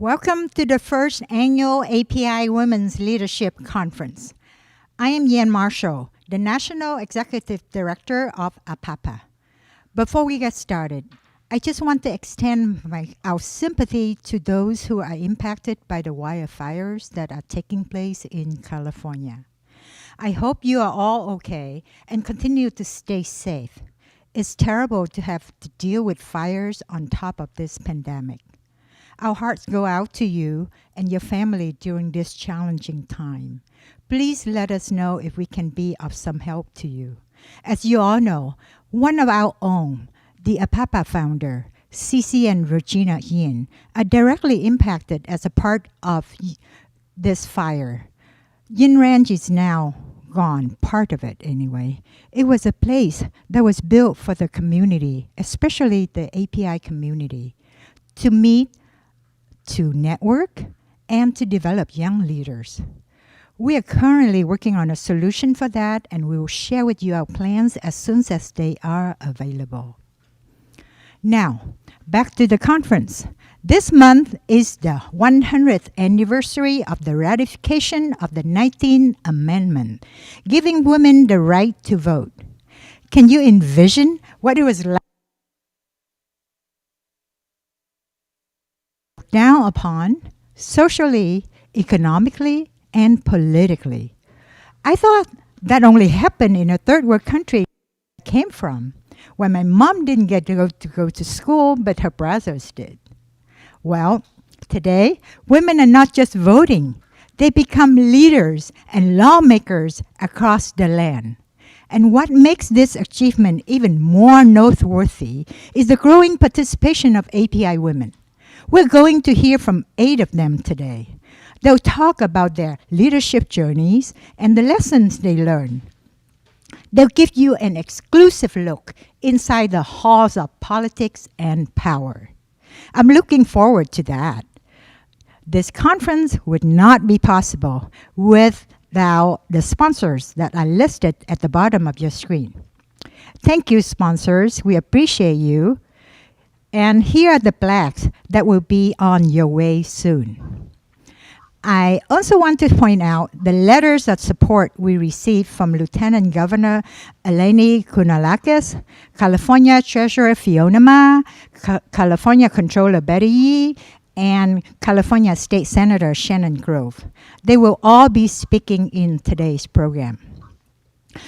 Welcome to the first annual API Women's Leadership Conference. I am Yan Marshall, the National Executive Director of APAPA. Before we get started, I just want to extend our sympathy to those who are impacted by the wildfires that are taking place in California. I hope you are all okay and continue to stay safe. It's terrible to have to deal with fires on top of this pandemic. Our hearts go out to you and your family during this challenging time. Please let us know if we can be of some help to you. As you all know, one of our own, the APAPA founder, Cici and Regina Yin, are directly impacted as a part of this fire. Yin Ranch is now gone, part of it anyway. It was a place that was built for the community, especially the API community, to meet, to network, and to develop young leaders. We are currently working on a solution for that, and we will share with you our plans as soon as they are available. Now, back to the conference. This month is the 100th anniversary of the ratification of the 19th Amendment, giving women the right to vote. Can you envision what it was like down upon socially, economically, and politically? I thought that only happened in a third world country I came from, where my mom didn't get to go to school, but her brothers did. Well, today, women are not just voting. They become leaders and lawmakers across the land. And what makes this achievement even more noteworthy is the growing participation of API women. We're going to hear from 8 of them today. They'll talk about their leadership journeys and the lessons they learned. They'll give you an exclusive look inside the halls of politics and power. I'm looking forward to that. This conference would not be possible without the sponsors that are listed at the bottom of your screen. Thank you, sponsors. We appreciate you. And here are the plaques that will be on your way soon. I also want to point out the letters of support we received from Lieutenant Governor Eleni Kounalakis, California Treasurer Fiona Ma, California Controller Betty Yee, and California State Senator Shannon Grove. They will all be speaking in today's program.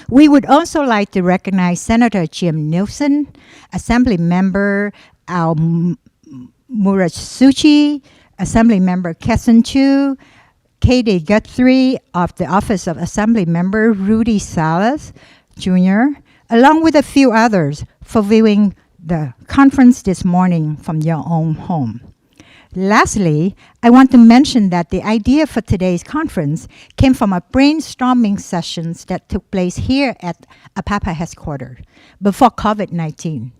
We would also like to recognize Senator Jim Nielsen, Assembly Member Al Murasuchi, Assembly Member Kesson Chu, Katie Guthrie of the Office of Assembly Member Rudy Salas Jr., along with a few others for viewing the conference this morning from your own home. Lastly, I want to mention that the idea for today's conference came from a brainstorming sessions that took place here at APAPA headquarters before COVID-19.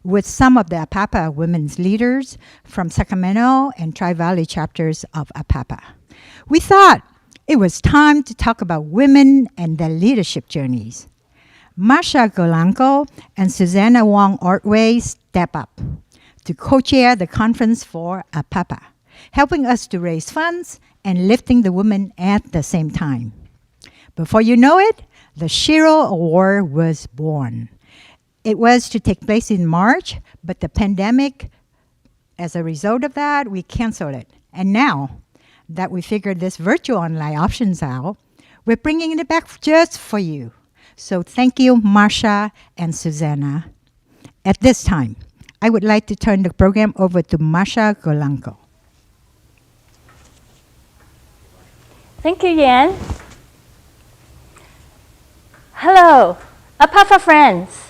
With some of the APAPA women's leaders from Sacramento and Tri-Valley chapters of APAPA. We thought it was time to talk about women and their leadership journeys. Marsha Golanko and Susanna Wong Ortway step up to co-chair the conference for APAPA, helping us to raise funds and lifting the women at the same time. Before you know it, the SHEro Award was born. It was to take place in March, but the pandemic, as a result of that, we canceled it. And now that we figured this virtual online options out, we're bringing it back just for you. So thank you, Marsha and Susanna. At this time, I would like to turn the program over to Marsha Golanko. Thank you, Yan. Hello, APAPA friends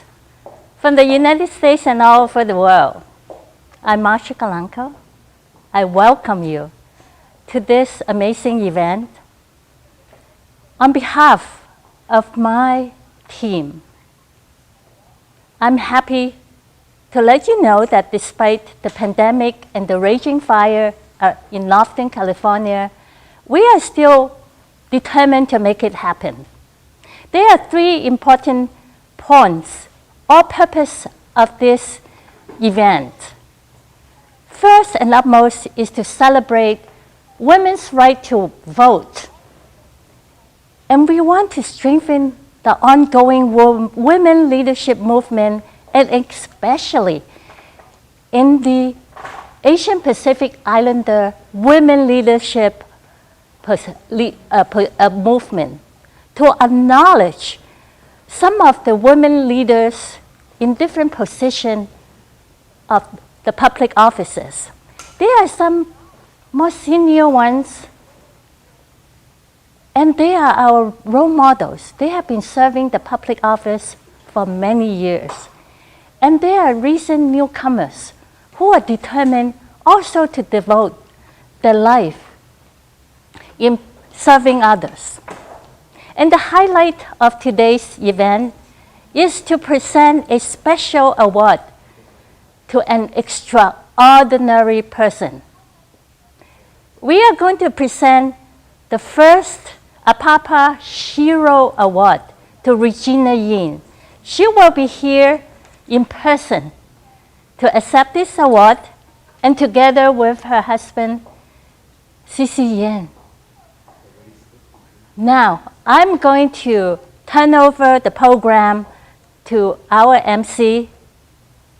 from the United States and all over the world. I'm Marsha Golanko. I welcome you to this amazing event. On behalf of my team, I'm happy to let you know that despite the pandemic and the raging fire in Northern California, we are still determined to make it happen. There are 3 important points or purpose of this event. first and utmost is to celebrate women's right to vote. And we want to strengthen the ongoing women leadership movement, and especially in the Asian Pacific Islander women leadership movement, to acknowledge some of the women leaders in different positions of the public offices. There are some more senior ones, and they are our role models. They have been serving the public office for many years. And there are recent newcomers who are determined also to devote their life in serving others. And the highlight of today's event is to present a special award to an extraordinary person. We are going to present the first APAPA SHEro Award to Regina Yin. She will be here in person to accept this award, and together with her husband, Cici Yan. Now, I'm going to turn over the program to our MC,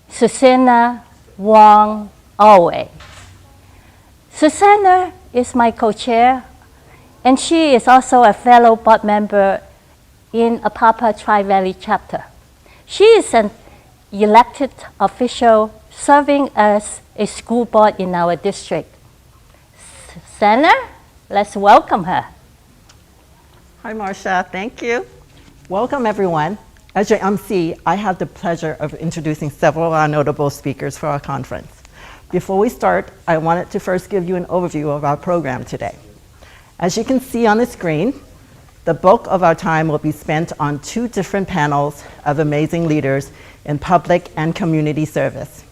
Susanna Wong Alway. Susanna is my co-chair, and she is also a fellow board member in APAPA Tri-Valley chapter. She is an elected official serving as a school board in our district. Susanna, let's welcome her. Hi, Marcia. Thank you. Welcome, everyone. As your MC, I have the pleasure of introducing several of our notable speakers for our conference. Before we start, I wanted to first give you an overview of our program today. As you can see on the screen, the bulk of our time will be spent on 2 different panels of amazing leaders in public and community service.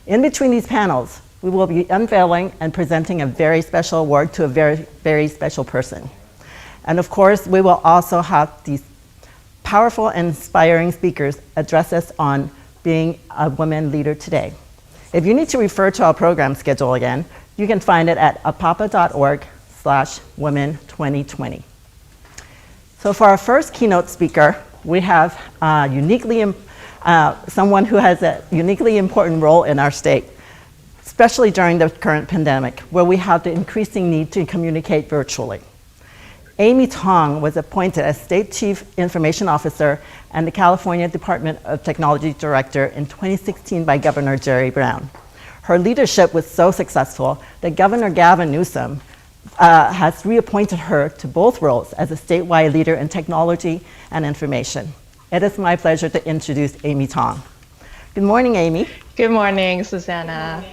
In between these panels, we will be unveiling and presenting a very special award to a very, very special person. And of course, we will also have these powerful and inspiring speakers address us on being a women leader today. If you need to refer to our program schedule again, you can find it at apapa.org/women2020. So for our first keynote speaker, we have someone who has a uniquely important role in our state, especially during the current pandemic, where we have the increasing need to communicate virtually. Amy Tong was appointed as State Chief Information Officer and the California Department of Technology Director in 2016 by Governor Jerry Brown. Her leadership was so successful that Governor Gavin Newsom has reappointed her to both roles as a statewide leader in technology and information. It is my pleasure to introduce Amy Tong. Good morning, Amy. Good morning, Susanna.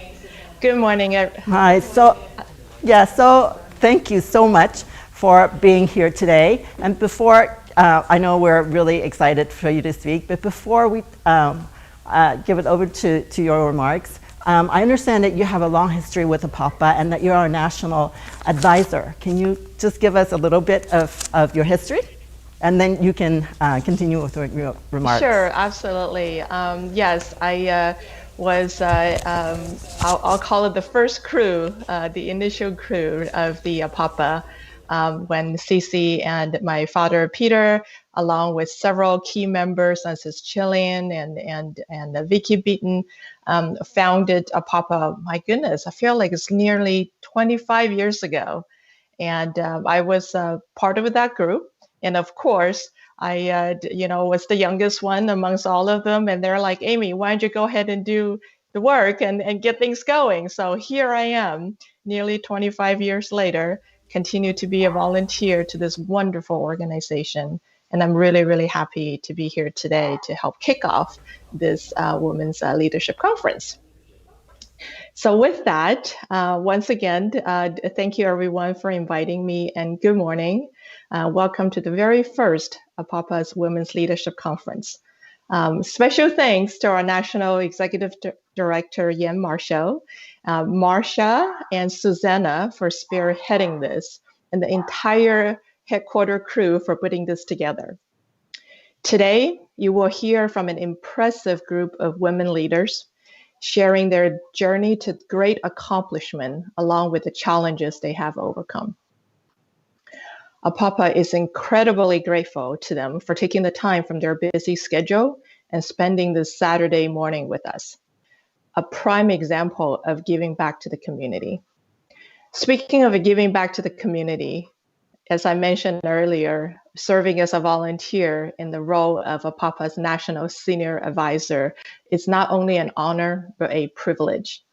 Good morning. Hi. So thank you so much for being here today. And before, I know we're really excited for you to speak, but before we give it over to your remarks, I understand that you have a long history with APAPA and that you're our national advisor. Can you just give us a little bit of your history? And then you can continue with your remarks. Sure, absolutely. Yes, I was, I'll call it the first crew, the initial crew of the APAPA, when Cici and my father Peter, along with several key members such as Chilean and Vicky Beaton, founded APAPA. My goodness, I feel like it's nearly 25 years ago, and I was part of that group. And of course, I was the youngest one amongst all of them, and they're like, Amy, why don't you go ahead and do the work and get things going? So here I am, nearly 25 years later, continue to be a volunteer to this wonderful organization. And I'm really, really happy to be here today to help kick off this Women's Leadership Conference. So with that, once again, thank you everyone for inviting me, and good morning. Welcome to the very first APAPA's Women's Leadership Conference. Special thanks to our National Executive Director, Yan Marshall, Marcia and Susanna for spearheading this, and the entire headquarter crew for putting this together. Today, you will hear from an impressive group of women leaders. sharing their journey to great accomplishment along with the challenges they have overcome. APAPA is incredibly grateful to them for taking the time from their busy schedule and spending this Saturday morning with us. A prime example of giving back to the community. Speaking of giving back to the community, as I mentioned earlier, serving as a volunteer in the role of APAPA's National Senior Advisor is not only an honor, but a privilege.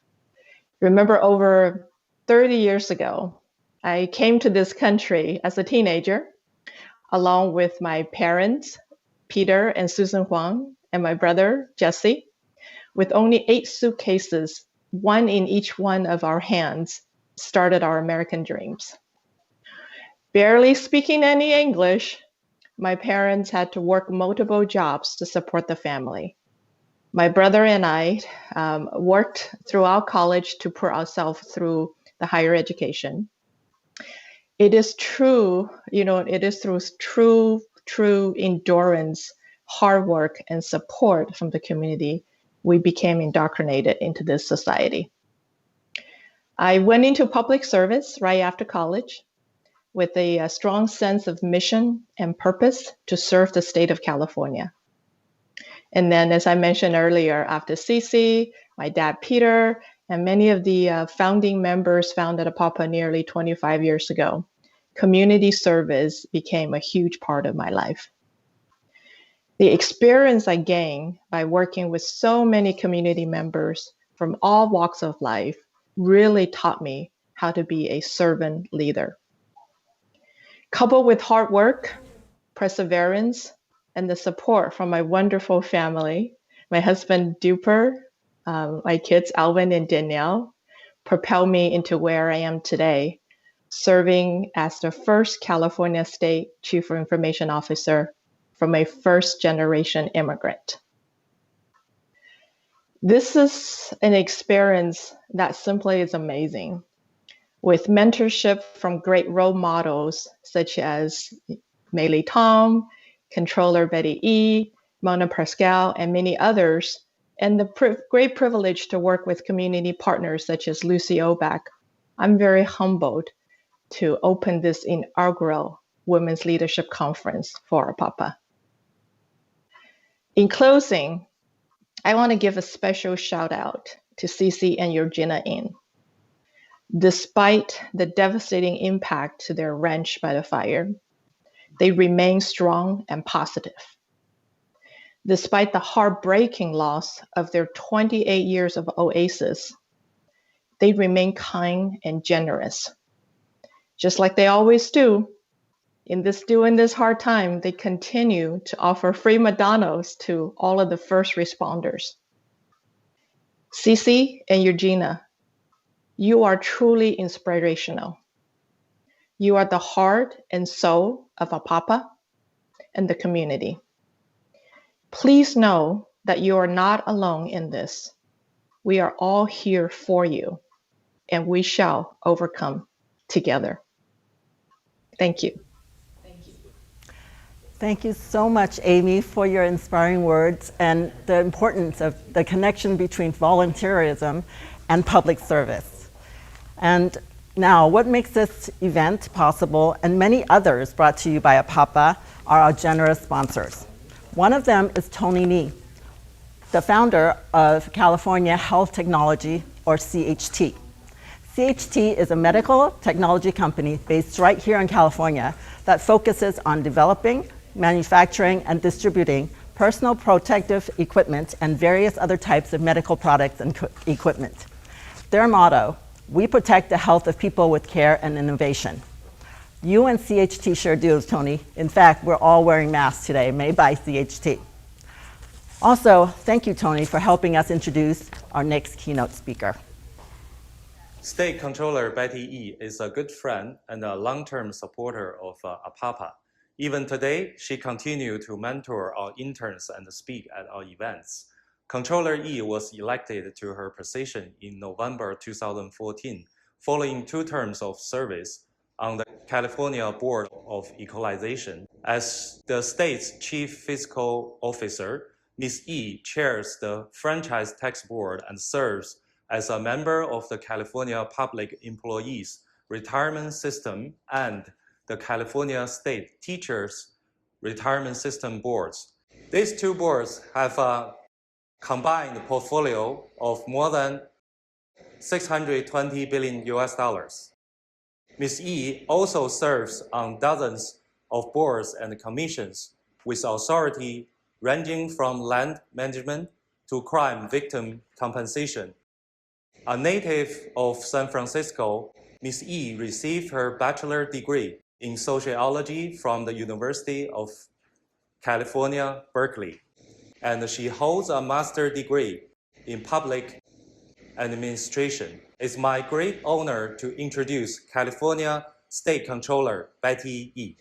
Remember, over 30 years ago, I came to this country as a teenager, along with my parents, Peter and Susan Huang, and my brother, Jesse, with only 8 suitcases, one in each one of our hands, started our American dreams. Barely speaking any English, my parents had to work multiple jobs to support the family. My brother and I worked throughout college to put ourselves through the higher education. It is true, it is through true endurance, hard work, and support from the community we became indoctrinated into this society. I went into public service right after college with a strong sense of mission and purpose to serve the state of California. And then, as I mentioned earlier, after CC, my dad, Peter, and many of the founding members founded APAPA nearly 25 years ago, community service became a huge part of my life. The experience I gained by working with so many community members from all walks of life really taught me how to be a servant leader. Coupled with hard work, perseverance, and the support from my wonderful family, my husband Duper, my kids Alvin and Danielle, propelled me into where I am today, serving as the first California State Chief Information Officer from a first-generation immigrant. This is an experience that simply is amazing, with mentorship from great role models such as Mei Tong, Controller Betty E, Mona Pascal, and many others, and the great privilege to work with community partners such as Lucy Oback. I'm very humbled to open this inaugural Women's Leadership Conference for APAPA. In closing, I want to give a special shout out to CC and Regina In. Despite the devastating impact to their ranch by the fire, they remain strong and positive. Despite the heartbreaking loss of their 28 years of oasis, they remain kind and generous. Just like they always do, during this hard time, they continue to offer free McDonald's to all of the first responders. Cici and Regina, you are truly inspirational. You are the heart and soul of APAPA and the community. Please know that you are not alone in this. We are all here for you, and we shall overcome together. Thank you. Thank you so much, Amy, for your inspiring words and the importance of the connection between volunteerism and public service. And now, what makes this event possible, and many others brought to you by APAPA, are our generous sponsors. One of them is Tony Ni, the founder of California Health Technology, or CHT. CHT is a medical technology company based right here in California that focuses on developing, manufacturing, and distributing personal protective equipment and various other types of medical products and equipment. Their motto, "We protect the health of people with care and innovation." You and CHT sure do, Tony. In fact, we're all wearing masks today, made by CHT. Also, thank you, Tony, for helping us introduce our next keynote speaker. State Controller Betty E is a good friend and a long-term supporter of APAPA. Even today, she continues to mentor our interns and speak at our events. Controller E was elected to her position in November 2014, following 2 terms of service on the California Board of Equalization. As the state's chief fiscal officer, Ms. Yi chairs the Franchise Tax Board and serves as a member of the California Public Employees Retirement System and the California State Teachers Retirement System boards. These two boards have a combined portfolio of more than 620 billion US dollars. Ms. Yi also serves on dozens of boards and commissions with authority ranging from land management to crime victim compensation. A native of San Francisco, Ms. Yi received her bachelor degree in sociology from the University of California, Berkeley, and she holds a master's degree in public administration. It's my great honor to introduce California State Controller Betty Yi.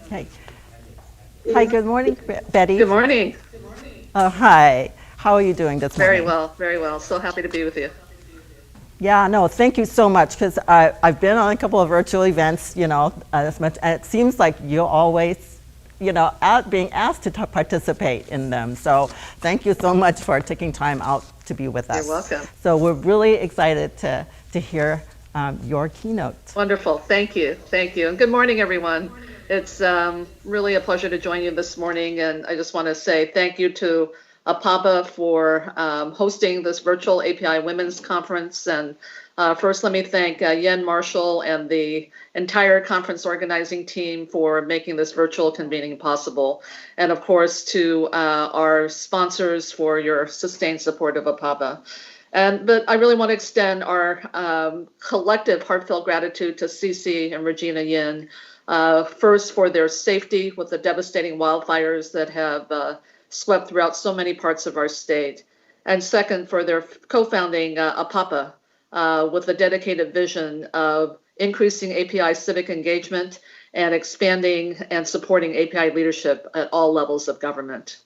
Okay. Hi, good morning, Betty. Good morning. Hi. How are you doing this morning? Very well, very well. So happy to be with you. Yeah, no, thank you so much, because I've been on a couple of virtual events, as much, and it seems like you're always, being asked to participate in them. So thank you so much for taking time out to be with us. You're welcome. So we're really excited to hear your keynote. Wonderful. Thank you. Thank you. And good morning, everyone. It's really a pleasure to join you this morning. And I just want to say thank you to APAPA for hosting this virtual API Women's Conference. And first, let me thank Yen Marshall and the entire conference organizing team for making this virtual convening possible. And of course, to our sponsors for your sustained support of APAPA. But I really want to extend our collective heartfelt gratitude to Cece and Regina Yin, first for their safety with the devastating wildfires that have swept throughout so many parts of our state, and second for their co-founding APAPA with a dedicated vision of increasing API civic engagement and expanding and supporting API leadership at all levels of government.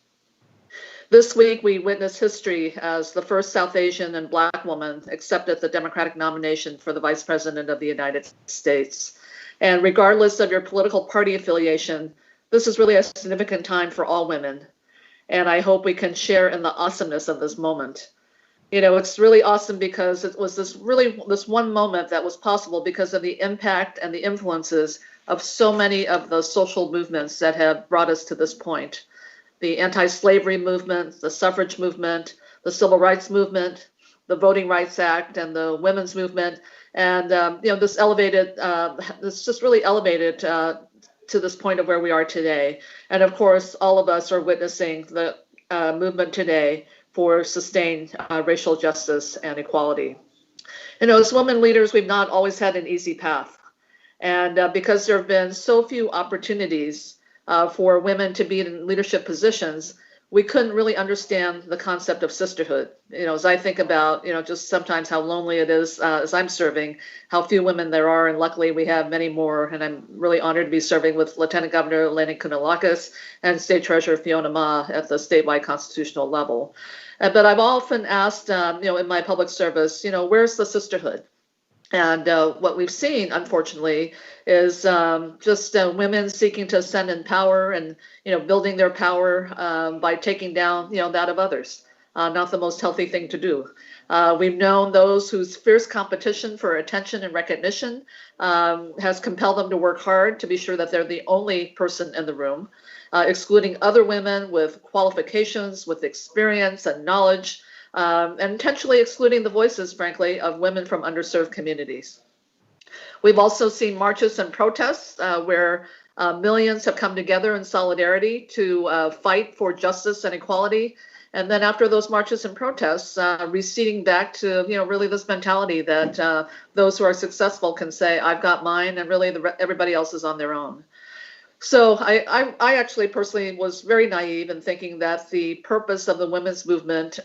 This week, we witnessed history as the first South Asian and Black woman accepted the Democratic nomination for the Vice President of the United States. And regardless of your political party affiliation, this is really a significant time for all women. And I hope we can share in the awesomeness of this moment. It's really awesome because it was this one moment that was possible because of the impact and the influences of so many of the social movements that have brought us to this point. The anti-slavery movement, the suffrage movement, the civil rights movement, the Voting Rights Act, and the women's movement. And this just really elevated to this point of where we are today. And of course, all of us are witnessing the movement today for sustained racial justice and equality. As women leaders, we've not always had an easy path. And because there have been so few opportunities for women to be in leadership positions, we couldn't really understand the concept of sisterhood. As I think about, just sometimes how lonely it is as I'm serving, how few women there are, and luckily we have many more. And I'm really honored to be serving with Lieutenant Governor Eleni Kounalakis and State Treasurer Fiona Ma at the statewide constitutional level. But I've often asked, in my public service, where's the sisterhood? And what we've seen, unfortunately, is just women seeking to ascend in power and, building their power by taking down, that of others. Not the most healthy thing to do. We've known those whose fierce competition for attention and recognition has compelled them to work hard to be sure that they're the only person in the room, excluding other women with qualifications, with experience and knowledge, and intentionally excluding the voices, frankly, of women from underserved communities. We've also seen marches and protests where millions have come together in solidarity to fight for justice and equality. And then after those marches and protests, receding back to, really this mentality that those who are successful can say, I've got mine, and really everybody else is on their own. So I actually personally was very naive in thinking that the purpose of the women's movement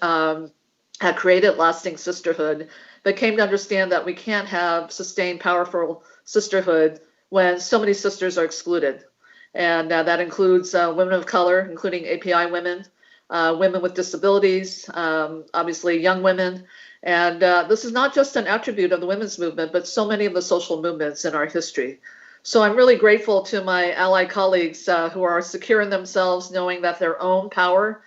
had created lasting sisterhood, but came to understand that we can't have sustained, powerful sisterhood when so many sisters are excluded. And that includes women of color, including API women, women with disabilities, obviously young women. And this is not just an attribute of the women's movement, but so many of the social movements in our history. So I'm really grateful to my ally colleagues who are secure in themselves, knowing that their own power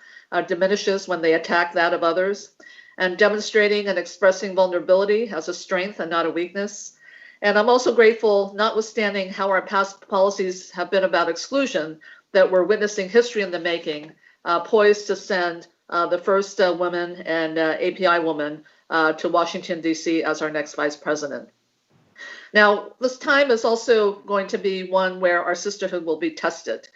diminishes when they attack that of others, and demonstrating and expressing vulnerability as a strength and not a weakness. And I'm also grateful, notwithstanding how our past policies have been about exclusion, that we're witnessing history in the making, poised to send the first woman and API woman to Washington, D.C. as our next vice president. Now, this time is also going to be one where our sisterhood will be tested.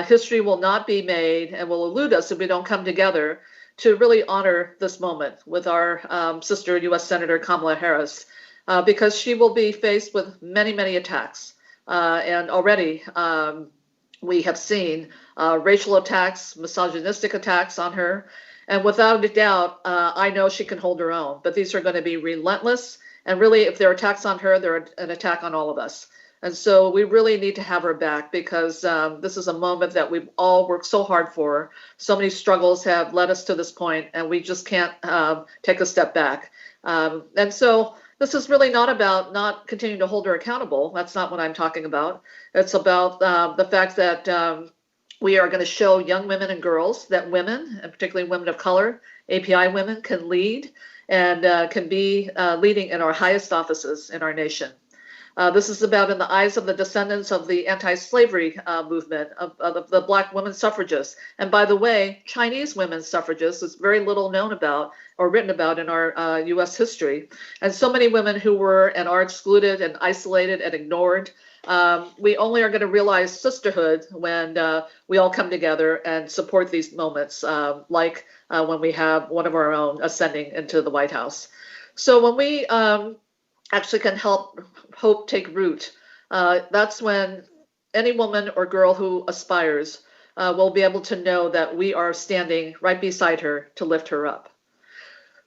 History will not be made and will elude us if we don't come together to really honor this moment with our sister, U.S. Senator Kamala Harris, because she will be faced with many, many attacks. And already we have seen racial attacks, misogynistic attacks on her. And without a doubt, I know she can hold her own. But these are going to be relentless. And really, if there are attacks on her, they're an attack on all of us. And so we really need to have her back because this is a moment that we've all worked so hard for. So many struggles have led us to this point, and we just can't take a step back. And so this is really not about not continuing to hold her accountable. That's not what I'm talking about. It's about the fact that we are going to show young women and girls that women, and particularly women of color, API women, can lead and can be leading in our highest offices in our nation. This is about, in the eyes of the descendants of the anti-slavery movement, of the Black women suffragists. And by the way, Chinese women suffragists is very little known about or written about in our U.S. history. And so many women who were and are excluded and isolated and ignored. We only are going to realize sisterhood when we all come together and support these moments, like when we have one of our own ascending into the White House. So when we actually can help hope take root, that's when any woman or girl who aspires will be able to know that we are standing right beside her to lift her up.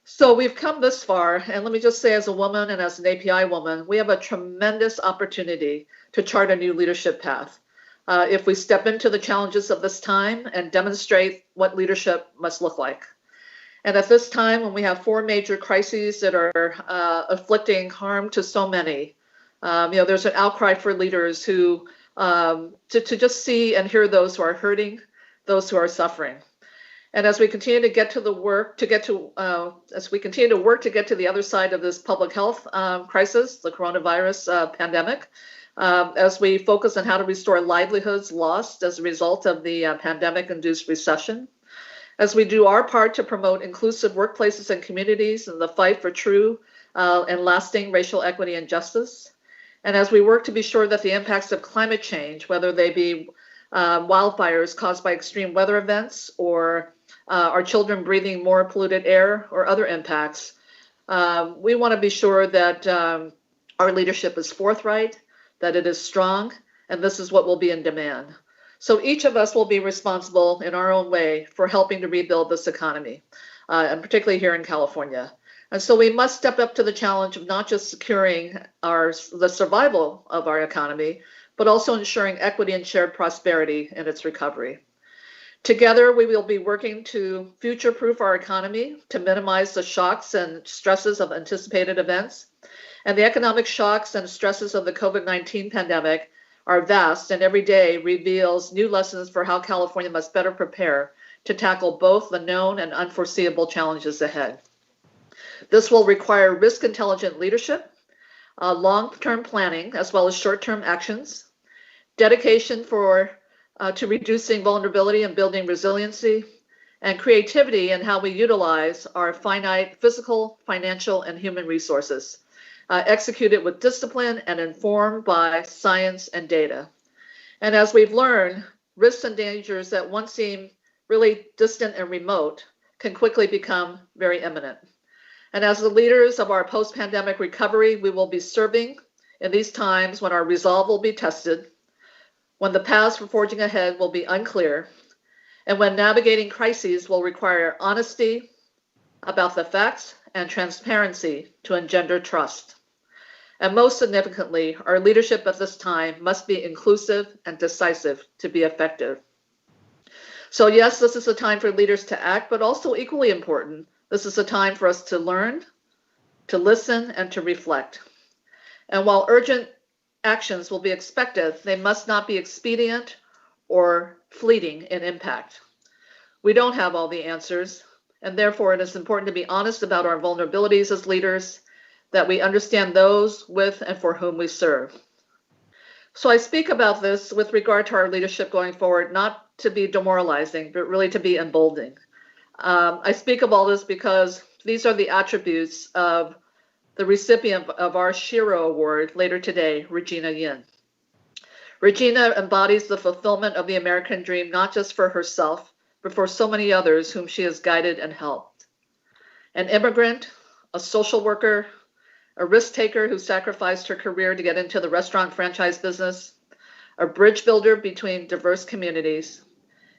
So we've come this far, and let me just say, as a woman and as an API woman, we have a tremendous opportunity to chart a new leadership path. If we step into the challenges of this time and demonstrate what leadership must look like. And at this time, when we have 4 major crises that are afflicting harm to so many, there's an outcry for leaders who to just see and hear those who are hurting, those who are suffering. And as we continue to get to the work, as we continue to work to get to the other side of this public health crisis, the coronavirus pandemic, as we focus on how to restore livelihoods lost as a result of the pandemic-induced recession, as we do our part to promote inclusive workplaces and communities in the fight for true and lasting racial equity and justice, and as we work to be sure that the impacts of climate change, whether they be wildfires caused by extreme weather events or our children breathing more polluted air or other impacts, we want to be sure that our leadership is forthright, that it is strong, and this is what will be in demand. So each of us will be responsible in our own way for helping to rebuild this economy, and particularly here in California. And so we must step up to the challenge of not just securing the survival of our economy, but also ensuring equity and shared prosperity in its recovery. Together, we will be working to future-proof our economy, to minimize the shocks and stresses of anticipated events. And the economic shocks and stresses of the COVID-19 pandemic are vast, and every day reveals new lessons for how California must better prepare to tackle both the known and unforeseeable challenges ahead. This will require risk-intelligent leadership, long-term planning, as well as short-term actions, dedication to reducing vulnerability and building resiliency, and creativity in how we utilize our finite physical, financial, and human resources, executed with discipline and informed by science and data. And as we've learned, risks and dangers that once seemed really distant and remote can quickly become very imminent. And as the leaders of our post-pandemic recovery, we will be serving in these times when our resolve will be tested, when the paths for forging ahead will be unclear, and when navigating crises will require honesty about the facts and transparency to engender trust. And most significantly, our leadership at this time must be inclusive and decisive to be effective. So yes, this is a time for leaders to act, but also equally important, this is a time for us to learn, to listen, and to reflect. And while urgent actions will be expected, they must not be expedient or fleeting in impact. We don't have all the answers, and therefore it is important to be honest about our vulnerabilities as leaders, that we understand those with and for whom we serve. So I speak about this with regard to our leadership going forward, not to be demoralizing, but really to be emboldening. I speak of all this because these are the attributes of the recipient of our SHEro Award later today, Regina Yin. Regina embodies the fulfillment of the American dream, not just for herself, but for so many others whom she has guided and helped. An immigrant, a social worker, a risk taker who sacrificed her career to get into the restaurant franchise business, a bridge builder between diverse communities,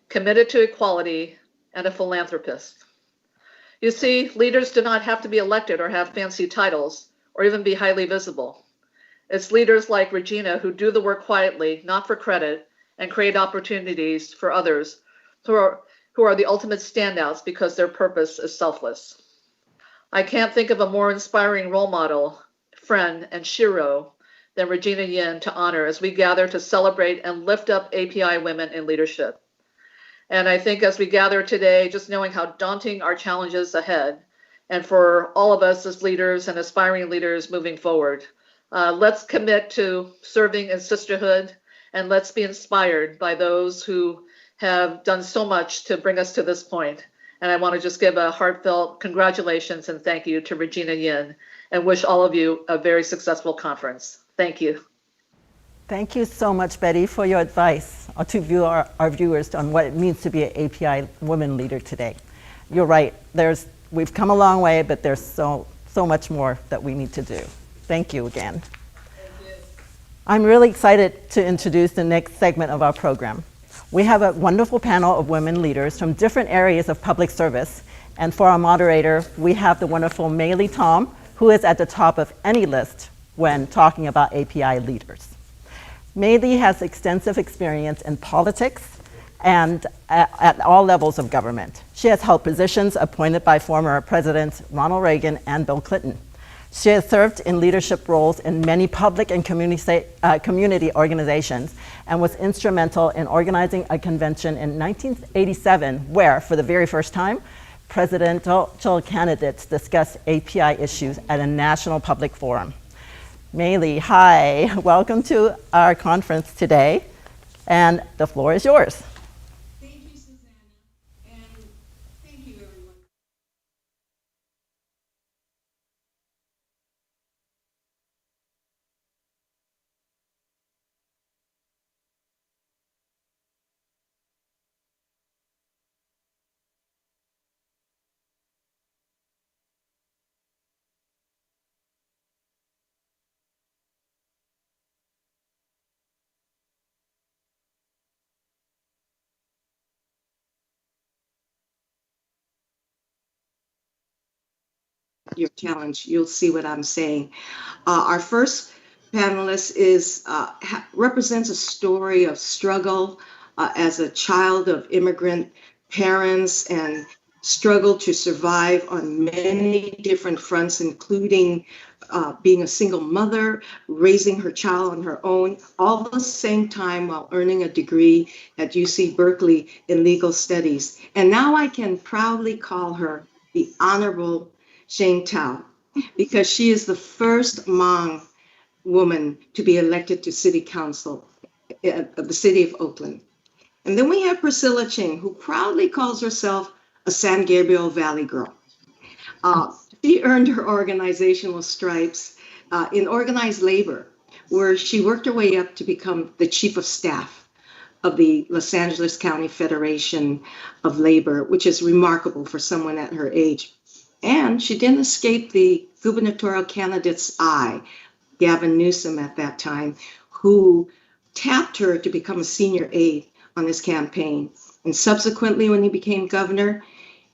committed to equality, and a philanthropist. You see, leaders do not have to be elected or have fancy titles or even be highly visible. It's leaders like Regina who do the work quietly, not for credit, and create opportunities for others who are the ultimate standouts because their purpose is selfless. I can't think of a more inspiring role model, friend, and SHEro than Regina Yin to honor as we gather to celebrate and lift up API women in leadership. And I think as we gather today, just knowing how daunting our challenges ahead, and for all of us as leaders and aspiring leaders moving forward, let's commit to serving in sisterhood, and let's be inspired by those who have done so much to bring us to this point. And I want to just give a heartfelt congratulations and thank you to Regina Yin, and wish all of you a very successful conference. Thank you. Thank you so much, Betty, for your advice to our viewers on what it means to be an API women leader today. You're right, we've come a long way, but there's so much more that we need to do. Thank you again. Thank you. I'm really excited to introduce the next segment of our program. We have a wonderful panel of women leaders from different areas of public service. And for our moderator, we have the wonderful Tong, who is at the top of any list when talking about API leaders. Maylee has extensive experience in politics and at all levels of government. She has held positions appointed by former Presidents Ronald Reagan and Bill Clinton. She has served in leadership roles in many public and community organizations and was instrumental in organizing a convention in 1987 where, for the very first time, presidential candidates discussed API issues at a national public forum. Maylee, hi, welcome to our conference today, and the floor is yours. Thank you, Susanna, and thank you, everyone. Your challenge, you'll see what I'm saying. Our first panelist represents a story of struggle as a child of immigrant parents and struggled to survive on many different fronts, including being a single mother, raising her child on her own, all at the same time while earning a degree at UC Berkeley in legal studies. And now I can proudly call her the Honorable Shane Tao, because she is the first Hmong woman to be elected to City Council of the City of Oakland. And then we have Priscilla Ching, who proudly calls herself a San Gabriel Valley girl. She earned her organizational stripes in organized labor, where she worked her way up to become the chief of staff of the Los Angeles County Federation of Labor, which is remarkable for someone at her age. And she didn't escape the gubernatorial candidate's eye, Gavin Newsom at that time, who tapped her to become a senior aide on his campaign. And subsequently, when he became governor,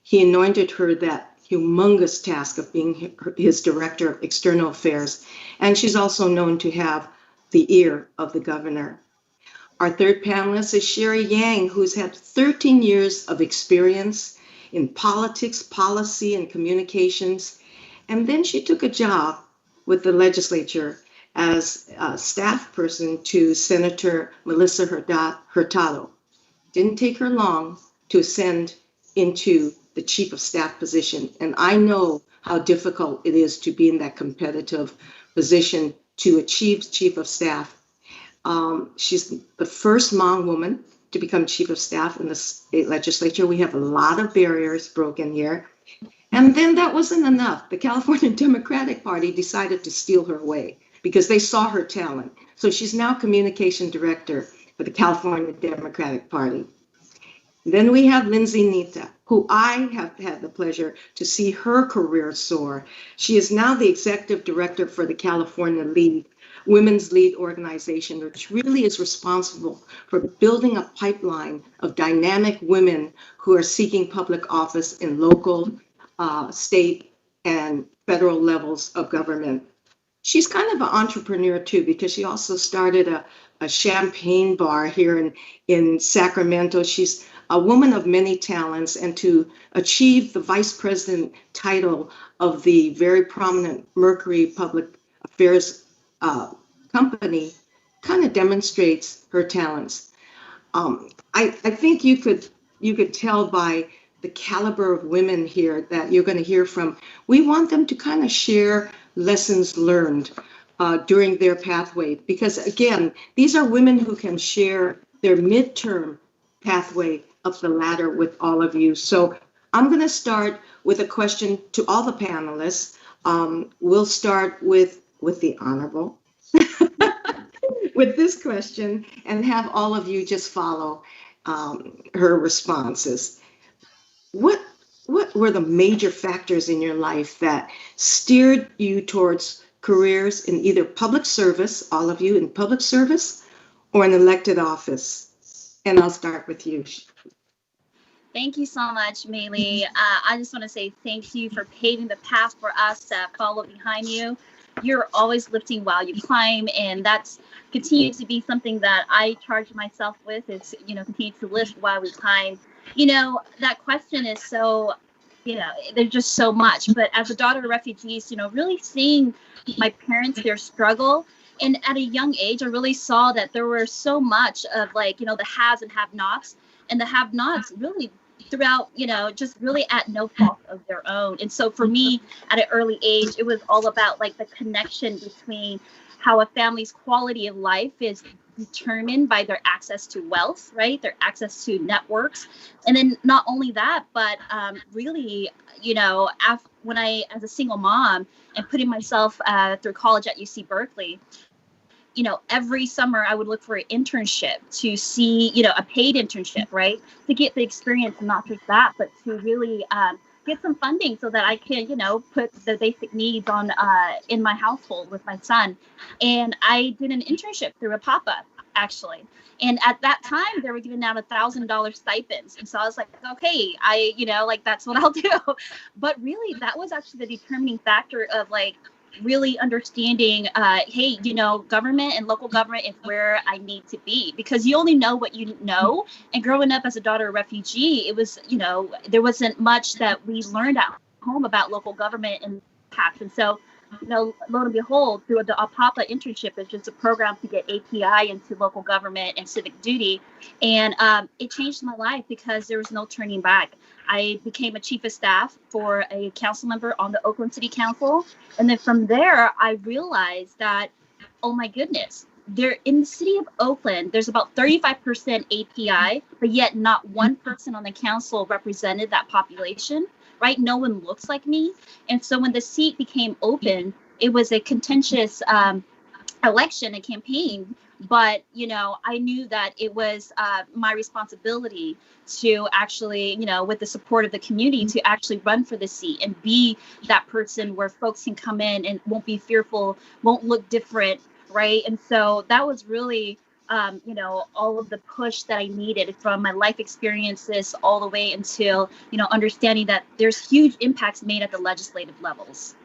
he anointed her that humongous task of being his director of external affairs. And she's also known to have the ear of the governor. Our third panelist is Sherry Yang, who's had 13 years of experience in politics, policy, and communications. And then she took a job with the legislature as a staff person to Senator Melissa Hurtado. Didn't take her long to ascend into the chief of staff position. And I know how difficult it is to be in that competitive position to achieve chief of staff. She's the first Hmong woman to become chief of staff in the state legislature. We have a lot of barriers broken here. And then that wasn't enough. The California Democratic Party decided to steal her away because they saw her talent. So she's now communication director for the California Democratic Party. Then we have Lindsay Nita, who I have had the pleasure to see her career soar. She is now the executive director for the California Lead, Women's Lead organization, which really is responsible for building a pipeline of dynamic women who are seeking public office in local, state, and federal levels of government. She's kind of an entrepreneur too, because she also started a champagne bar here in Sacramento. She's a woman of many talents, and to achieve the vice president title of the very prominent Mercury Public Affairs company kind of demonstrates her talents. I think you could tell by the caliber of women here that you're going to hear from. We want them to kind of share lessons learned during their pathway, because again, these are women who can share their midterm pathway up the ladder with all of you. So I'm going to start with a question to all the panelists. We'll start with the honorable with this question and have all of you just follow her responses. What were the major factors in your life that steered you towards careers in either public service, all of you in public service, or an elected office? And I'll start with you. Thank you so much, Maylee. I just want to say thank you for paving the path for us to follow behind you. You're always lifting while you climb, and that's continues to be something that I charge myself with, is, continue to lift while we climb. That question is so, there's just so much. But as a daughter of refugees, really seeing my parents, their struggle, and at a young age, I really saw that there were so much of the haves and have-nots, and the have-nots really throughout, just really at no fault of their own. And so for me, at an early age, it was all about the connection between how a family's quality of life is determined by their access to wealth, right? Their access to networks. And then not only that, but really, when I, as a single mom and putting myself through college at UC Berkeley, every summer I would look for an internship to see, a paid internship, right? To get the experience, and not just that, but to really get some funding so that I can, put the basic needs on in my household with my son. And I did an internship through APAPA, actually. And at that time, they were giving out $1,000 stipends. And so I was like, okay, that's what I'll do. But really, that was actually the determining factor of really understanding, hey, government and local government is where I need to be, because you only know what you know. And growing up as a daughter of refugee, it was, there wasn't much that we learned at home about local government and impact. And so, lo and behold, through the APAPA internship, it's just a program to get API into local government and civic duty. And it changed my life because there was no turning back. I became a chief of staff for a council member on the Oakland City Council. And then from there, I realized that, oh my goodness, there in the city of Oakland, there's about 35% API, but yet not one person on the council represented that population, right? No one looks like me. And so when the seat became open, it was a contentious election and campaign. But, I knew that it was my responsibility to actually, with the support of the community, to actually run for the seat and be that person where folks can come in and won't be fearful, won't look different, right? And so that was really, all of the push that I needed from my life experiences all the way until, understanding that there's huge impacts made at the legislative levels.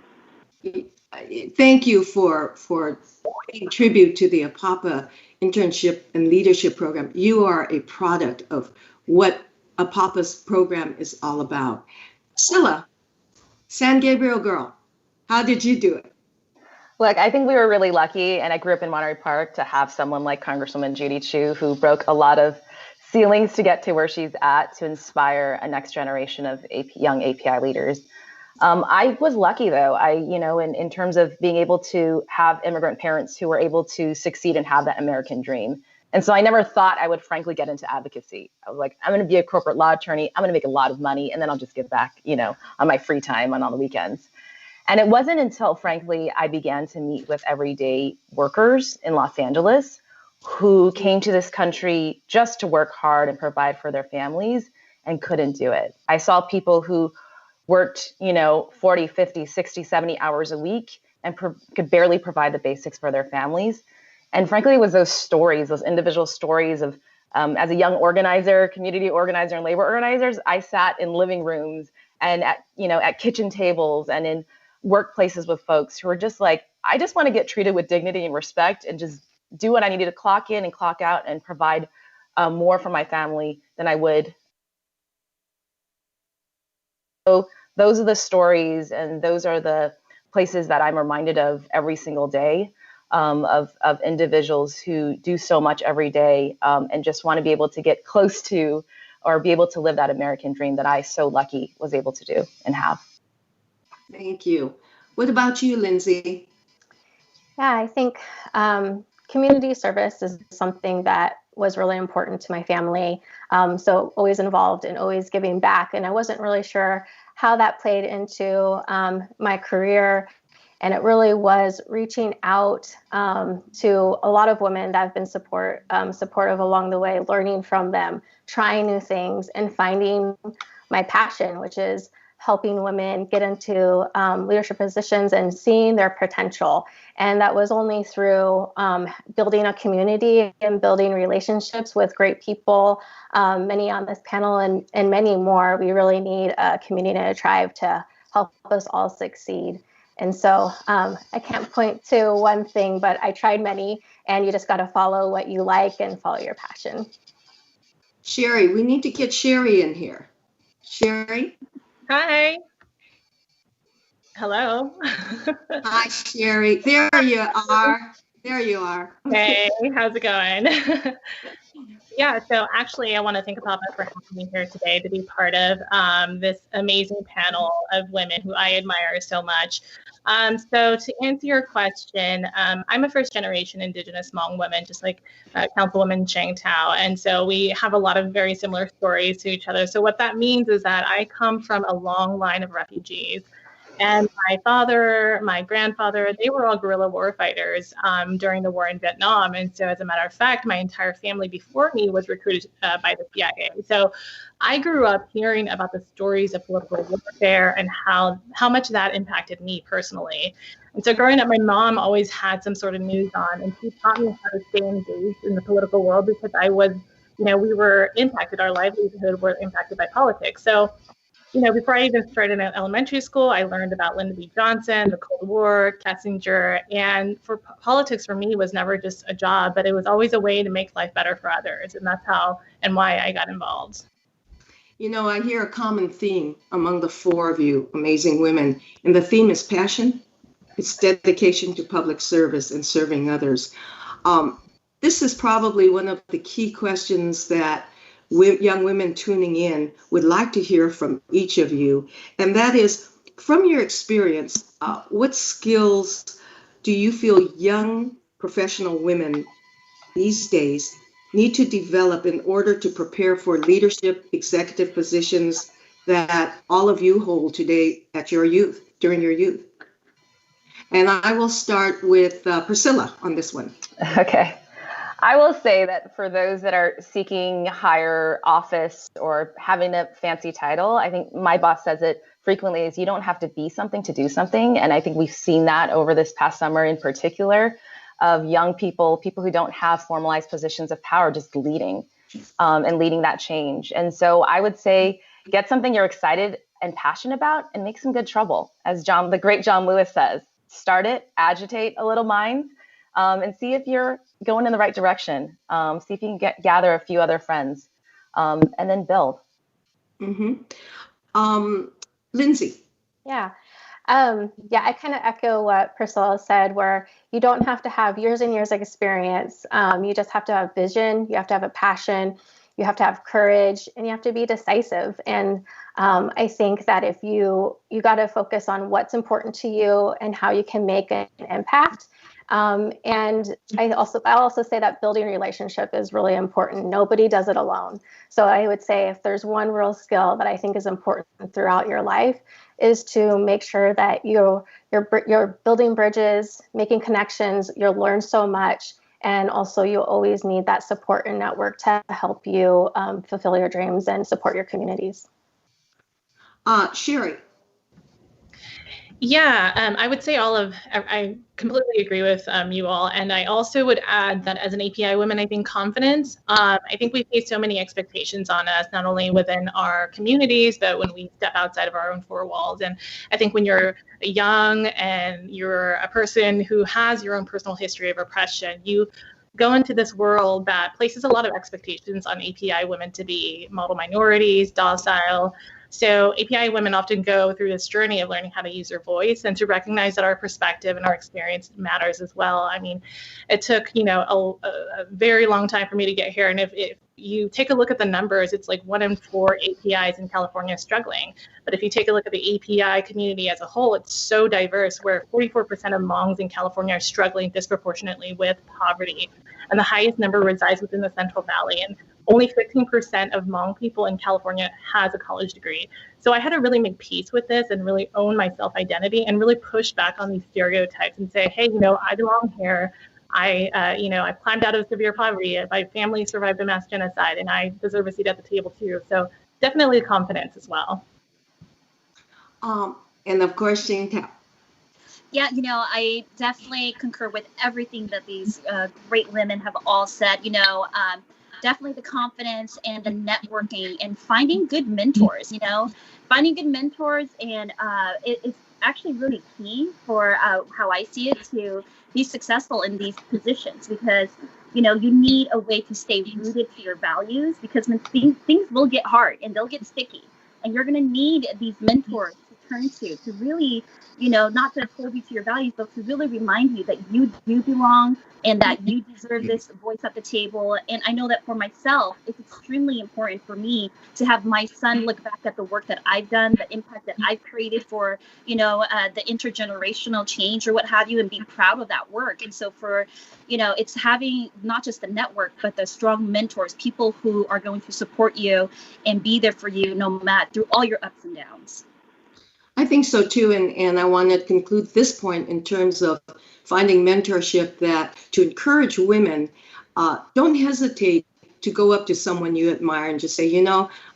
Thank you for paying tribute to the APAPA internship and leadership program. You are a product of what APAPA's program is all about. Scylla, San Gabriel girl, how did you do it? Look, I think we were really lucky, and I grew up in Monterey Park, to have someone like Congresswoman Judy Chu, who broke a lot of ceilings to get to where she's at, to inspire a next generation of young API leaders. I was lucky, though. In terms of being able to have immigrant parents who were able to succeed and have that American dream. And so I never thought I would frankly get into advocacy. I was like, I'm going to be a corporate law attorney. I'm going to make a lot of money, and then I'll just give back, on my free time and on the weekends. And it wasn't until, frankly, I began to meet with everyday workers in Los Angeles who came to this country just to work hard and provide for their families and couldn't do it. I saw people who worked, 40, 50, 60, 70 hours a week and could barely provide the basics for their families. And frankly, it was those stories, those individual stories of, as a young organizer, community organizer, and labor organizers, I sat in living rooms and at kitchen tables and in workplaces with folks who were just like, I just want to get treated with dignity and respect and just do what I needed to clock in and clock out and provide more for my family than I would. So those are the stories, and those are the places that I'm reminded of every single day, of individuals who do so much every day and just want to be able to get close to or be able to live that American dream that I so lucky was able to do and have. Thank you. What about you, Lindsay? Yeah, I think community service is something that was really important to my family. So always involved and always giving back. And I wasn't really sure how that played into my career. And it really was reaching out to a lot of women that have been supportive along the way, learning from them, trying new things, and finding my passion, which is helping women get into leadership positions and seeing their potential. And that was only through building a community and building relationships with great people, many on this panel and many more. We really need a community and a tribe to help us all succeed. And so I can't point to one thing, but I tried many, and you just got to follow what you like and follow your passion. Sherry, we need to get Sherry in here. Sherry? Hi. Hello. Hi, Sherry. There you are. There you are. Hey, how's it going? Yeah, so actually I want to thank APAPA for having me here today to be part of this amazing panel of women who I admire so much. So to answer your question, I'm a first generation Indigenous Hmong woman, just like Councilwoman Cheng Tao. And so we have a lot of very similar stories to each other. So what that means is that I come from a long line of refugees. And my father, my grandfather, they were all guerrilla war fighters during the war in Vietnam. And so as a matter of fact, my entire family before me was recruited by the CIA. So I grew up hearing about the stories of political warfare and how much that impacted me personally. And so growing up, my mom always had some sort of news on, and she taught me how to stay engaged in the political world because I was, we were impacted, our livelihood were impacted by politics. So before I even started in elementary school, I learned about Lyndon B. Johnson, the Cold War, Kissinger, and politics for me was never just a job, but it was always a way to make life better for others, and that's how and why I got involved. I hear a common theme among the four of you, amazing women, and the theme is passion. It's dedication to public service and serving others. This is probably one of the key questions that young women tuning in would like to hear from each of you. And that is, from your experience, what skills do you feel young professional women these days need to develop in order to prepare for leadership executive positions that all of you hold today at your youth, during your youth? And I will start with Priscilla on this one. Okay. I will say that for those that are seeking higher office or having a fancy title, I think my boss says it frequently is you don't have to be something to do something. And I think we've seen that over this past summer in particular of young people who don't have formalized positions of power, just leading and leading that change. And so I would say get something you're excited and passionate about and make some good trouble. As the great John Lewis says, start it, agitate a little mind, and see if you're going in the right direction. See if you can gather a few other friends and then build. Mm-hmm. Lindsay. Yeah. Yeah, I kind of echo what Priscilla said, where you don't have to have years and years of experience. You just have to have vision, you have to have a passion, you have to have courage, and you have to be decisive. And I think that if you got to focus on what's important to you and how you can make an impact. And I'll also say that building a relationship is really important. Nobody does it alone. So I would say if there's one real skill that I think is important throughout your life, is to make sure that you're building bridges, making connections. You'll learn so much, and also you always need that support and network to help you fulfill your dreams and support your communities. Sherry. Yeah, I would say I completely agree with you all. And I also would add that as an API woman, I think confidence, I think we face so many expectations on us, not only within our communities, but when we step outside of our own four walls. And I think when you're young and you're a person who has your own personal history of oppression, you go into this world that places a lot of expectations on API women to be model minorities, docile. So API women often go through this journey of learning how to use their voice and to recognize that our perspective and our experience matters as well. I mean, it took, a very long time for me to get here. And if you take a look at the numbers, it's like 1 in 4 APIs in California is struggling. But if you take a look at the API community as a whole, it's so diverse, where 44% of Hmongs in California are struggling disproportionately with poverty. And the highest number resides within the Central Valley. And only 15% of Hmong people in California has a college degree. So I had to really make peace with this and really own my self-identity and really push back on these stereotypes and say, hey, I belong here. I climbed out of severe poverty. My family survived a mass genocide, and I deserve a seat at the table too. So definitely confidence as well. And of course, Xing. Yeah, I definitely concur with everything that these great women have all said. Definitely the confidence and the networking and finding good mentors. Finding good mentors, and it's actually really key for how I see it to be successful in these positions, because you need a way to stay rooted to your values, because when things will get hard and they'll get sticky, and you're going to need these mentors to turn to really, not to hold you to your values, but to really remind you that you do belong and that you deserve this voice at the table. And I know that for myself, it's extremely important for me to have my son look back at the work that I've done, the impact that I've created for, the intergenerational change or what have you, and be proud of that work. And so for, it's having not just the network, but the strong mentors, people who are going to support you and be there for you no matter through all your ups and downs. I think so too, and I want to conclude this point in terms of finding mentorship, that to encourage women, don't hesitate to go up to someone you admire and just say,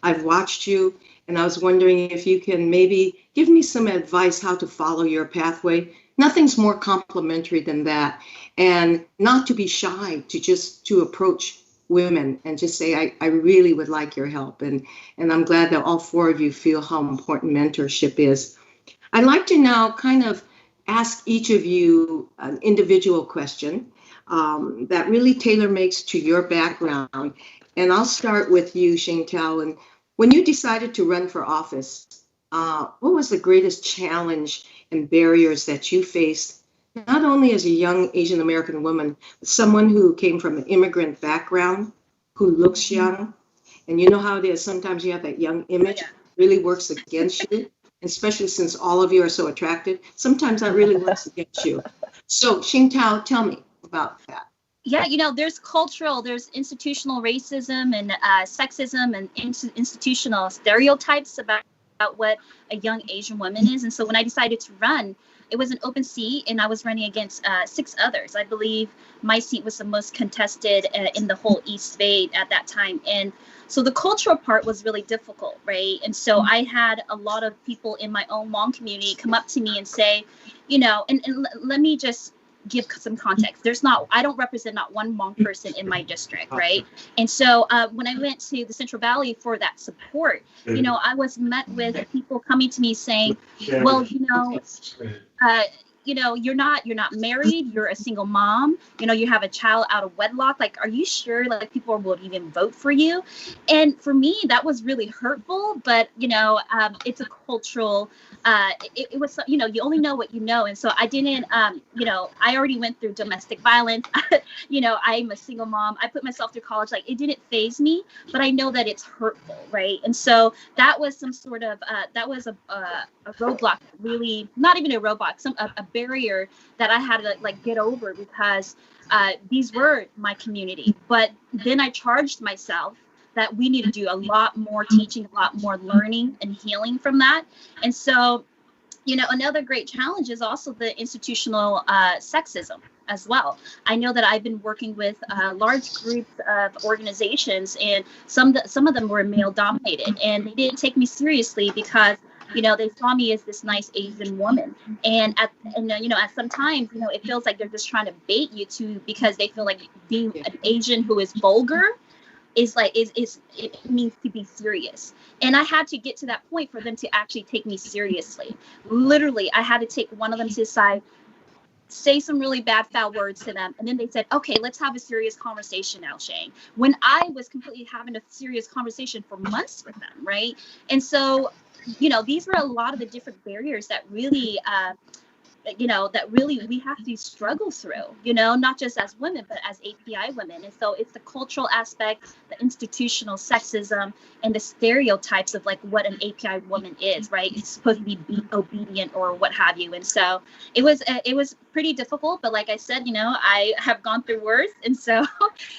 I've watched you, and I was wondering if you can maybe give me some advice how to follow your pathway. Nothing's more complimentary than that, and not to be shy to approach women and just say, I really would like your help. And I'm glad that all 4 of you feel how important mentorship is. I'd like to now kind of ask each of you an individual question that really tailor makes to your background. And I'll start with you, Xing. And when you decided to run for office, what was the greatest challenge and barriers that you faced, not only as a young Asian American woman, but someone who came from an immigrant background, who looks young? And you know how it is, sometimes you have that young image, really works against you, especially since all of you are so attractive. Sometimes that really works against you. So Xing, tell me about that. Yeah, there's there's institutional racism and sexism and institutional stereotypes about what a young Asian woman is. And so when I decided to run, it was an open seat, and I was running against 6 others. I believe my seat was the most contested in the whole East Bay at that time. And so the cultural part was really difficult, right? And so I had a lot of people in my own Hmong community come up to me and say, and let me just give some context. I don't represent not one Hmong person in my district, right? And so when I went to the Central Valley for that support, I was met with people coming to me saying, well, you're not married, you're a single mom, you have a child out of wedlock. Like, are you sure like people will even vote for you? And for me, that was really hurtful. But it's a cultural. It was, you only know what you know. And so I didn't, I already went through domestic violence. I'm a single mom. I put myself through college. Like, it didn't faze me, but I know that it's hurtful, right? And so that was some sort of, that was a roadblock, really, not even a roadblock, a barrier that I had to like get over, because these were my community. But then I charged myself that we need to do a lot more teaching, a lot more learning and healing from that. And so, another great challenge is also the institutional sexism as well. I know that I've been working with large groups of organizations, and some of them were male dominated, and they didn't take me seriously because they saw me as this nice Asian woman. And at sometimes, it feels like they're just trying to bait you because they feel like being an Asian who is vulgar it means to be serious. And I had to get to that point for them to actually take me seriously. Literally, I had to take one of them to the side, say some really bad foul words to them, and then they said, okay, let's have a serious conversation now, Shane. When I was completely having a serious conversation for months with them, right? And so, these were a lot of the different barriers that really we have to struggle through, not just as women, but as API women. And so it's the cultural aspect, the institutional sexism, and the stereotypes of like what an API woman is, right? It's supposed to be obedient or what have you. And so it was pretty difficult, but like I said, I have gone through worse. And so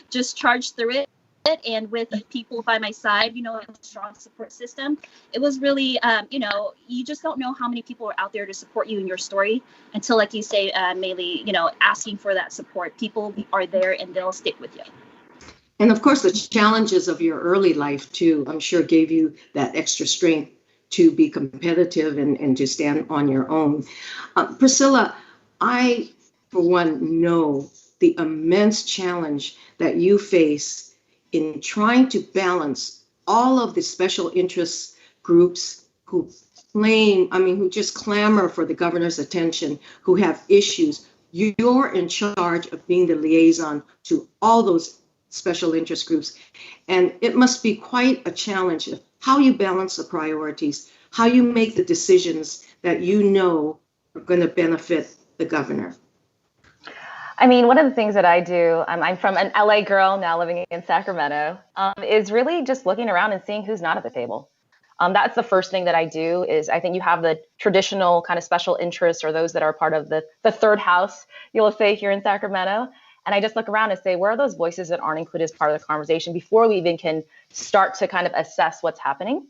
just charged through it. And with people by my side, a strong support system, it was really, you just don't know how many people are out there to support you in your story until, like you say, Meili, asking for that support. People are there and they'll stick with you. And of course, the challenges of your early life, too, I'm sure gave you that extra strength to be competitive and to stand on your own. Priscilla, I, for one, know the immense challenge that you face in trying to balance all of the special interest groups who just clamor for the governor's attention, who have issues. You're in charge of being the liaison to all those special interest groups. And it must be quite a challenge of how you balance the priorities, how you make the decisions that are going to benefit the governor. I mean, one of the things that I do, I'm from an LA girl now living in Sacramento, is really just looking around and seeing who's not at the table. That's the first thing that I do. Is I think you have the traditional kind of special interests, or those that are part of the third house, you'll say, here in Sacramento. And I just look around and say, where are those voices that aren't included as part of the conversation before we even can start to kind of assess what's happening?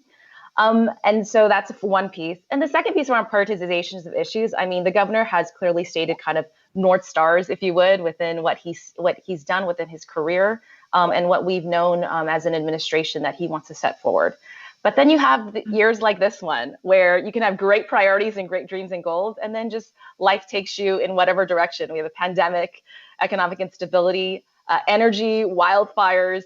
And so that's one piece. And the second piece around prioritizations of issues, I mean, the governor has clearly stated kind of North Stars, if you would, within what he's done within his career, and what we've known as an administration that he wants to set forward. But then you have years like this one, where you can have great priorities and great dreams and goals, and then just life takes you in whatever direction. We have a pandemic, economic instability, energy, wildfires.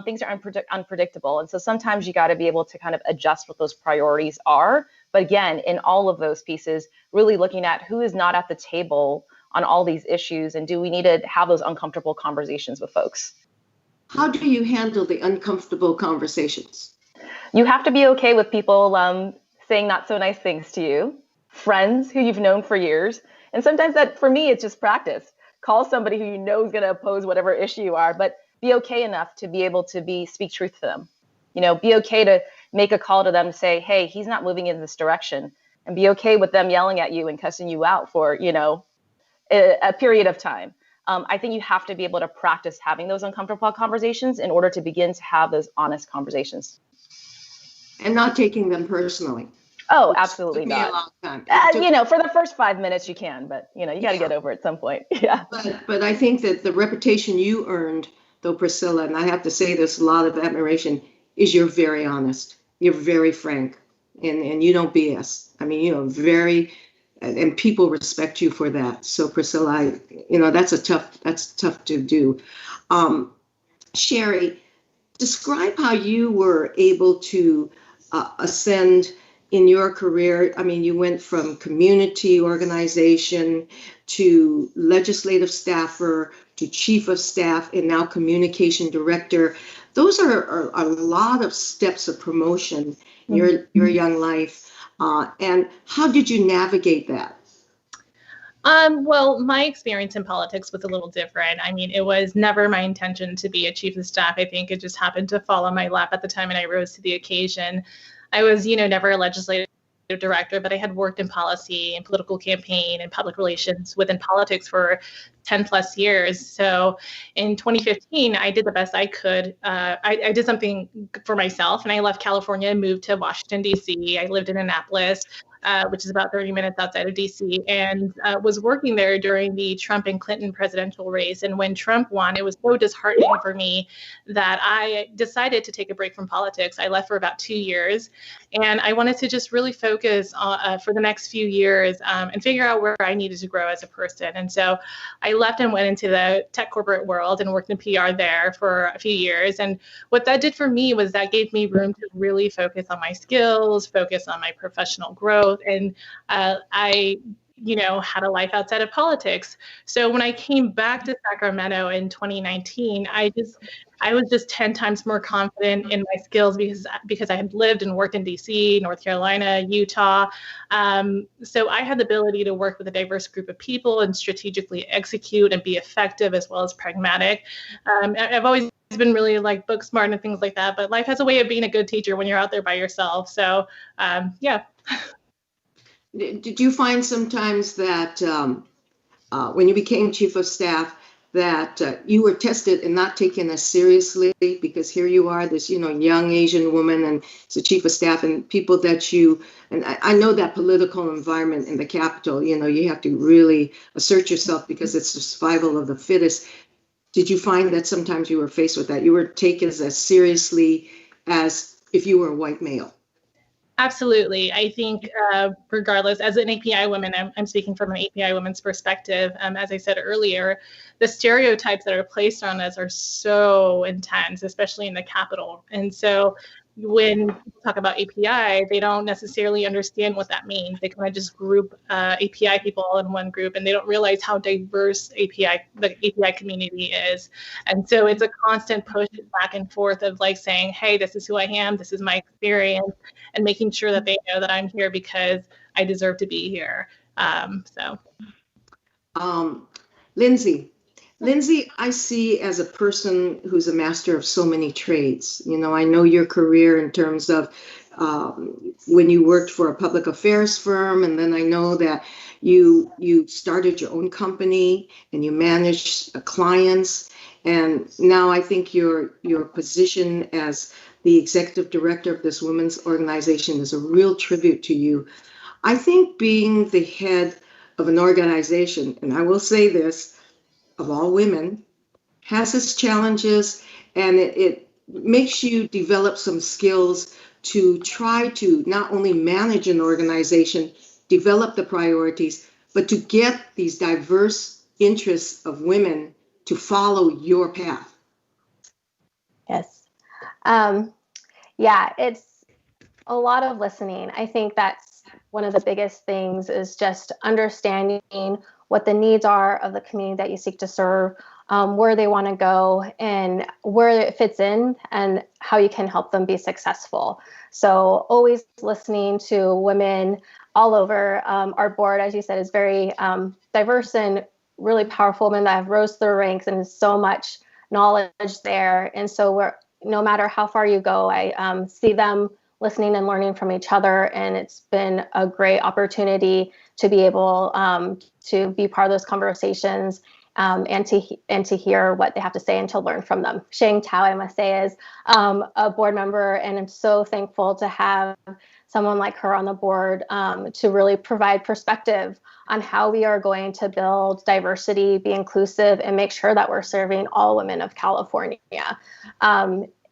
Things are unpredictable. And so sometimes you got to be able to kind of adjust what those priorities are. But again, in all of those pieces, really looking at who is not at the table on all these issues, and do we need to have those uncomfortable conversations with folks? How do you handle the uncomfortable conversations? You have to be okay with people saying not so nice things to you, friends who you've known for years. And sometimes that, for me, it's just practice. Call somebody who you know is going to oppose whatever issue you are, but be okay enough to be able to speak truth to them. Be okay to make a call to them to say, hey, he's not moving in this direction, and be okay with them yelling at you and cussing you out for, a period of time. I think you have to be able to practice having those uncomfortable conversations in order to begin to have those honest conversations. And not taking them personally. Oh, absolutely not. A long time. For the first 5 minutes you can, but you got to get over it at some point. Yeah. But I think that the reputation you earned, though, Priscilla, and I have to say this, a lot of admiration, is you're very honest. You're very frank, and you don't BS. I mean, very, and people respect you for that. So Priscilla, that's tough to do. Sherry, describe how you were able to ascend in your career. I mean, you went from community organization to legislative staffer to chief of staff and now communication director. Those are a lot of steps of promotion in your young life. And how did you navigate that? Well, my experience in politics was a little different. I mean, it was never my intention to be a chief of staff. I think it just happened to fall on my lap at the time, and I rose to the occasion. I was, never a legislative director, but I had worked in policy and political campaign and public relations within politics for 10 plus years. So in 2015, I did the best I could. I did something for myself, and I left California and moved to Washington, D.C. I lived in Annapolis, which is about 30 minutes outside of DC, and was working there during the Trump and Clinton presidential race. And when Trump won, it was so disheartening for me that I decided to take a break from politics. I left for about 2 years, and I wanted to just really focus on, for the next few years and figure out where I needed to grow as a person. And so I left and went into the tech corporate world and worked in PR there for a few years. And what that did for me was that gave me room to really focus on my skills, focus on my professional growth. And I had a life outside of politics. So when I came back to Sacramento in 2019, I was just 10 times more confident in my skills because I had lived and worked in DC, North Carolina, Utah. So I had the ability to work with a diverse group of people and strategically execute and be effective as well as pragmatic. I've always been really like book smart and things like that, but life has a way of being a good teacher when you're out there by yourself. So yeah. Did you find sometimes that when you became chief of staff that you were tested and not taken as seriously? Because here you are, this young Asian woman, and as a chief of staff, and people that and I know that political environment in the Capitol, you have to really assert yourself because it's the survival of the fittest. Did you find that sometimes you were faced with that? You were taken as seriously as if you were a white male? Absolutely. I think regardless, as an API woman, I'm speaking from an API woman's perspective. As I said earlier, the stereotypes that are placed on us are so intense, especially in the Capitol. And so when people talk about API, they don't necessarily understand what that means. They kind of just group API people all in one group, and they don't realize how diverse the API community is. And so it's a constant push back and forth of like saying, hey, this is who I am, this is my experience, and making sure that they know that I'm here because I deserve to be here. Lindsay, I see as a person who's a master of so many trades. I know your career in terms of when you worked for a public affairs firm, and then I know that you started your own company and you managed clients, and now I think your position as the executive director of this women's organization is a real tribute to you. I think being the head of an organization, and I will say this, of all women, has its challenges, and it makes you develop some skills to try to not only manage an organization, develop the priorities, but to get these diverse interests of women to follow your path. Yes. It's a lot of listening. I think that's one of the biggest things is just understanding what the needs are of the community that you seek to serve, where they want to go, and where it fits in, and how you can help them be successful. So always listening to women all over. Our board, as you said, is very diverse and really powerful women that have rose through ranks, and so much knowledge there. And so no matter how far you go, I see them listening and learning from each other, and it's been a great opportunity to be able to be part of those conversations and to hear what they have to say and to learn from them. Sheng Tao, I must say, is a board member, and I'm so thankful to have someone like her on the board to really provide perspective on how we are going to build diversity, be inclusive, and make sure that we're serving all women of California.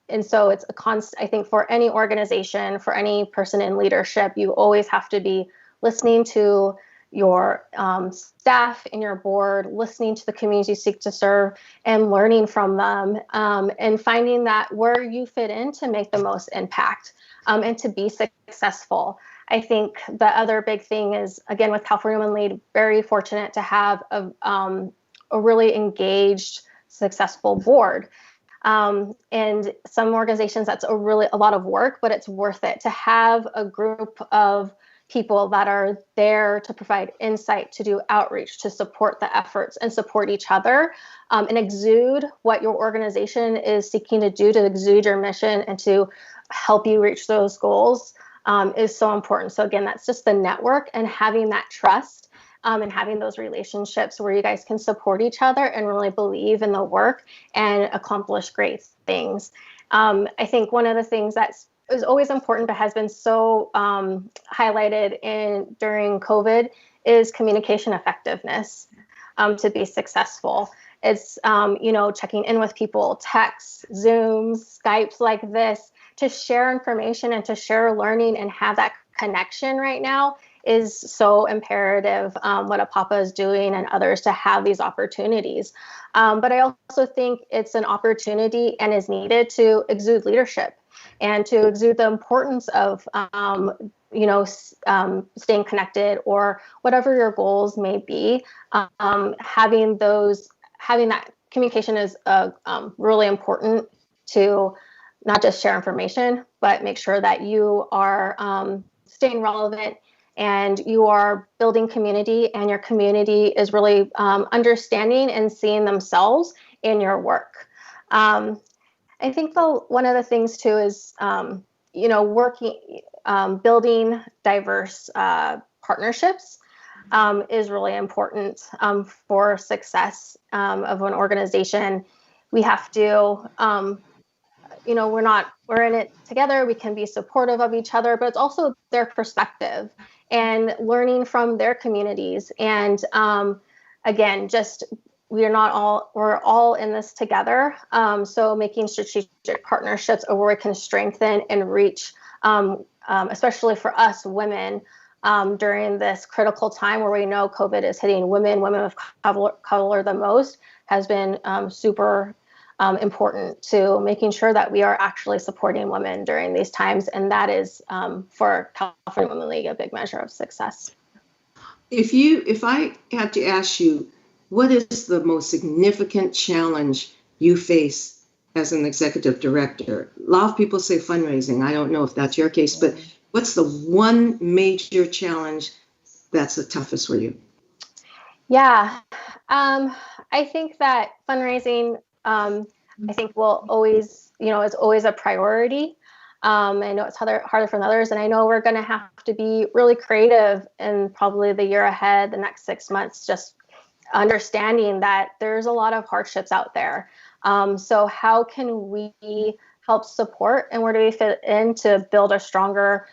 And so it's a constant, I think, for any organization, for any person in leadership, you always have to be listening to your staff and your board, listening to the communities you seek to serve, and learning from them, and finding that where you fit in to make the most impact and to be successful. I think the other big thing is, again, with California Women Lead, very fortunate to have a really engaged, successful board. And some organizations, that's a lot of work, but it's worth it to have a group of people that are there to provide insight, to do outreach, to support the efforts and support each other, and exude what your organization is seeking to do, to exude your mission and to help you reach those goals, is so important. So again, that's just the network and having that trust, and having those relationships where you guys can support each other and really believe in the work and accomplish great things. I think one of the things that's is always important but has been so highlighted during COVID is communication effectiveness, to be successful. It's checking in with people, texts, Zooms, Skypes like this, to share information and to share learning and have that connection right now is so imperative. What APAPA is doing and others to have these opportunities. But I also think it's an opportunity and is needed to exude leadership and to exude the importance of, staying connected or whatever your goals may be. Having that communication is really important to not just share information, but make sure that you are staying relevant and you are building community, and your community is really understanding and seeing themselves in your work. I think one of the things too is, building diverse partnerships is really important for success of an organization. We have to, we're in it together. We can be supportive of each other, but it's also their perspective and learning from their communities. And again, we're all in this together. So making strategic partnerships where we can strengthen and reach, especially for us women, during this critical time where we know COVID is hitting women of color the most, has been super important to making sure that we are actually supporting women during these times. And that is, for California Women League, a big measure of success. If I had to ask you, what is the most significant challenge you face as an executive director? A lot of people say fundraising. I don't know if that's your case, but what's the one major challenge that's the toughest for you? Yeah, I think that fundraising, I think will always, is always a priority. I know it's harder for others, and I know we're going to have to be really creative in probably the year ahead, the next 6 months, just understanding that there's a lot of hardships out there. So how can we help support, and where do we fit in to build a stronger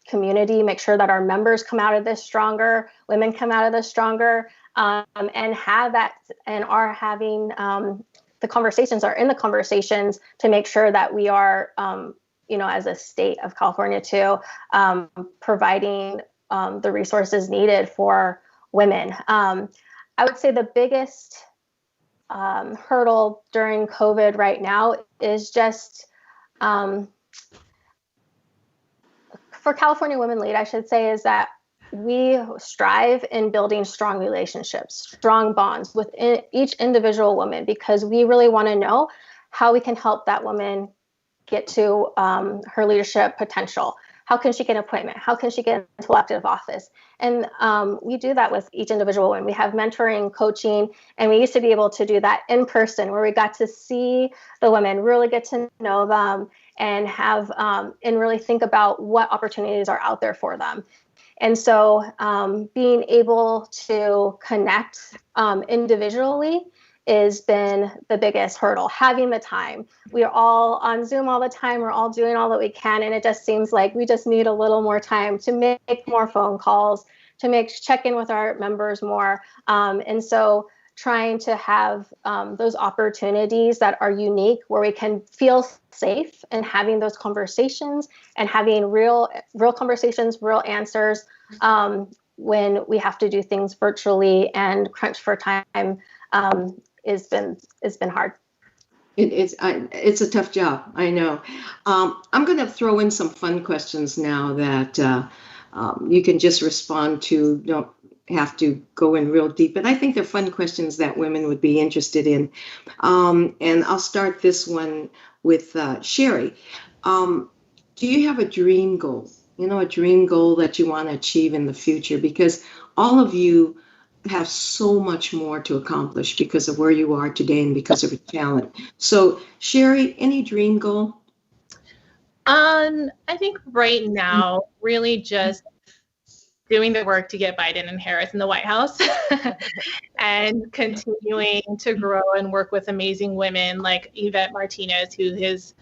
community, make sure that our members come out of this stronger, women come out of this stronger, and have that, and are having the conversations to make sure that we are, as a state of California too, providing the resources needed for women. I would say the biggest hurdle during COVID right now is just, for California Women Lead, I should say, is that we strive in building strong relationships, strong bonds with each individual woman, because we really want to know how we can help that woman get to her leadership potential. How can she get an appointment? How can she get into elective office? And we do that with each individual woman. We have mentoring, coaching, and we used to be able to do that in person, where we got to see the women, really get to know them, and have and really think about what opportunities are out there for them. And so being able to connect individually has been the biggest hurdle. Having the time. We are all on Zoom all the time. We're all doing all that we can. And it just seems like we just need a little more time to make more phone calls, to check in with our members more. And so trying to have those opportunities that are unique, where we can feel safe and having those conversations and having real conversations, real answers, when we have to do things virtually and crunch for time, has been hard. It's a tough job, I know. I'm going to throw in some fun questions now that you can just respond to. Don't have to go in real deep, but I think they're fun questions that women would be interested in. And I'll start this one with Sherry. Do you have a dream goal? You know, a dream goal that you want to achieve in the future? Because all of you have so much more to accomplish because of where you are today and because of your talent. So, Sherry, any dream goal? I think right now, really just doing the work to get Biden and Harris in the White House and continuing to grow and work with amazing women like Yvette Martinez, who has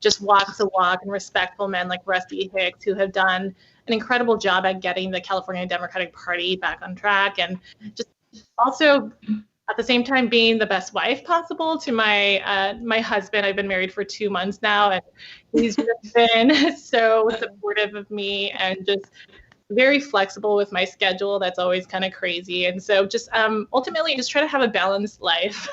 just walks the walk, and respectful men like Rusty Hicks, who have done an incredible job at getting the California Democratic Party back on track, and just also at the same time being the best wife possible to my husband. I've been married for 2 months now, and he's just been so supportive of me and just very flexible with my schedule. That's always kind of crazy. And so just ultimately just try to have a balanced life.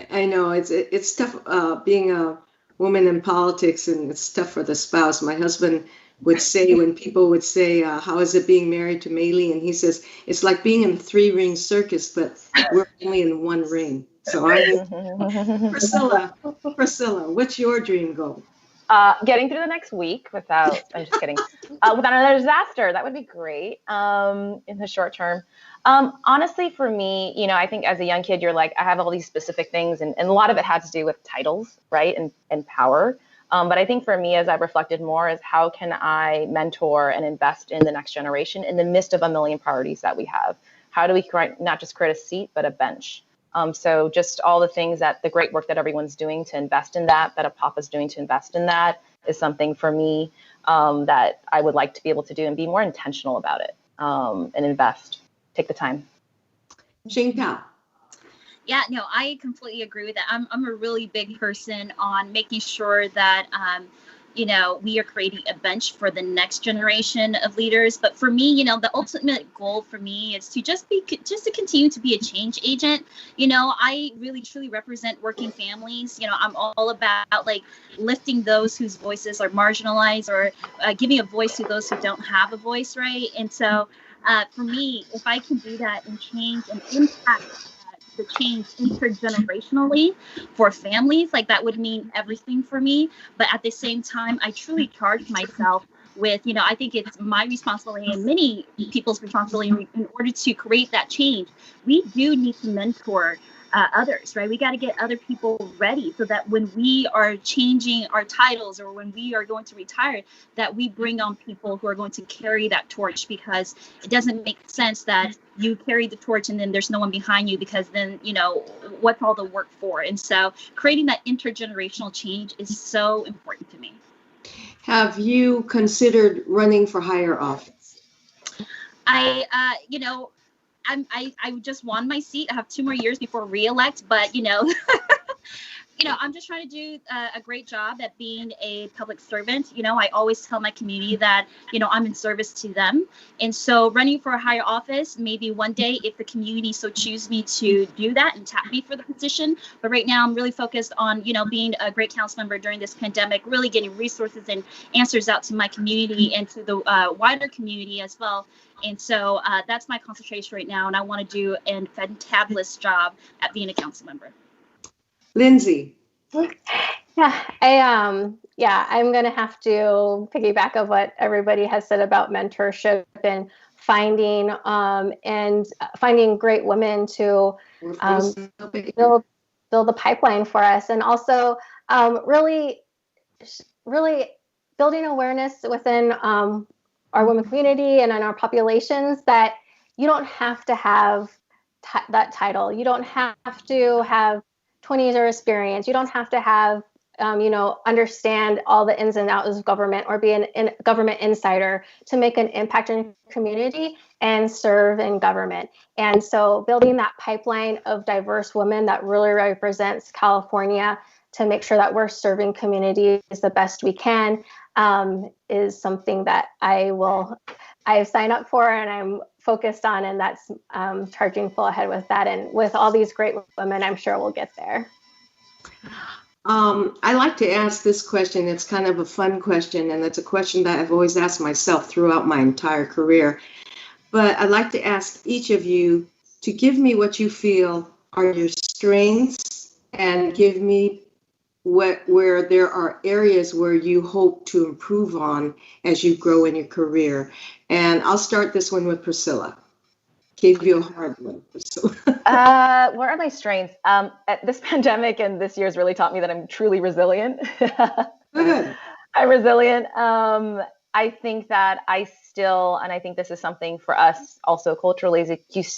I know it's tough being a woman in politics, and it's tough for the spouse. My husband would say, when people would say, how is it being married to Maylee? And he says, it's like being in a 3-ring circus, but we're only in 1 ring. So Priscilla, what's your dream goal? Getting through the next week without, I'm just kidding, without another disaster. That would be great in the short term. Honestly, for me, you know, I think as a young kid, you're like, I have all these specific things, and a lot of it had to do with titles, right, and power. But I think for me, as I've reflected more, is how can I mentor and invest in the next generation in the midst of a million priorities that we have? How do we not just create a seat, but a bench? So just all the things that the great work that everyone's doing to invest in that APAPA's doing to invest in that is something for me that I would like to be able to do and be more intentional about it and invest, take the time. Jing Pao. Yeah, no, I completely agree with that. I'm a really big person on making sure that, you know, we are creating a bench for the next generation of leaders. But for me, you know, the ultimate goal for me is to just to continue to be a change agent. You know, I really truly represent working families. You know, I'm all about like lifting those whose voices are marginalized, or giving a voice to those who don't have a voice, right? And so for me, if I can do that and change and impact the change intergenerationally for families, like that would mean everything for me. But at the same time, I truly charge myself with, you know, I think it's my responsibility and many people's responsibility in order to create that change. We do need to mentor others, right? We got to get other people ready so that when we are changing our titles or when we are going to retire, that we bring on people who are going to carry that torch, because it doesn't make sense that you carry the torch and then there's no one behind you, because then, you know, what's all the work for? And so creating that intergenerational change is so important to me. Have you considered running for higher office? You know, I just won my seat. I have 2 more years before re-elect, but you know, I'm just trying to do a great job at being a public servant. You know, I always tell my community that, you know, I'm in service to them. And so running for a higher office, maybe one day if the community so choose me to do that and tap me for the position. But right now I'm really focused on, you know, being a great council member during this pandemic, really getting resources and answers out to my community and to the wider community as well. And so that's my concentration right now. And I want to do a fantabulous job at being a council member. Lindsay. Yeah, I'm gonna have to piggyback of what everybody has said about mentorship and finding great women to build the pipeline for us, and also really building awareness within our women community and in our populations that you don't have to have that title. You don't have to have 20 years of experience. You don't have to have, understand all the ins and outs of government or be a government insider to make an impact in your community and serve in government. And so building that pipeline of diverse women that really represents California to make sure that we're serving communities the best we can is something that I've signed up for and I'm focused on, and that's charging full ahead with that. And with all these great women, I'm sure we'll get there. I like to ask this question. It's kind of a fun question, and it's a question that I've always asked myself throughout my entire career. But I'd like to ask each of you to give me what you feel are your strengths and give me where there are areas where you hope to improve on as you grow in your career. And I'll start this one with Priscilla. Gave you a hard one, Priscilla. What are my strengths? This pandemic and this year has really taught me that I'm truly resilient. Good. I'm resilient. I think that and I think this is something for us also culturally, is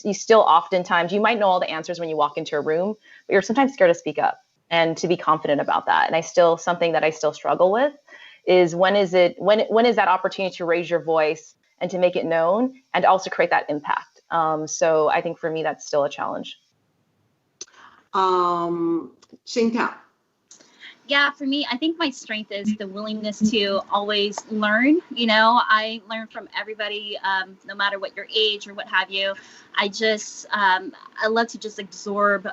you still oftentimes, you might know all the answers when you walk into a room, but you're sometimes scared to speak up and to be confident about that. And something that I still struggle with is when is that opportunity to raise your voice and to make it known and also create that impact. So I think for me, that's still a challenge. Xingtao. Yeah, for me, I think my strength is the willingness to always learn. You know, I learn from everybody, no matter what your age or what have you. I love to just absorb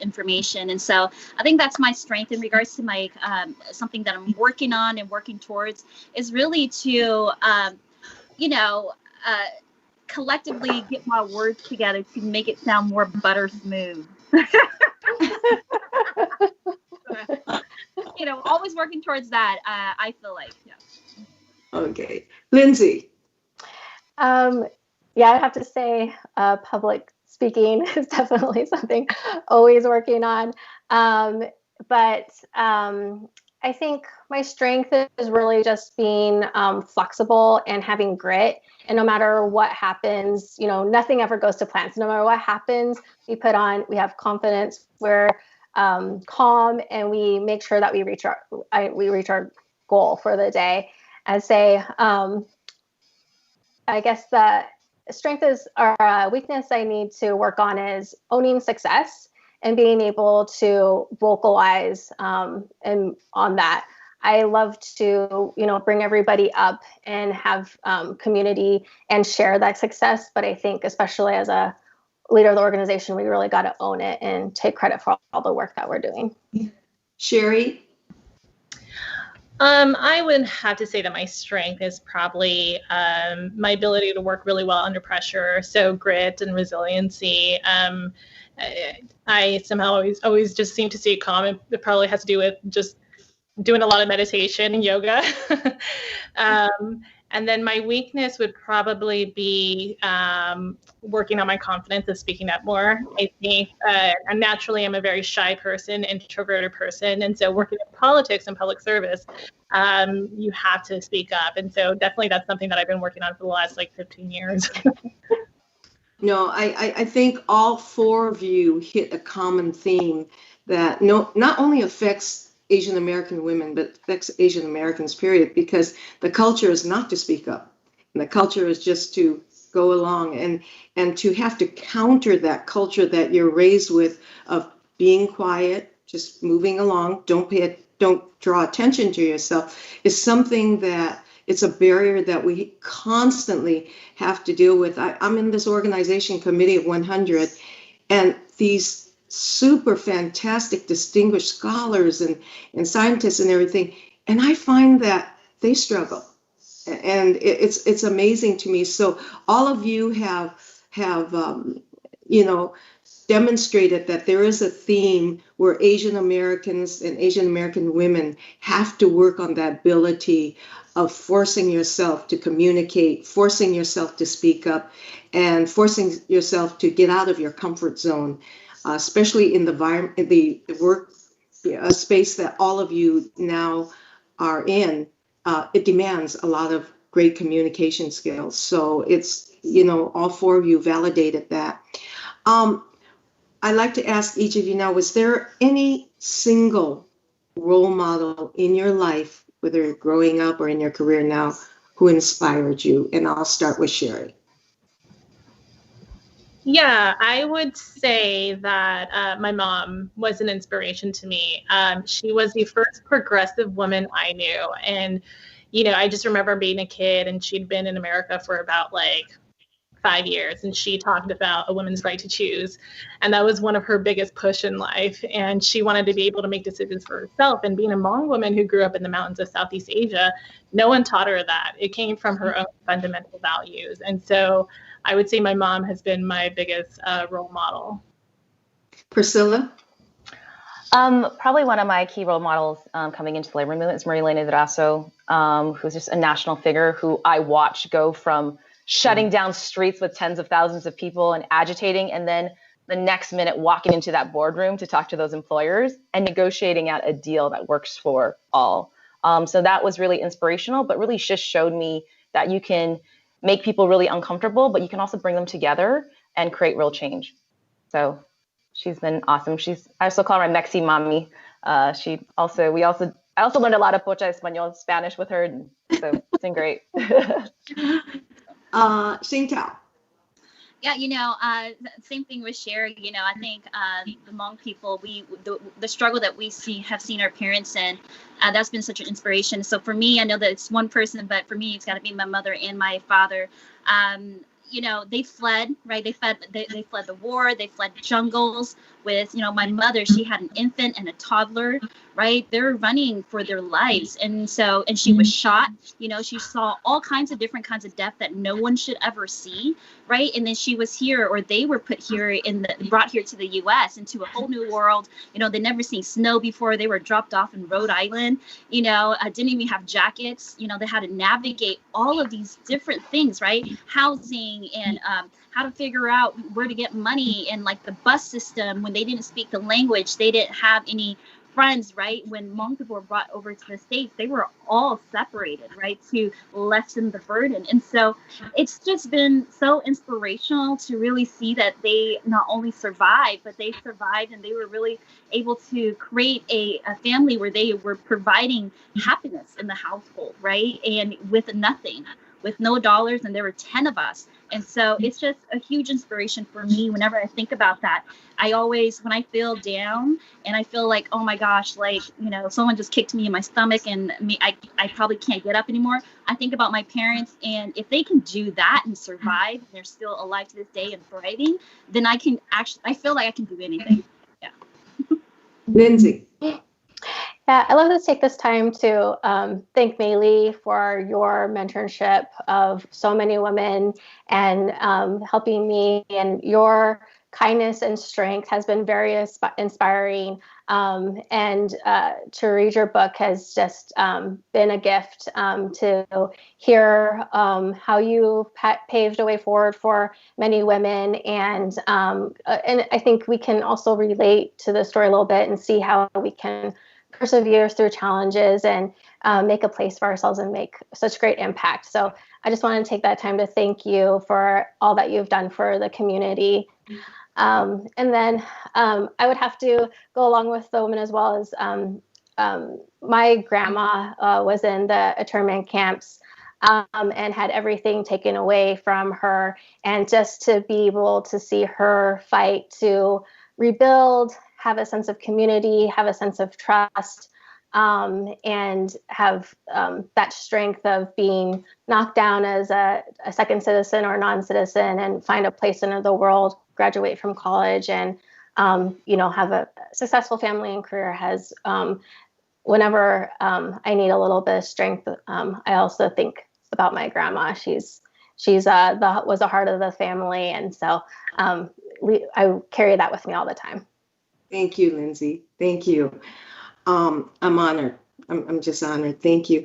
information. And so I think that's my strength in regards to my, something that I'm working on and working towards is really to, collectively get my words together to make it sound more butter smooth. Always working towards that. I feel like, yeah. Okay, Lindsay. Yeah, I have to say, public speaking is definitely something always working on. But I think my strength is really just being flexible and having grit. And no matter what happens, nothing ever goes to plan. So no matter what happens, we have confidence. We're calm, and we make sure that we reach our goal for the day. I'd say, I guess the strength is, or weakness I need to work on is owning success and being able to vocalize and on that. I love to, bring everybody up and have community and share that success. But I think, especially as a leader of the organization, we really got to own it and take credit for all the work that we're doing. Sherry? I would have to say that my strength is probably my ability to work really well under pressure. So grit and resiliency. I somehow always just seem to stay calm. It probably has to do with just doing a lot of meditation and yoga. And then my weakness would probably be working on my confidence and speaking up more. I think naturally I'm a very shy person, introverted person. And so working in politics and public service, you have to speak up. And so definitely that's something that I've been working on for the last 15 years. No, I think all four of you hit a common theme that not only affects Asian American women, but affects Asian Americans, period, because the culture is not to speak up. And the culture is just to go along and to have to counter that culture that you're raised with of being quiet, just moving along, don't draw attention to yourself, is something that it's a barrier that we constantly have to deal with. I'm in this organization committee of 100, and these super fantastic, distinguished scholars and scientists and everything. And I find that they struggle. And it's amazing to me. So all of you have demonstrated that there is a theme where Asian Americans and Asian American women have to work on that ability of forcing yourself to communicate, forcing yourself to speak up, and forcing yourself to get out of your comfort zone. Especially in the work space that all of you now are in, it demands a lot of great communication skills. So it's, all four of you validated that. I'd like to ask each of you now, was there any single role model in your life, whether you're growing up or in your career now, who inspired you? And I'll start with Sherry. Yeah, I would say that my mom was an inspiration to me. She was the first progressive woman I knew. And, I just remember being a kid, and she'd been in America for about 5 years, and she talked about a woman's right to choose. And that was one of her biggest push in life. And she wanted to be able to make decisions for herself. And being a Hmong woman who grew up in the mountains of Southeast Asia, no one taught her that. It came from her own fundamental values. And so I would say my mom has been my biggest role model. Priscilla? Probably one of my key role models coming into the labor movement is Eleni who's just a national figure who I watched go from shutting down streets with tens of thousands of people and agitating, and then the next minute walking into that boardroom to talk to those employers and negotiating out a deal that works for all. So that was really inspirational, but really just showed me that you can make people really uncomfortable, but you can also bring them together and create real change. So she's been awesome. I also call her my Mexi mommy. I also learned a lot of Pocha Español, Spanish with her, so it's been great. Xingtao. Yeah, same thing with SHEro. I think the Hmong people, the struggle that we have seen our parents in, that's been such an inspiration. So for me, I know that it's one person, but for me, it's got to be my mother and my father. They fled, right? They fled the war. They fled jungles with, my mother. She had an infant and a toddler, right? They're running for their lives. And she was shot. She saw all kinds of different kinds of death that no one should ever see, right? And then she was here, or they were put here brought here to the U.S. into a whole new world. They'd never seen snow before. They were dropped off in Rhode Island. Didn't even have jackets. They had to navigate all of these different things, right? Housing and how to figure out where to get money, and like the bus system. When they didn't speak the language, they didn't have any friends, right? When Hmong people were brought over to the States, they were all separated, right, to lessen the burden. And so it's just been so inspirational to really see that they not only survived, but they survived, and they were really able to create a family where they were providing happiness in the household, right? And with nothing, with no dollars, and there were 10 of us. And so it's just a huge inspiration for me whenever I think about that. I always, when I feel down and I feel like, oh my gosh, like, someone just kicked me in my stomach and I probably can't get up anymore, I think about my parents, and if they can do that and survive, and they're still alive to this day and thriving, then I feel like I can do anything. Yeah. Lindsay. Yeah, I love to take this time to thank Meili for your mentorship of so many women and helping me, and your kindness and strength has been very inspiring. And to read your book has just been a gift to hear how you paved a way forward for many women. And I think we can also relate to the story a little bit and see how we can persevere through challenges and make a place for ourselves and make such great impact. So I just want to take that time to thank you for all that you've done for the community. And then I would have to go along with the women as well as my grandma was in the internment camps and had everything taken away from her. And just to be able to see her fight to rebuild, have a sense of community, have a sense of trust, and have that strength of being knocked down as a second citizen or non-citizen and find a place in the world, graduate from college, and have a successful family and career has, whenever I need a little bit of strength, I also think about my grandma. She's was the heart of the family, and so I carry that with me all the time. Thank you, Lindsay. Thank you. I'm honored. I'm just honored. Thank you.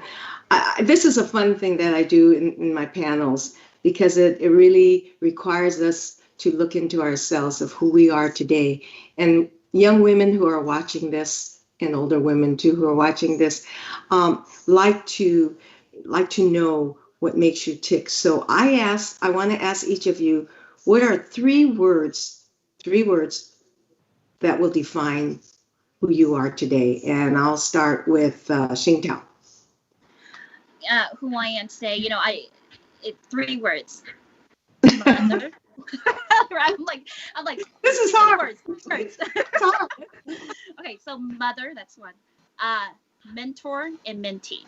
This is a fun thing that I do in my panels, because it really requires us to look into ourselves of who we are today. And young women who are watching this, and older women too who are watching this, like to know what makes you tick. So I want to ask each of you, what are three words that will define who you are today? And I'll start with Xingtao. Who I am today, three words. Mother. I'm like. This is hard. Words. Okay, so mother, that's one. Mentor and mentee.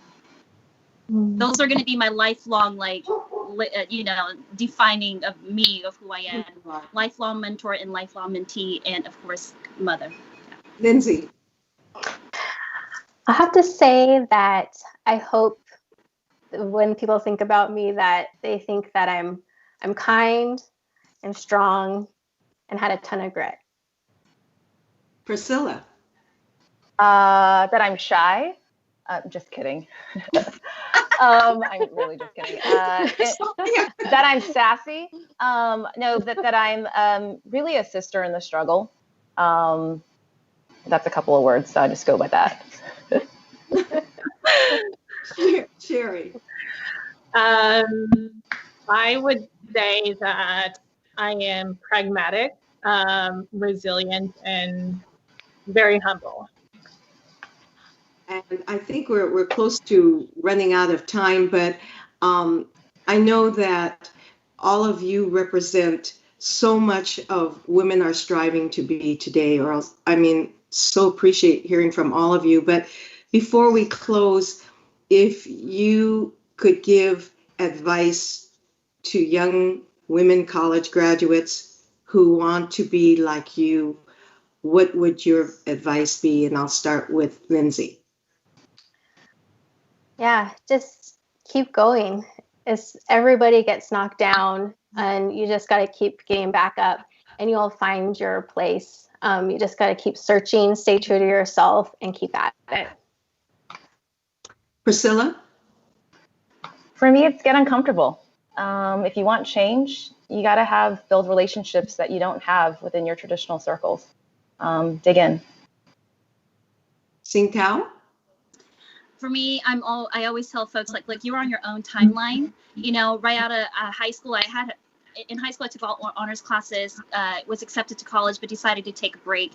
Those are going to be my lifelong defining of me, of who I am. Lifelong mentor and lifelong mentee, and of course, mother. Lindsay. I have to say that I hope when people think about me that they think that I'm kind and strong and had a ton of grit. Priscilla. That I'm shy. Just kidding. I'm really just kidding. That I'm sassy. No, that I'm really a sister in the struggle. That's a couple of words, so I just go by that. Sherry. I would say that I am pragmatic, resilient, and very humble. And I think we're close to running out of time, but I know that all of you represent so much of women are striving to be today, or else, so appreciate hearing from all of you. But before we close, if you could give advice to young women college graduates who want to be like you, what would your advice be? And I'll start with Lindsay. Yeah, just keep going. Everybody gets knocked down, and you just got to keep getting back up, and you'll find your place. You just got to keep searching, stay true to yourself, and keep at it. Priscilla? For me, it's get uncomfortable. If you want change, you got to build relationships that you don't have within your traditional circles. Dig in. Sing Tao? For me, I always tell folks like you're on your own timeline. Right out of high school, in high school I took all honors classes, was accepted to college, but decided to take a break.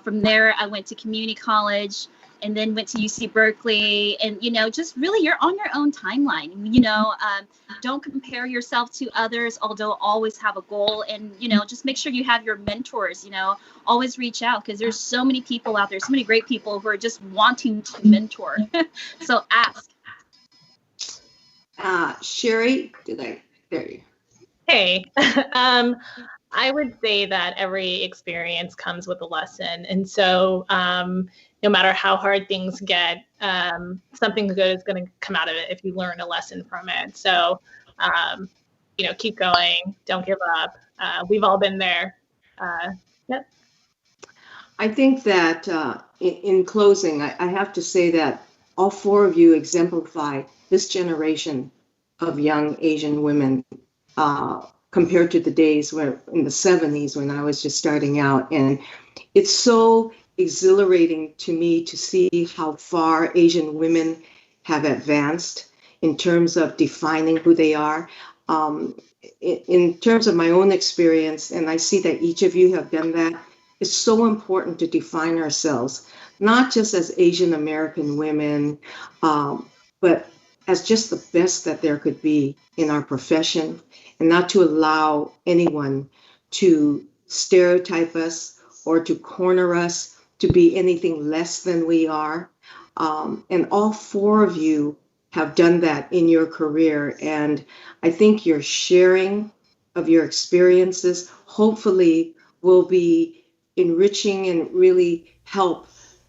From there I went to community college, and then went to UC Berkeley, and just really you're on your own timeline. Don't compare yourself to others, although always have a goal, and just make sure you have your mentors. Always reach out, because there's so many people out there, so many great people who are just wanting to mentor. So ask. Sherry, there you. Hey, I would say that every experience comes with a lesson, and so no matter how hard things get, something good is going to come out of it if you learn a lesson from it. So, keep going, don't give up. We've all been there. Yep. I think that in closing, I have to say that all four of you exemplify this generation of young Asian women compared to the days where in the 70s when I was just starting out. And it's so exhilarating to me to see how far Asian women have advanced in terms of defining who they are. In terms of my own experience, and I see that each of you have done that, it's so important to define ourselves, not just as Asian American women, but as just the best that there could be in our profession, and not to allow anyone to stereotype us or to corner us to be anything less than we are. And all four of you have done that in your career. And I think your sharing of your experiences hopefully will be enriching and really help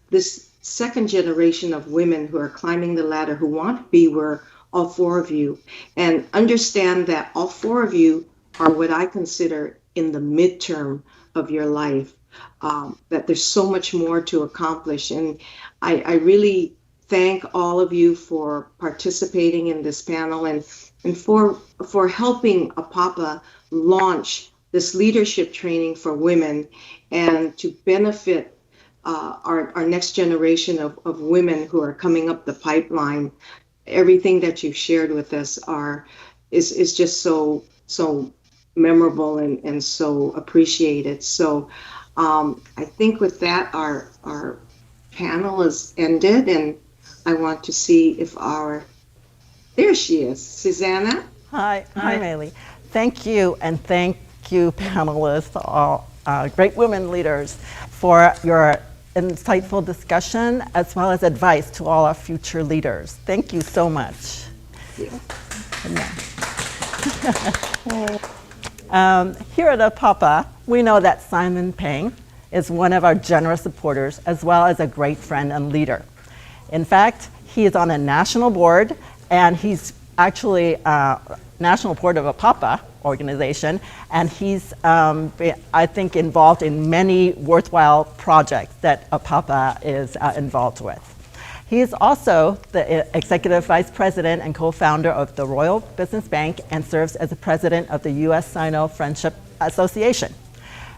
this second generation of women who are climbing the ladder, who want to be where all four of you, and understand that all four of you are what I consider in the midterm of your life, that there's so much more to accomplish. And I really thank all of you for participating in this panel and for helping APAPA launch this leadership training for women and to benefit our next generation of women who are coming up the pipeline. Everything that you've shared with us is just so memorable and so appreciated. So I think with that our panel is ended, and I want to see if there she is, Susanna. Hi, Maylee. Thank you, and thank you, panelists, all great women leaders, for your insightful discussion as well as advice to all our future leaders. Thank you so much. Thank you. Here at APAPA, we know that Simon Pang is one of our generous supporters, as well as a great friend and leader. In fact, he is on a national board, and he's actually national board of APAPA organization, and he's, I think, involved in many worthwhile projects that APAPA is involved with. He is also the Executive Vice President and co-founder of the Royal Business Bank and serves as the president of the U.S.-Sino Friendship Association.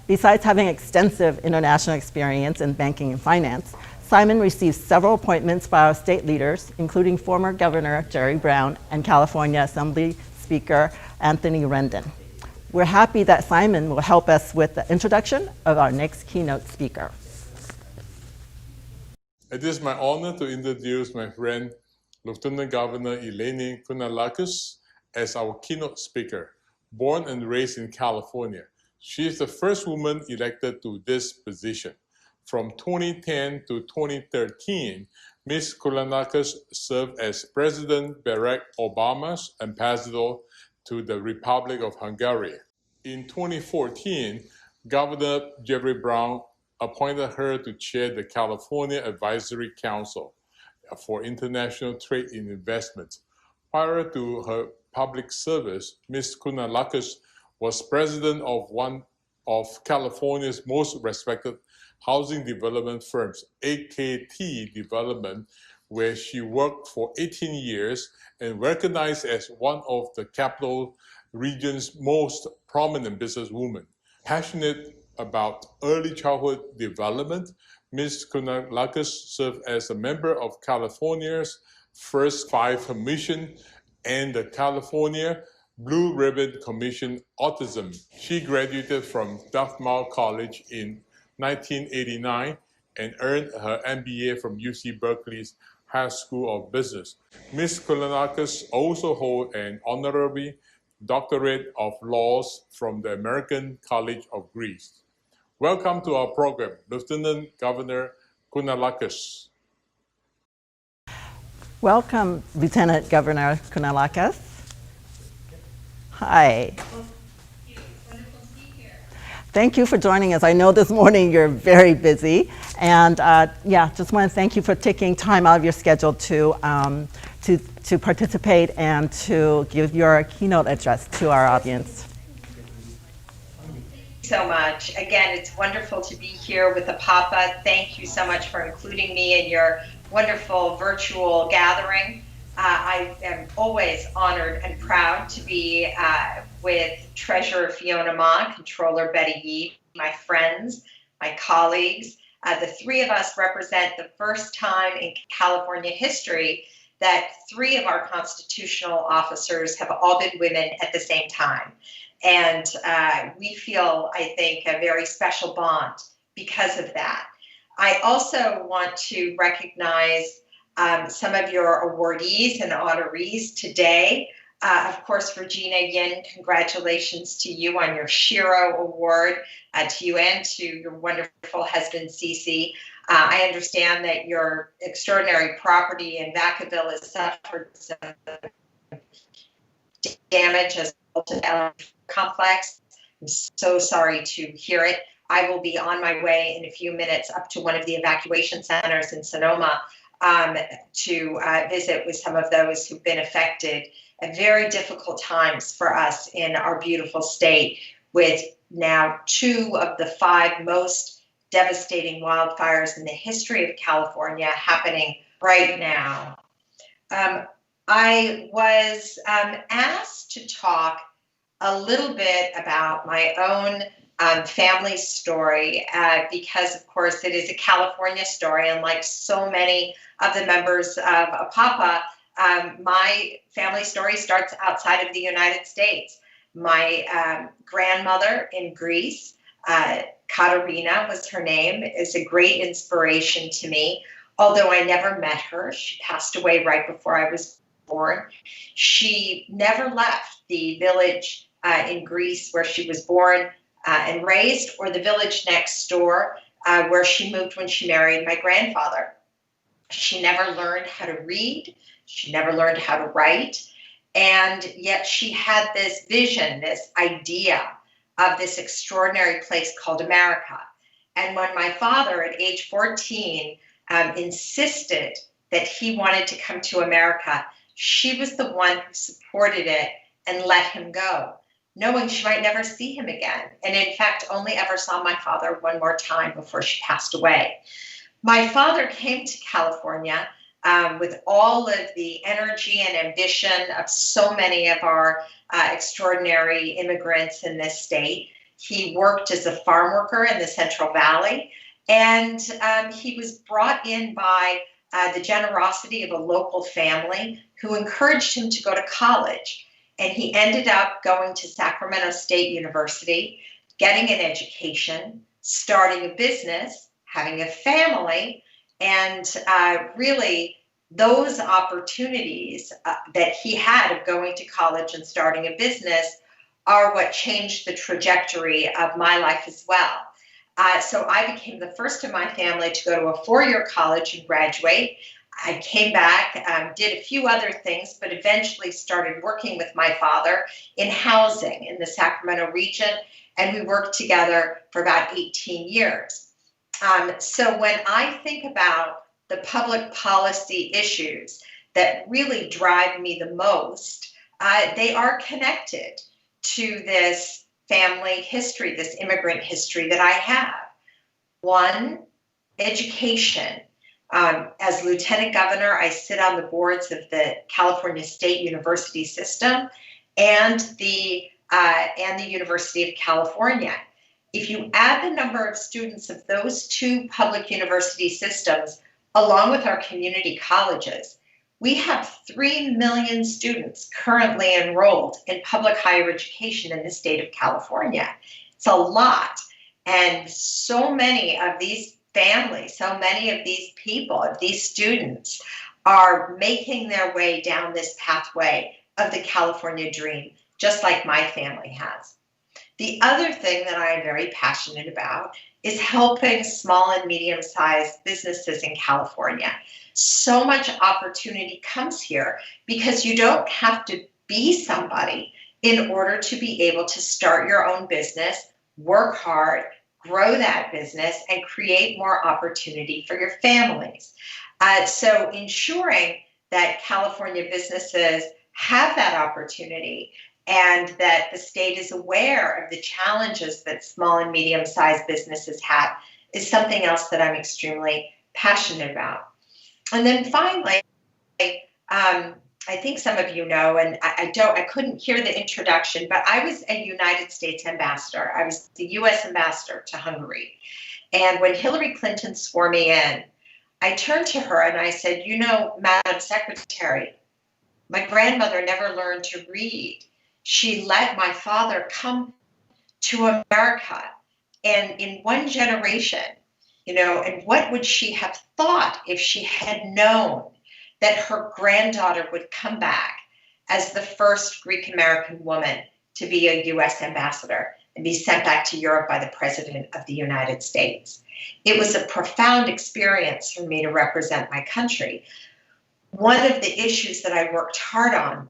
Besides having extensive international experience in banking and finance, Simon received several appointments by our state leaders, including former Governor Jerry Brown and California Assembly Speaker Anthony Rendon. We're happy that Simon will help us with the introduction of our next keynote speaker. It is my honor to introduce my friend, Lieutenant Governor Eleni Kounalakis, as our keynote speaker. Born and raised in California, she is the first woman elected to this position. From 2010 to 2013, Ms. Kounalakis served as President Barack Obama's ambassador to the Republic of Hungary. In 2014, Governor Jerry Brown appointed her to chair the California Advisory Council for International Trade and Investment. Prior to her public service, Ms. Kounalakis was president of one of California's most respected housing development firms, AKT Development, where she worked for 18 years and recognized as one of the Capital Region's most prominent businesswomen. Passionate about early childhood development, Ms. Kounalakis served as a member of California's first 5 Commission and the California Blue Ribbon Commission Autism. She graduated from Dartmouth College in 1989 and earned her MBA from UC Berkeley's High School of Business. Ms. Kounalakis also holds an honorary doctorate of laws from the American College of Greece. Welcome to our program, Lieutenant Governor Kounalakis. Welcome, Lieutenant Governor Kounalakis. Hi. Thank you for joining us. I know this morning you're very busy, and just want to thank you for taking time out of your schedule to participate and to give your keynote address to our audience. So much. Again, it's wonderful to be here with APAPA. Thank you so much for including me in your wonderful virtual gathering. I am always honored and proud to be with Treasurer Fiona Ma, Controller Betty Yee, my friends, my colleagues. The 3 of us represent the first time in California history that 3 of our constitutional officers have all been women at the same time. And we feel, I think, a very special bond because of that. I also want to recognize some of your awardees and honorees today. Of course, Regina Yin, congratulations to you on your SHEro award, to you and to your wonderful husband, Cece. I understand that your extraordinary property in Vacaville has suffered some damage as a result of the Eleni complex. I'm so sorry to hear it. I will be on my way in a few minutes up to one of the evacuation centers in Sonoma to visit with some of those who've been affected at very difficult times for us in our beautiful state, with now 2 of the 5 most devastating wildfires in the history of California happening right now. I was asked to talk a little bit about my own family story because, of course, it is a California story, and like so many of the members of APAPA, my family story starts outside of the United States. My grandmother in Greece, Katerina was her name, is a great inspiration to me. Although I never met her, she passed away right before I was born. She never left the village in Greece where she was born and raised, or the village next door where she moved when she married my grandfather. She never learned how to read. She never learned how to write. And yet she had this vision, this idea of this extraordinary place called America. And when my father at age 14 insisted that he wanted to come to America, she was the one who supported it and let him go, knowing she might never see him again. And in fact, only ever saw my father one more time before she passed away. My father came to California with all of the energy and ambition of so many of our extraordinary immigrants in this state. He worked as a farm worker in the Central Valley, and he was brought in by the generosity of a local family who encouraged him to go to college. And he ended up going to Sacramento State University, getting an education, starting a business, having a family, and really those opportunities that he had of going to college and starting a business are what changed the trajectory of my life as well. So I became the first in my family to go to a four-year college and graduate. I came back, did a few other things, but eventually started working with my father in housing in the Sacramento region, and we worked together for about 18 years. So when I think about the public policy issues that really drive me the most, they are connected to this family history, this immigrant history that I have. One, education. As lieutenant governor, I sit on the boards of the California State University system and the University of California. If you add the number of students of those two public university systems, along with our community colleges, we have 3 million students currently enrolled in public higher education in the state of California. It's a lot. And so many of these families, so many of these people, of these students, are making their way down this pathway of the California dream, just like my family has. The other thing that I am very passionate about is helping small and medium-sized businesses in California. So much opportunity comes here because you don't have to be somebody in order to be able to start your own business, work hard, grow that business, and create more opportunity for your families. So ensuring that California businesses have that opportunity and that the state is aware of the challenges that small and medium-sized businesses have is something else that I'm extremely passionate about. And then finally, I think some of you know, and I couldn't hear the introduction, but I was a United States ambassador. I was the U.S. ambassador to Hungary. And when Hillary Clinton swore me in, I turned to her and I said, you know, Madam Secretary, my grandmother never learned to read. She let my father come to America, and in one generation, you know, and what would she have thought if she had known that her granddaughter would come back as the first Greek-American woman to be a U.S. ambassador and be sent back to Europe by the President of the United States. It was a profound experience for me to represent my country. One of the issues that I worked hard on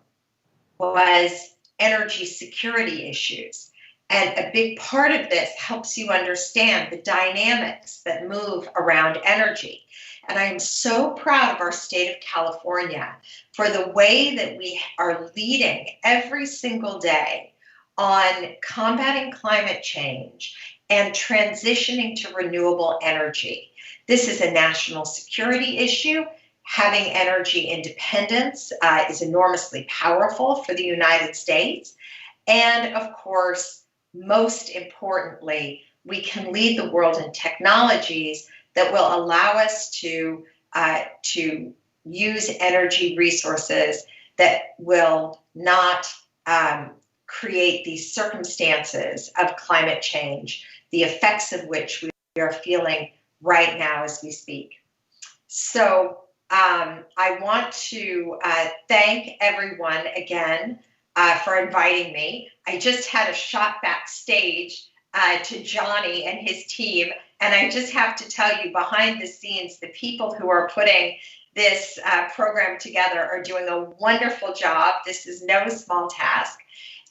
was energy security issues. And a big part of this helps you understand the dynamics that move around energy. And I am so proud of our state of California for the way that we are leading every single day on combating climate change and transitioning to renewable energy. This is a national security issue. Having energy independence is enormously powerful for the United States. And of course, most importantly, we can lead the world in technologies that will allow us to use energy resources that will not create these circumstances of climate change, the effects of which we are feeling right now as we speak. So I want to thank everyone again for inviting me. I just had a shot backstage to Johnny and his team, And I just have to tell you, behind the scenes, the people who are putting this program together are doing a wonderful job. This is no small task.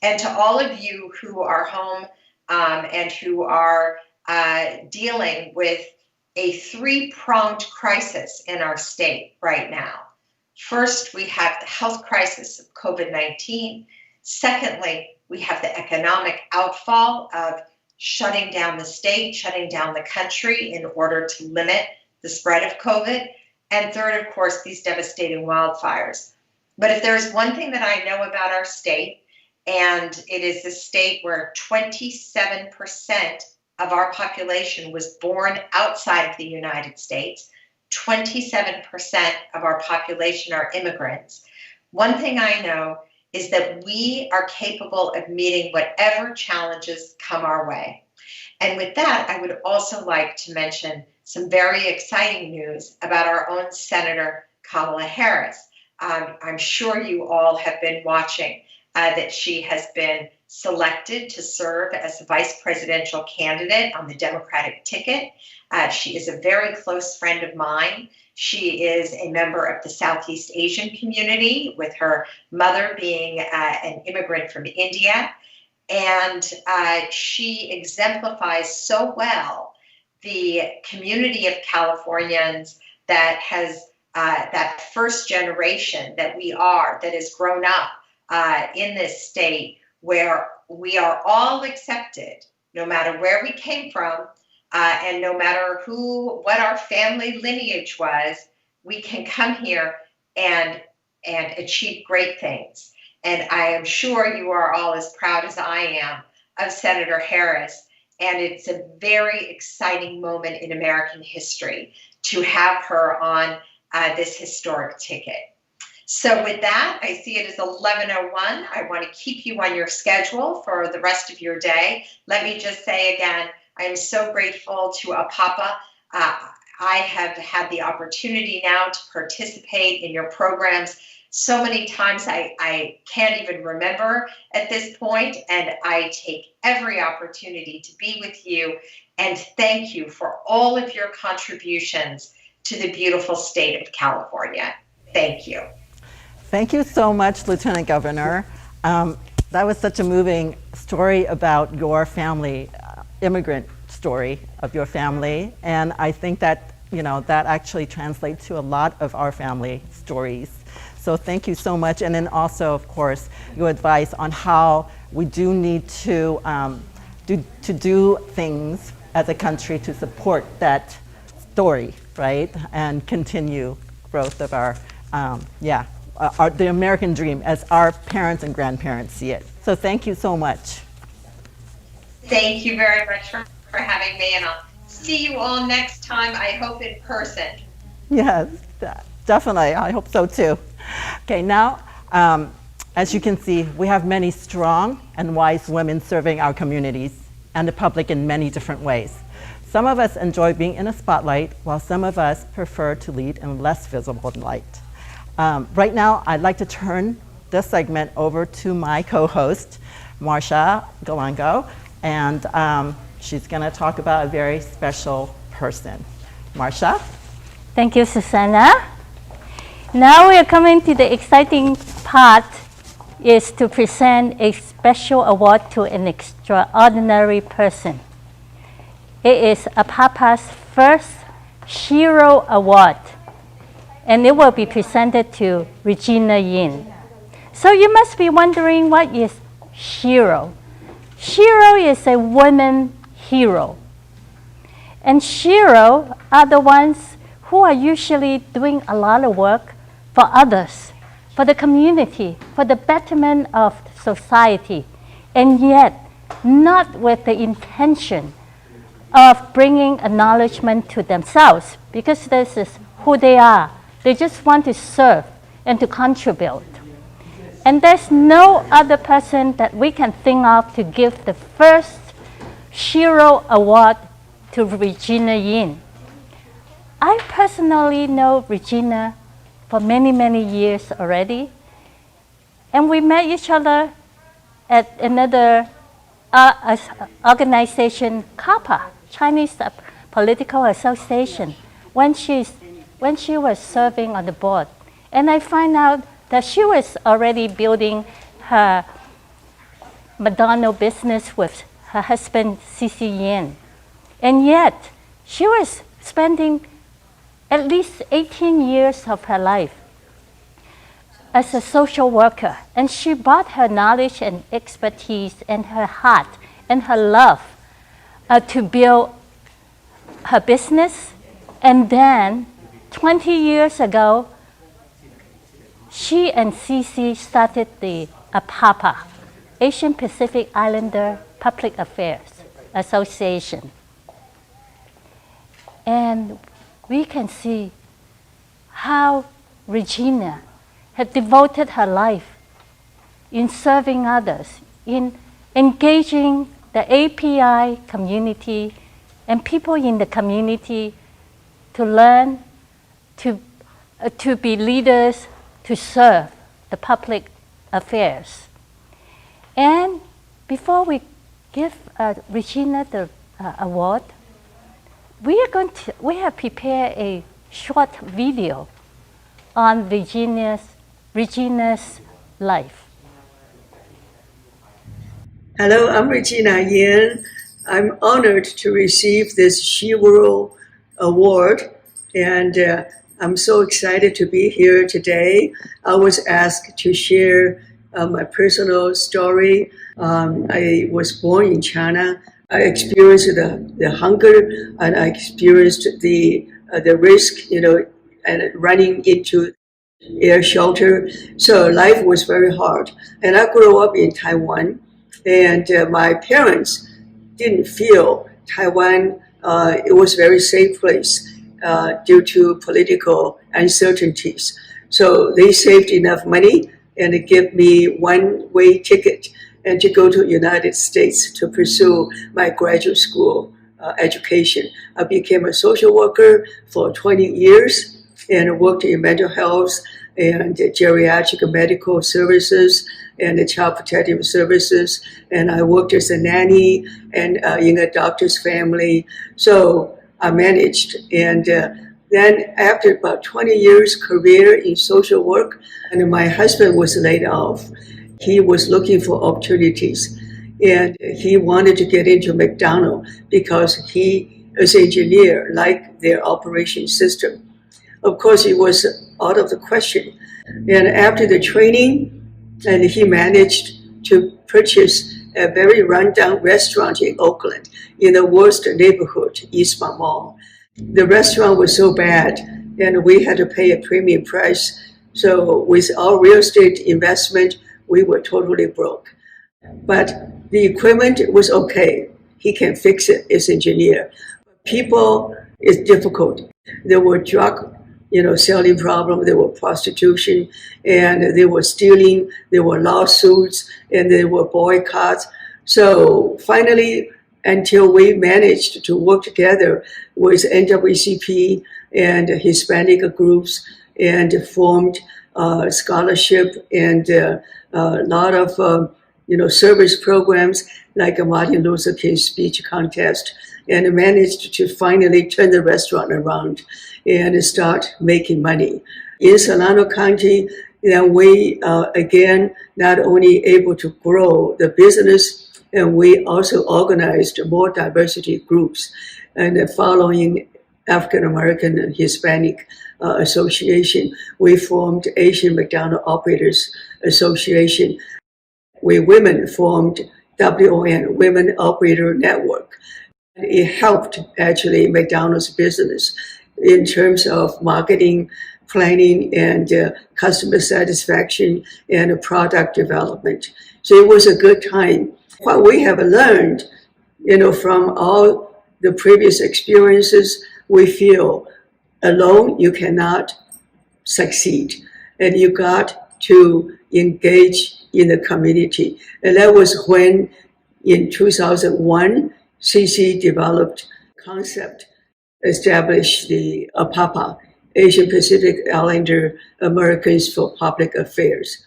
And to all of you who are home and who are dealing with a three-pronged crisis in our state right now. First, we have the health crisis of COVID-19. Secondly, we have the economic outfall of shutting down the state, shutting down the country in order to limit the spread of COVID. And third, of course, these devastating wildfires. But if there's one thing that I know about our state, and it is a state where 27% of our population was born outside of the United States, 27% of our population are immigrants. One thing I know is that we are capable of meeting whatever challenges come our way. And with that, I would also like to mention some very exciting news about our own Senator Kamala Harris. I'm sure you all have been watching that she has been selected to serve as a vice presidential candidate on the Democratic ticket. She is a very close friend of mine. She is a member of the Southeast Asian community, with her mother being an immigrant from India. And she exemplifies so well the community of Californians that has that first generation that we are, that has grown up in this state, where we are all accepted, no matter where we came from, and no matter what our family lineage was. We can come here and achieve great things. And I am sure you are all as proud as I am of Senator Harris. And it's a very exciting moment in American history to have her on this historic ticket. So with that, I see it is 11:01. I want to keep you on your schedule for the rest of your day. Let me just say again, I am so grateful to APAPA. I have had the opportunity now to participate in your programs so many times I can't even remember at this point, and I take every opportunity to be with you and thank you for all of your contributions to the beautiful state of California. Thank you. Thank you so much, Lieutenant Governor. That was such a moving story about your family, immigrant story of your family. And I think that, that actually translates to a lot of our family stories. So thank you so much. And then also, of course, your advice on how we do need to do things as a country to support that story, right? And continue growth of our the American dream as our parents and grandparents see it. So thank you so much. Thank you very much for having me, and I'll see you all next time, I hope in person. Yes, definitely. I hope so too. Okay, now, as you can see, we have many strong and wise women serving our communities and the public in many different ways. Some of us enjoy being in a spotlight, while some of us prefer to lead in less visible light. Right now, I'd like to turn this segment over to my co-host, Marcia Galango, and she's going to talk about a very special person. Marcia? Thank you, Susanna. Now we are coming to the exciting part, is to present a special award to an extraordinary person. It is APAPA's first SHEro Award, and it will be presented to Regina Yin. So you must be wondering, what is SHEro? SHEro is a women hero. And SHEro are the ones who are usually doing a lot of work for others, for the community, for the betterment of society, and yet not with the intention of bringing acknowledgement to themselves, because this is who they are. They just want to serve and to contribute. And there's no other person that we can think of to give the first SHEro Award to Regina Yin. I personally know Regina for many, many years already. And we met each other at another organization, CAPA, Chinese political association when she was serving on the board. And I find out that she was already building her McDonald's business with her husband, C.C. Yin. And yet, she was spending at least 18 years of her life as a social worker. And she brought her knowledge and expertise and her heart and her love to build her business. And then 20 years ago, she and CC started the APAPA, Asian Pacific Islander Public Affairs Association. And we can see how Regina had devoted her life in serving others, in engaging the API community and people in the community to learn, to be leaders, to serve the public affairs. And before we give Regina the award, we have prepared a short video on Regina's life. Hello, I'm Regina Yin. I'm honored to receive this SHEro award, and I'm so excited to be here today. I was asked to share my personal story. I was born in China. I experienced the hunger, and I experienced the risk, and running into air shelter. So life was very hard. And I grew up in Taiwan, and my parents didn't feel Taiwan it was a very safe place due to political uncertainties. So they saved enough money and they gave me one-way ticket and to go to the United States to pursue my graduate school education. I became a social worker for 20 years and worked in mental health and geriatric medical services and the child protective services. And I worked as a nanny and in a doctor's family. So I managed. And then after about 20 years career in social work, and my husband was laid off. He was looking for opportunities. And he wanted to get into McDonald's because he, as an engineer, liked their operation system. Of course, it was out of the question. And after the training, and he managed to purchase a very rundown restaurant in Oakland, in the worst neighborhood, Eastmont Mall. The restaurant was so bad, and we had to pay a premium price. So with our real estate investment, we were totally broke. But the equipment was okay. He can fix it as engineer. People is difficult. There were drug selling problems, there were prostitution, and they were stealing, there were lawsuits, and there were boycotts. So finally, until we managed to work together with NAACP and Hispanic groups and formed scholarship and a lot of service programs like a Martin Luther King speech contest, and managed to finally turn the restaurant around and start making money. In Solano County, then we again not only able to grow the business, and we also organized more diversity groups, and following African American and Hispanic Association, we formed Asian McDonald Operators Association. We women formed WON, Women Operator Network. It helped actually McDonald's business in terms of marketing, planning, and customer satisfaction and product development. So it was a good time. What we have learned, from all the previous experiences, we feel alone you cannot succeed, and you got to engage in the community. And that was when, in 2001, CC developed concept, established the APAPA, Asian Pacific Islander Americans for Public Affairs.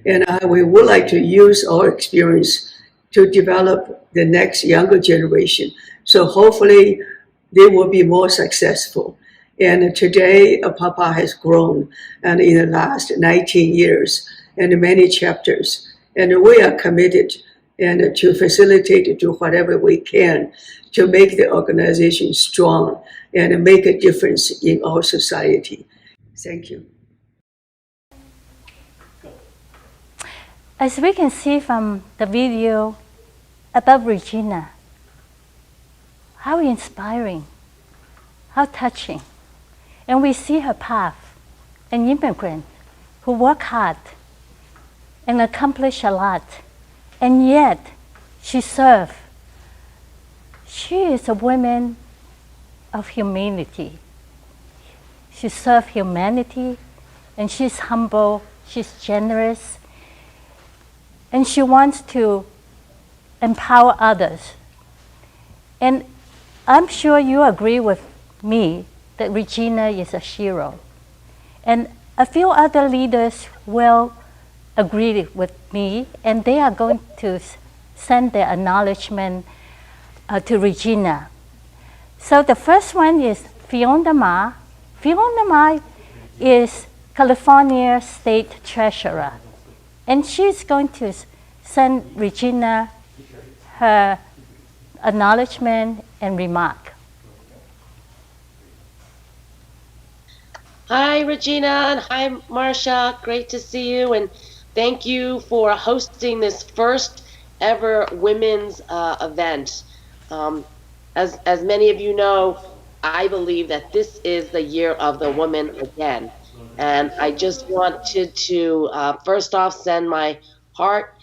And we would like to use our experience to develop the next younger generation So hopefully they will be more successful. And today, APAPA has grown and in the last 19 years and many chapters. And we are committed and to facilitate, to do whatever we can to make the organization strong and make a difference in our society. Thank you. As we can see from the video about Regina, how inspiring, how touching. And we see her path, an immigrant who worked hard and accomplished a lot, and yet she served. She is a woman of humility. She served humanity, and she's humble, she's generous, and she wants to empower others. And I'm sure you agree with me that Regina is a SHEro. And a few other leaders will agree with me, and they are going to send their acknowledgement to Regina. So the first one is Fiona Ma. Fiona Ma is California State Treasurer, and she's going to send Regina her acknowledgement and remark. Hi, Regina, and hi, Marcia. Great to see you, and thank you for hosting this first ever women's event. As many of you know, I believe that this is the year of the woman again. And I just wanted to first off send my heart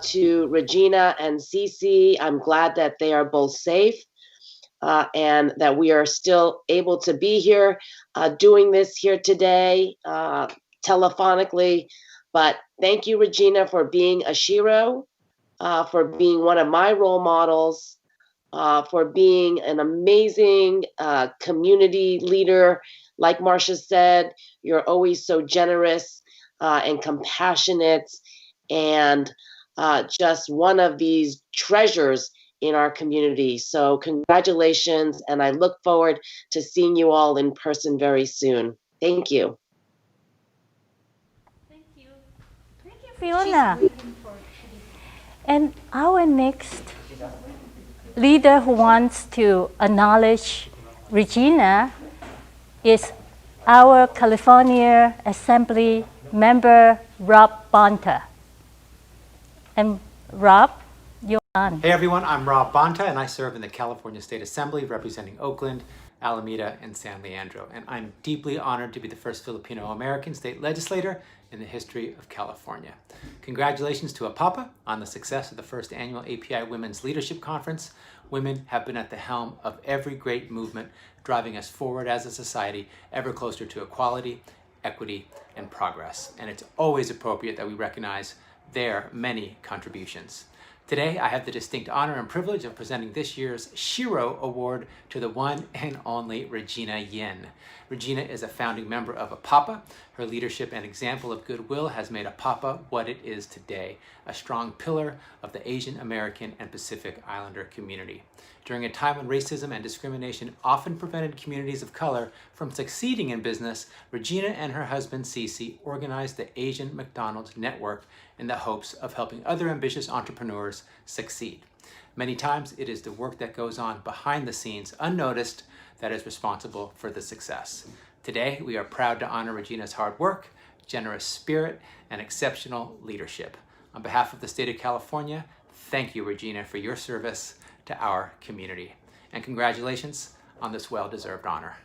to Regina and Cece. I'm glad that they are both safe and that we are still able to be here doing this here today telephonically. But thank you, Regina, for being a SHEro, for being one of my role models, for being an amazing community leader. Like Marcia said, you're always so generous and compassionate and just one of these treasures in our community. So congratulations, and I look forward to seeing you all in person very soon. Thank you. Thank you. Thank you, Fiona. And our next leader who wants to acknowledge Regina is our California Assembly member, Rob Bonta. And Rob, you're on. Hey everyone, I'm Rob Bonta, and I serve in the California State Assembly representing Oakland, Alameda, and San Leandro. And I'm deeply honored to be the first Filipino-American state legislator in the history of California. Congratulations to APAPA on the success of the first annual API Women's Leadership Conference. Women have been at the helm of every great movement, driving us forward as a society ever closer to equality, equity, and progress. And it's always appropriate that we recognize their many contributions. Today, I have the distinct honor and privilege of presenting this year's SHEro Award to the one and only Regina Yin. Regina is a founding member of APAPA. Her leadership and example of goodwill has made APAPA what it is today, a strong pillar of the Asian American and Pacific Islander community. During a time when racism and discrimination often prevented communities of color from succeeding in business, Regina and her husband Cece organized the Asian McDonald's Network in the hopes of helping other ambitious entrepreneurs succeed. Many times it is the work that goes on behind the scenes, unnoticed, that is responsible for the success. Today, we are proud to honor Regina's hard work, generous spirit, and exceptional leadership. On behalf of the state of California, thank you, Regina, for your service to our community. And congratulations on this well-deserved honor.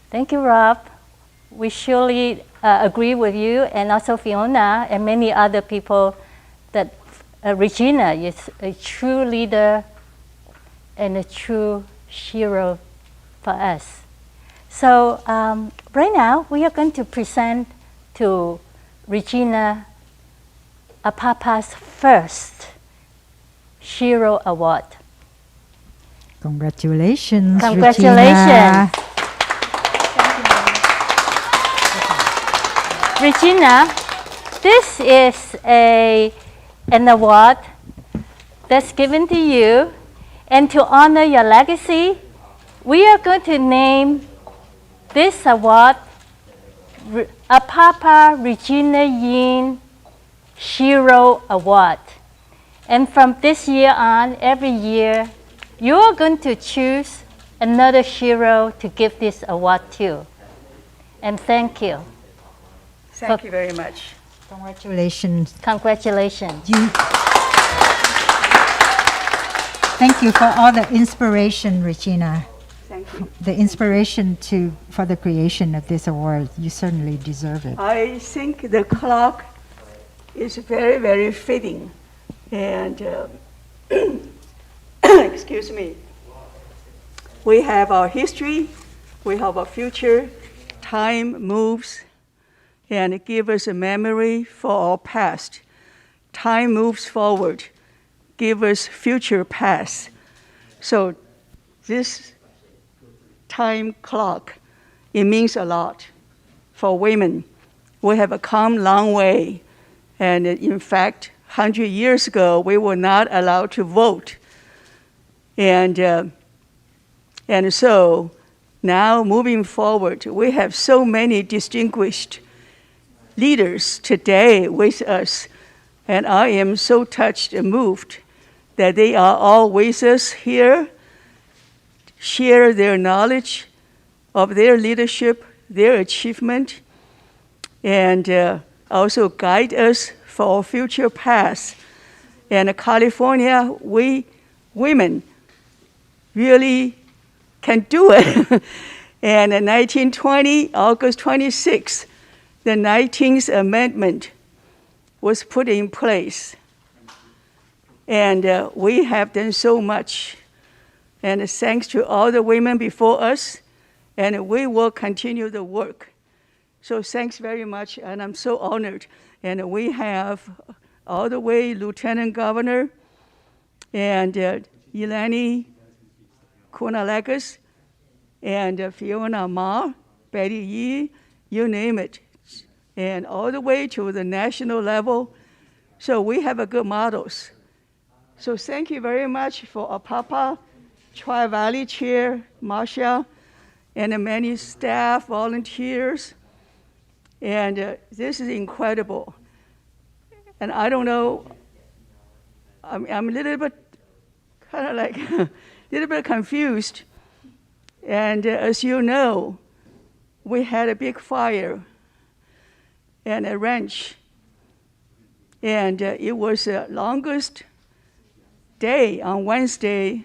Thank you, Rob. We surely agree with you, and also Fiona and many other people, that Regina is a true leader and a true SHEro for us. So right now, we are going to present to Regina APAPA's first SHEro Award. Congratulations, Congratulations. Regina, this is an award that's given to you, And to honor your legacy, we are going to name this award APAPA Regina Yin SHEro Award. And from this year on, every year, you are going to choose another SHEro to give this award to. And thank you. Thank you very much. Congratulations. Congratulations. Thank you for all the inspiration, Regina. Thank you. The inspiration for the creation of this award. You certainly deserve it. I think the clock is very, very fitting. And excuse me, we have our history, we have our future. Time moves and it gives us a memory for our past. Time moves forward, give us future past. So this time clock, it means a lot for women. We have come a long way. And in fact, 100 years ago, we were not allowed to vote. And so now moving forward, we have so many distinguished leaders today with us. And I am so touched and moved that they are all with us here, share their knowledge of their leadership, their achievement, and also guide us for our future path. And California, we women really can do it. And in 1920, August 26, the 19th Amendment was put in place. And we have done so much. And thanks to all the women before us, and we will continue the work. So thanks very much, and I'm so honored. And we have all the way Lieutenant Governor and Eleni, Kounalakis, and Fiona Ma, Betty Yee, you name it, and all the way to the national level. So we have a good models. So thank you very much for APAPA, Tri-Valley Chair, Marsha, and the many staff, volunteers. And this is incredible. And I don't know, I'm a little bit kind of like a little bit confused. And as you know, we had a big fire and a ranch. And it was the longest day on Wednesday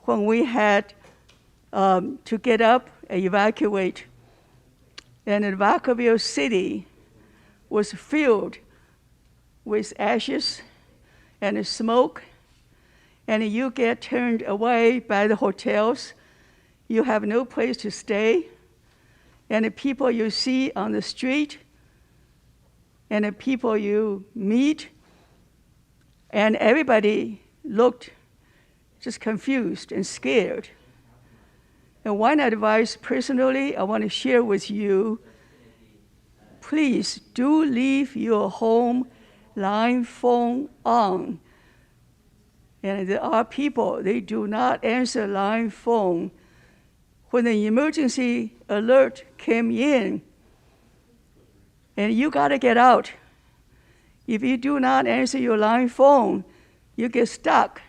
when we had to get up and evacuate. And Vacaville City was filled with ashes and smoke, and you get turned away by the hotels. You have no place to stay, and the people you see on the street, and the people you meet, and everybody looked just confused and scared. And one advice personally I want to share with you, please do leave your home line phone on. And there are people, they do not answer line phone. When the emergency alert came in, and you gotta get out. If you do not answer your line phone, you get stuck.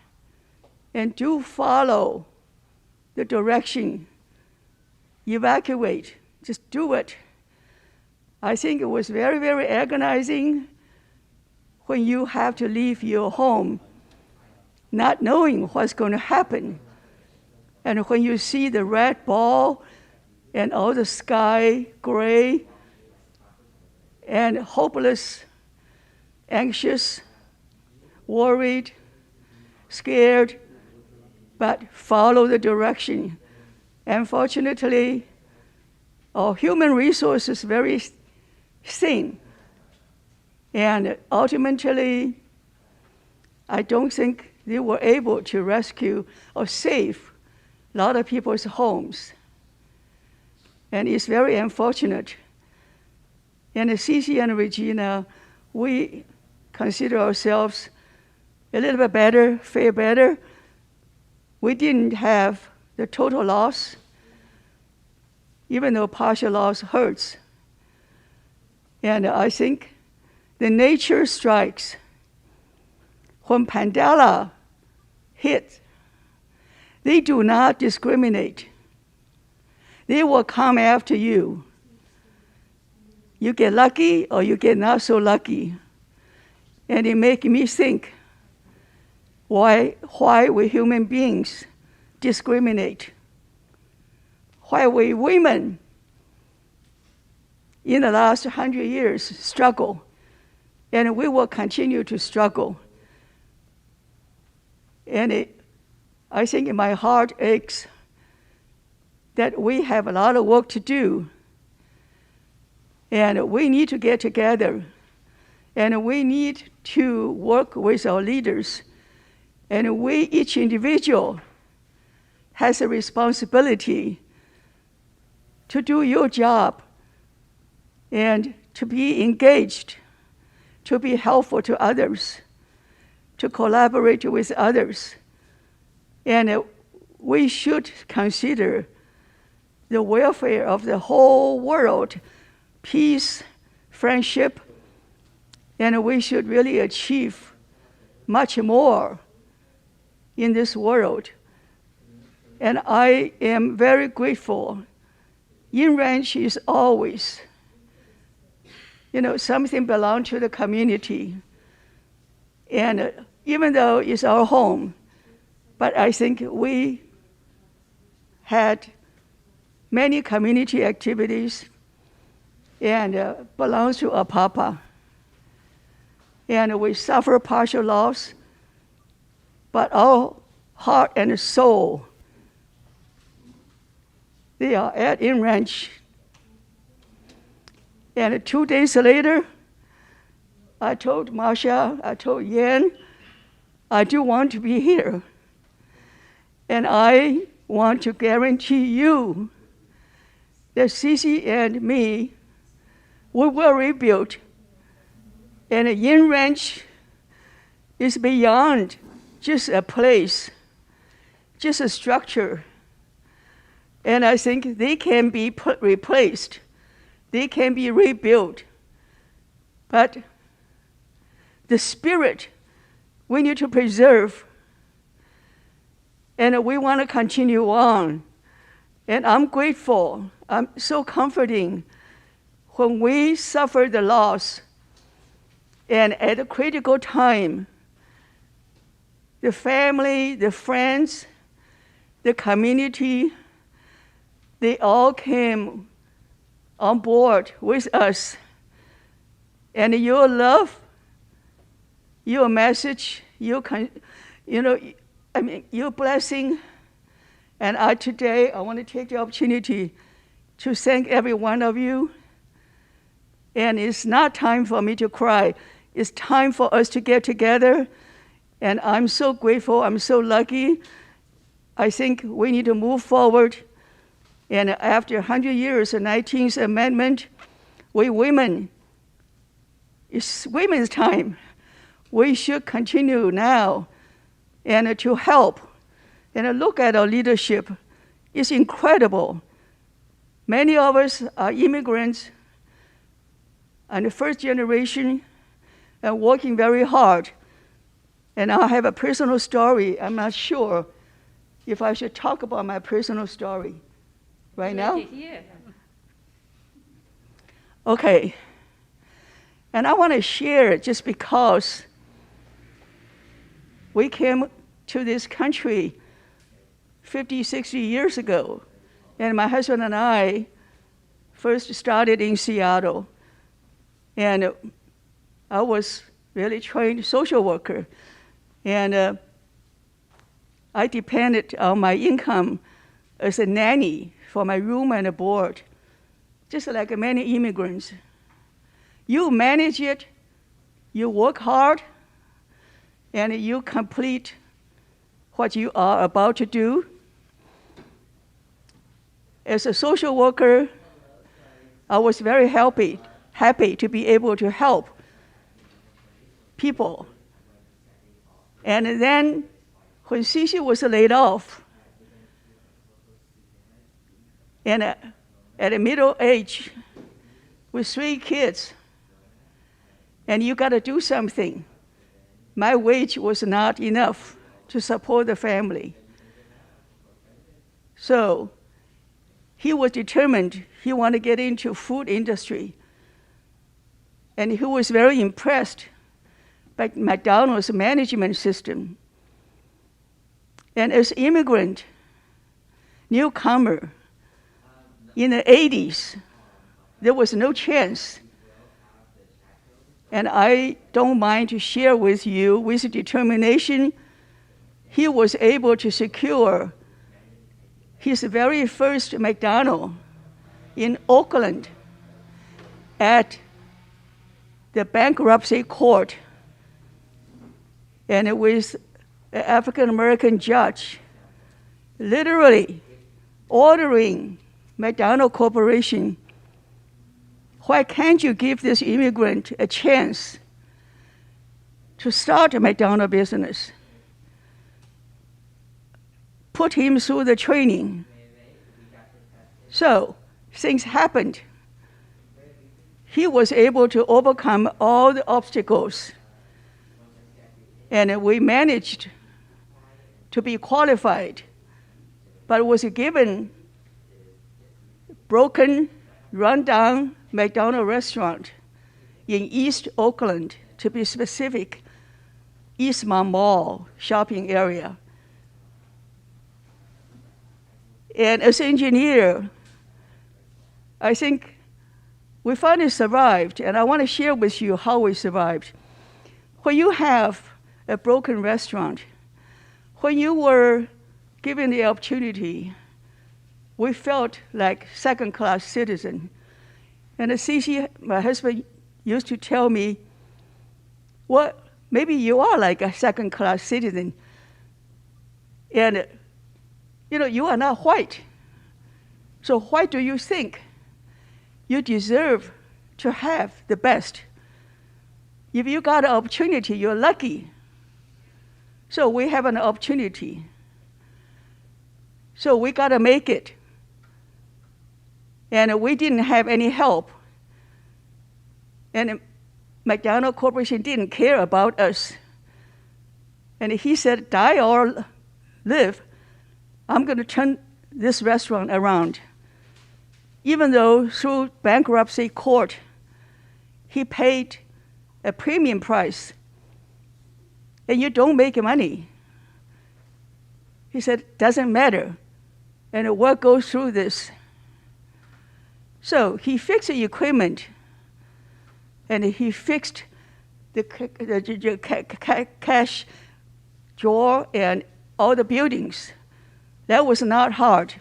And do follow the direction. Evacuate, just do it. I think it was very, very agonizing when you have to leave your home, not knowing what's going to happen. And when you see the red ball and all the sky gray and hopeless, anxious, worried, scared, but follow the direction. Unfortunately, our human resources is very thin. And ultimately, I don't think they were able to rescue or save a lot of people's homes. And it's very unfortunate. And Cici and Regina, we consider ourselves a little bit better, fare better, we didn't have the total loss, even though partial loss hurts. And I think the nature strikes. When pandemic hit, they do not discriminate. They will come after you. You get lucky or you get not so lucky. And it makes me think, why we human beings discriminate? Why we women in the last 100 years struggle, and we will continue to struggle. And I think my heart aches that we have a lot of work to do, and we need to get together, and we need to work with our leaders, and we, each individual, has a responsibility to do your job and to be engaged, to be helpful to others, to collaborate with others. And we should consider the welfare of the whole world, peace, friendship, and we should really achieve much more in this world. And I am very grateful. In-range is always, something belongs to the community. And even though it's our home, but I think we had many community activities and belongs to APAPA. And we suffer partial loss, but our heart and soul, they are at in-range. And 2 days later, I told Marsha, I told Yan, I do want to be here. And I want to guarantee you that Cece and me, we will rebuild. And in-range is beyond just a place, just a structure. And I think they can be replaced. They can be rebuilt. But the spirit we need to preserve. And we want to continue on. And I'm grateful. I'm so comforting when we suffer the loss. And at a critical time, the family, the friends, the community, they all came on board with us. And your love, your message, your blessing. And today, I want to take the opportunity to thank every one of you. And it's not time for me to cry. It's time for us to get together. And I'm so grateful. I'm so lucky. I think we need to move forward. And after 100 years, the 19th Amendment, we women, it's women's time. We should continue now and to help. And look at our leadership. It's incredible. Many of us are immigrants and the first generation and working very hard. And I have a personal story. I'm not sure if I should talk about my personal story right now. Okay. And I want to share it just because we came to this country 50, 60 years ago. And my husband and I first started in Seattle. And I was really trained social worker. And I depended on my income as a nanny for my room and a board, just like many immigrants. You manage it, you work hard, and you complete what you are about to do. As a social worker, I was very happy to be able to help people. And then when Cece was laid off, and at a middle age with 3 kids, and you got to do something. My wage was not enough to support the family. So he was determined he wanted to get into food industry. And he was very impressed by McDonald's management system. And as immigrant, newcomer, in the 80s, there was no chance. And I don't mind to share with you, with determination, he was able to secure his very first McDonald's in Oakland at the bankruptcy court, and with an African-American judge literally ordering McDonald's Corporation, why can't you give this immigrant a chance to start a McDonald's business? Put him through the training. So things happened. He was able to overcome all the obstacles, and we managed to be qualified, but was given broken, run-down McDonald's restaurant in East Oakland, to be specific, Eastmont Mall shopping area. And as an engineer, I think we finally survived, and I want to share with you how we survived. When you have a broken restaurant, when you were given the opportunity, we felt like second-class citizens. And Cece, my husband, used to tell me, well, maybe you are like a second-class citizen. And, you are not white. So why do you think you deserve to have the best? If you got an opportunity, you're lucky. So we have an opportunity. So we got to make it. And we didn't have any help. And McDonald's Corporation didn't care about us. And he said, die or live, I'm going to turn this restaurant around. Even though through bankruptcy court, he paid a premium price, and you don't make money. He said, doesn't matter, and we'll go through this. So he fixed the equipment, and he fixed the cash drawer and all the buildings. That was not hard.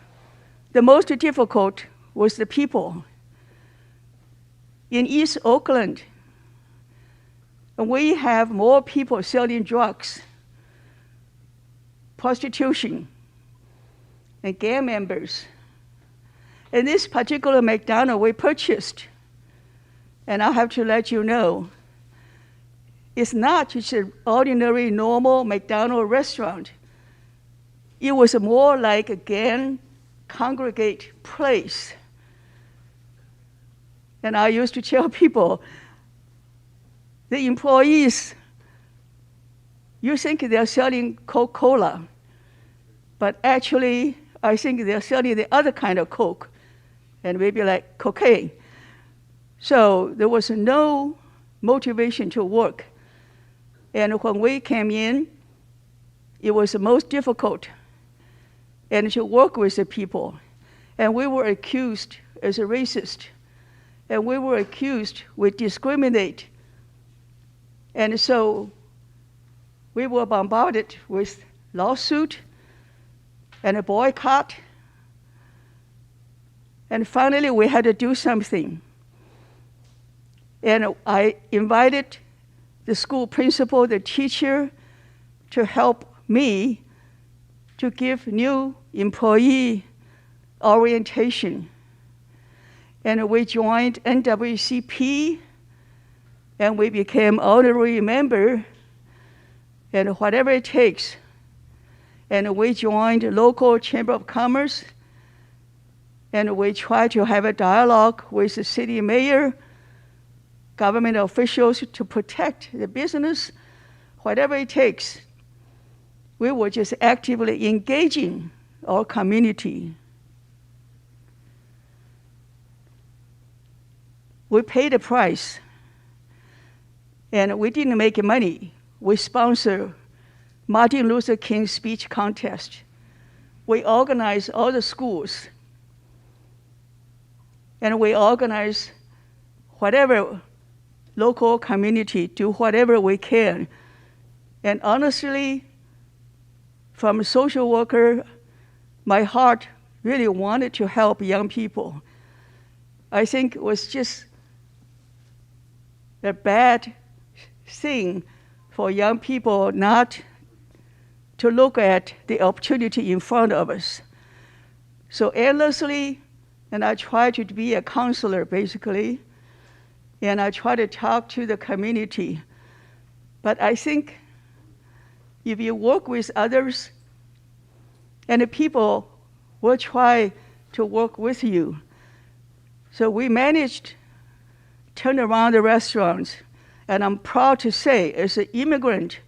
The most difficult was the people. In East Oakland, we have more people selling drugs, prostitution, and gang members. And this particular McDonald's we purchased, and I have to let you know, it's not just an ordinary, normal McDonald's restaurant. It was more like a gang congregate place. And I used to tell people, the employees, you think they're selling Coca-Cola, but actually, I think they're selling the other kind of Coke, and maybe like cocaine. So there was no motivation to work. And when we came in, it was the most difficult, and to work with the people. And we were accused as a racist, and we were accused we discriminate. And so we were bombarded with lawsuit and a boycott. And finally, we had to do something. And I invited the school principal, the teacher, to help me to give new employee orientation. And we joined NAACP, and we became honorary member, and whatever it takes. and we joined local Chamber of Commerce, and we tried to have a dialogue with the city mayor, government officials to protect the business, whatever it takes. We were just actively engaging our community. We paid the price, and we didn't make money. We sponsored Martin Luther King speech contest. We organized all the schools, and we organized whatever local community, do whatever we can. And honestly, from a social worker, my heart really wanted to help young people. I think it was just a bad thing for young people not to look at the opportunity in front of us. So endlessly, and I try to be a counselor basically, and I try to talk to the community. But I think if you work with others, and the people will try to work with you. So we managed to turn around the restaurants, and I'm proud to say, as an immigrant,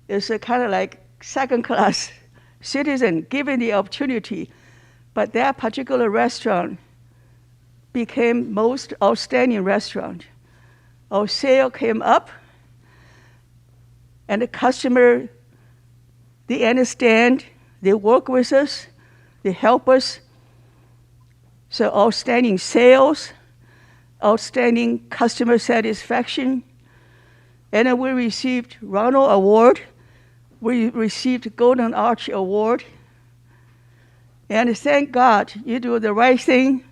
as a kind of like second-class citizen given the opportunity, but that particular restaurant became most outstanding restaurant. Our sale came up, and the customer, they understand, they work with us, they help us. So outstanding sales, outstanding customer satisfaction, and then we received Ronald Award, we received Golden Arch Award, and thank God you do the right thing,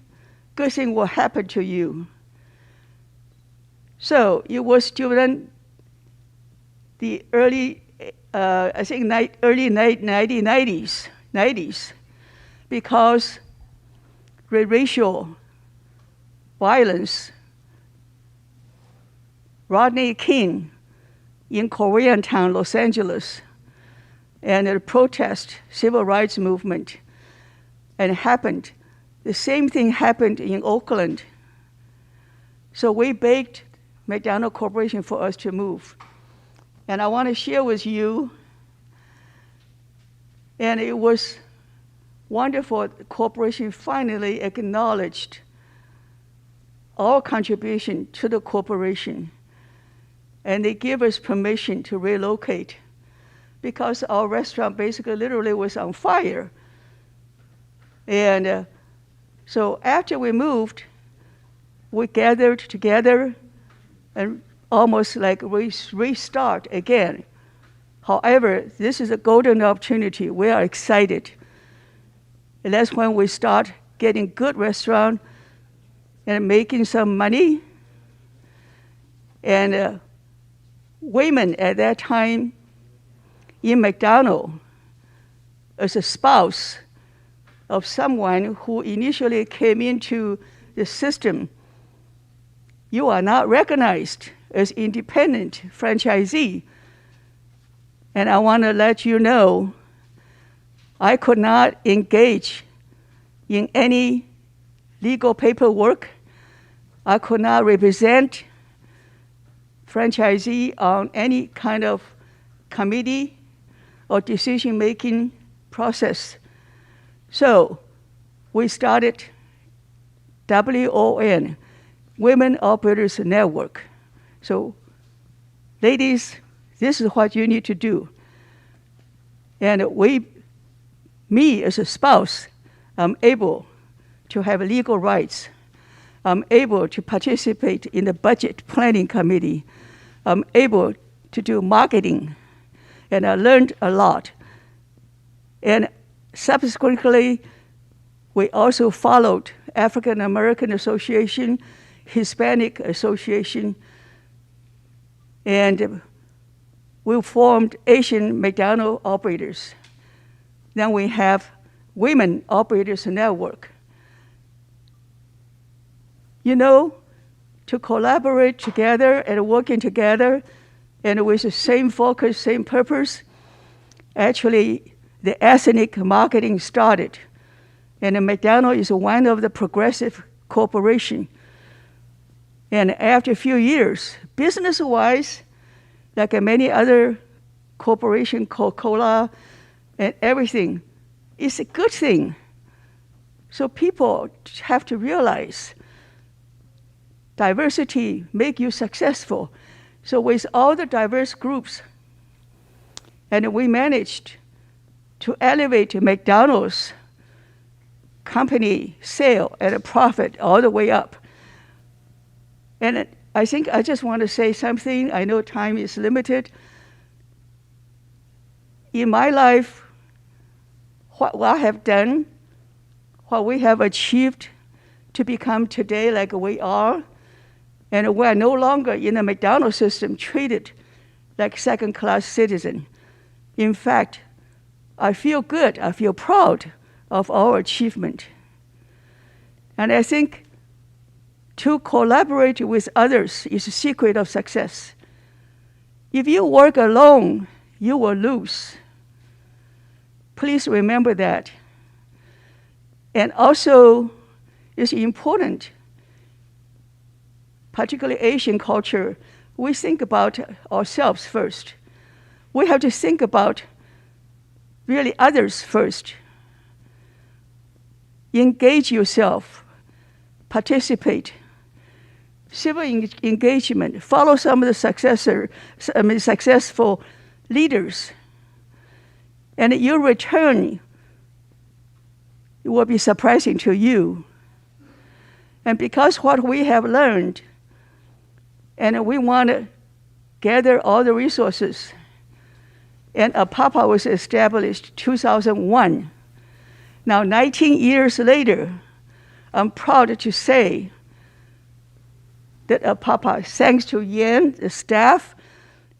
good thing will happen to you. So it was during the early, I think early 90s, because racial violence, Rodney King in Koreatown, Los Angeles, and the protest, civil rights movement, and it happened. The same thing happened in Oakland. So we begged McDonald Corporation for us to move. And I want to share with you, and it was wonderful, the corporation finally acknowledged our contribution to the corporation. And they gave us permission to relocate because our restaurant basically literally was on fire. And so after we moved, we gathered together and almost like restart again. However, this is a golden opportunity. We are excited. And that's when we start getting good restaurant and making some money. And women at that time in McDonald, as a spouse of someone who initially came into the system, you are not recognized as independent franchisee. And I want to let you know, I could not engage in any legal paperwork. I could not represent franchisee on any kind of committee or decision-making process. So we started WON, Women Operators Network. So ladies, this is what you need to do. And me as a spouse, I'm able to have legal rights. I'm able to participate in the budget planning committee. I'm able to do marketing. And I learned a lot. And subsequently, we also followed African American Association, Hispanic Association, and we formed Asian McDonald Operators. Then we have Women Operators Network. You know, to collaborate together and working together and with the same focus, same purpose, actually the ethnic marketing started. And McDonald's is one of the progressive corporation. And after a few years, business-wise, like many other corporations, Coca-Cola and everything, it's a good thing. So people have to realize diversity make you successful. So with all the diverse groups, and we managed to elevate McDonald's company sale and a profit all the way up. And I think I just want to say something. I know time is limited. In my life, what I have done, what we have achieved to become today like we are, and we are no longer in the McDonald's system treated like second-class citizen. In fact, I feel good, I feel proud of our achievement. And I think to collaborate with others is the secret of success. If you work alone, you will lose. Please remember that. And also, it's important, particularly Asian culture, we think about ourselves first. We have to think about really others first. Engage yourself, participate, civil engagement, follow some of the successful leaders, and your return will be surprising to you. And because what we have learned, and we want to gather all the resources, and APAPA was established 2001. Now, 19 years later, I'm proud to say that APAPA, thanks to Yan, the staff,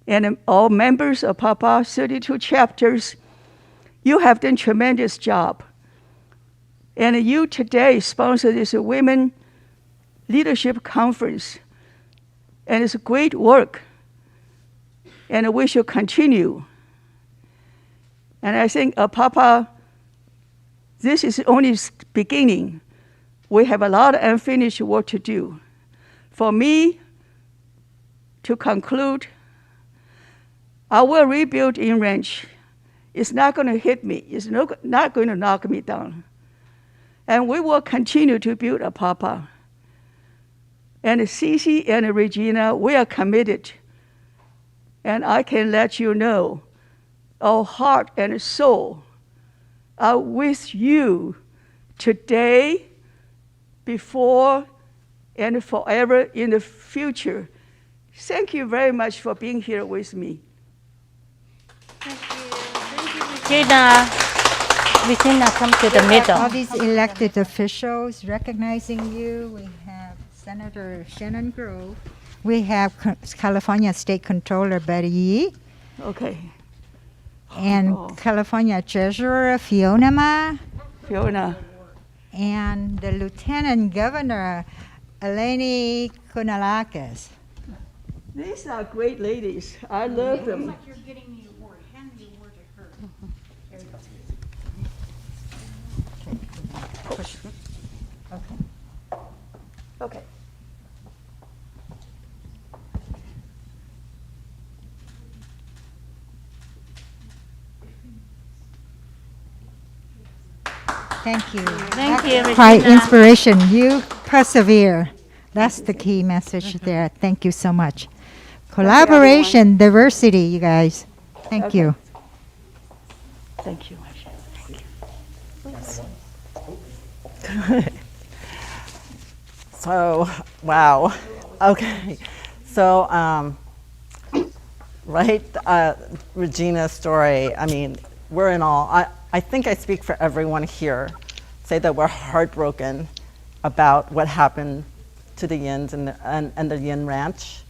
and all members of APAPA, 32 chapters, you have done a tremendous job. And you today sponsor this Women Leadership Conference. And it's great work. And we should continue. And I think APAPA, this is only beginning. We have a lot of unfinished work to do. For me, to conclude, I will rebuild in range. It's not going to hit me. It's not going to knock me down. And we will continue to build APAPA. And Cece and Regina, we are committed. And I can let you know, our heart and soul are with you today, before, and forever in the future. Thank you very much for being here with me. Thank you, Regina. Regina, come to the middle. All these elected officials recognizing you. We have Senator Shannon Grove. We have California State Controller Betty Yee. Okay. And California Treasurer Fiona Ma. Fiona. And the Lieutenant Governor Eleni Kounalakis. These are great ladies. I love them. Looks like you're getting the award. Hand the award to her. There we go. Push. Okay. Okay. Thank you. Thank you, Regina. Quite inspiration. You persevere. That's the key message there. Thank you so much. Collaboration, diversity, you guys. Thank you. Thank you. So, wow. Okay. So, Regina's story, I mean, we're in awe. I think I speak for everyone here, say that we're heartbroken about what happened to the Yins and the Yin Ranch.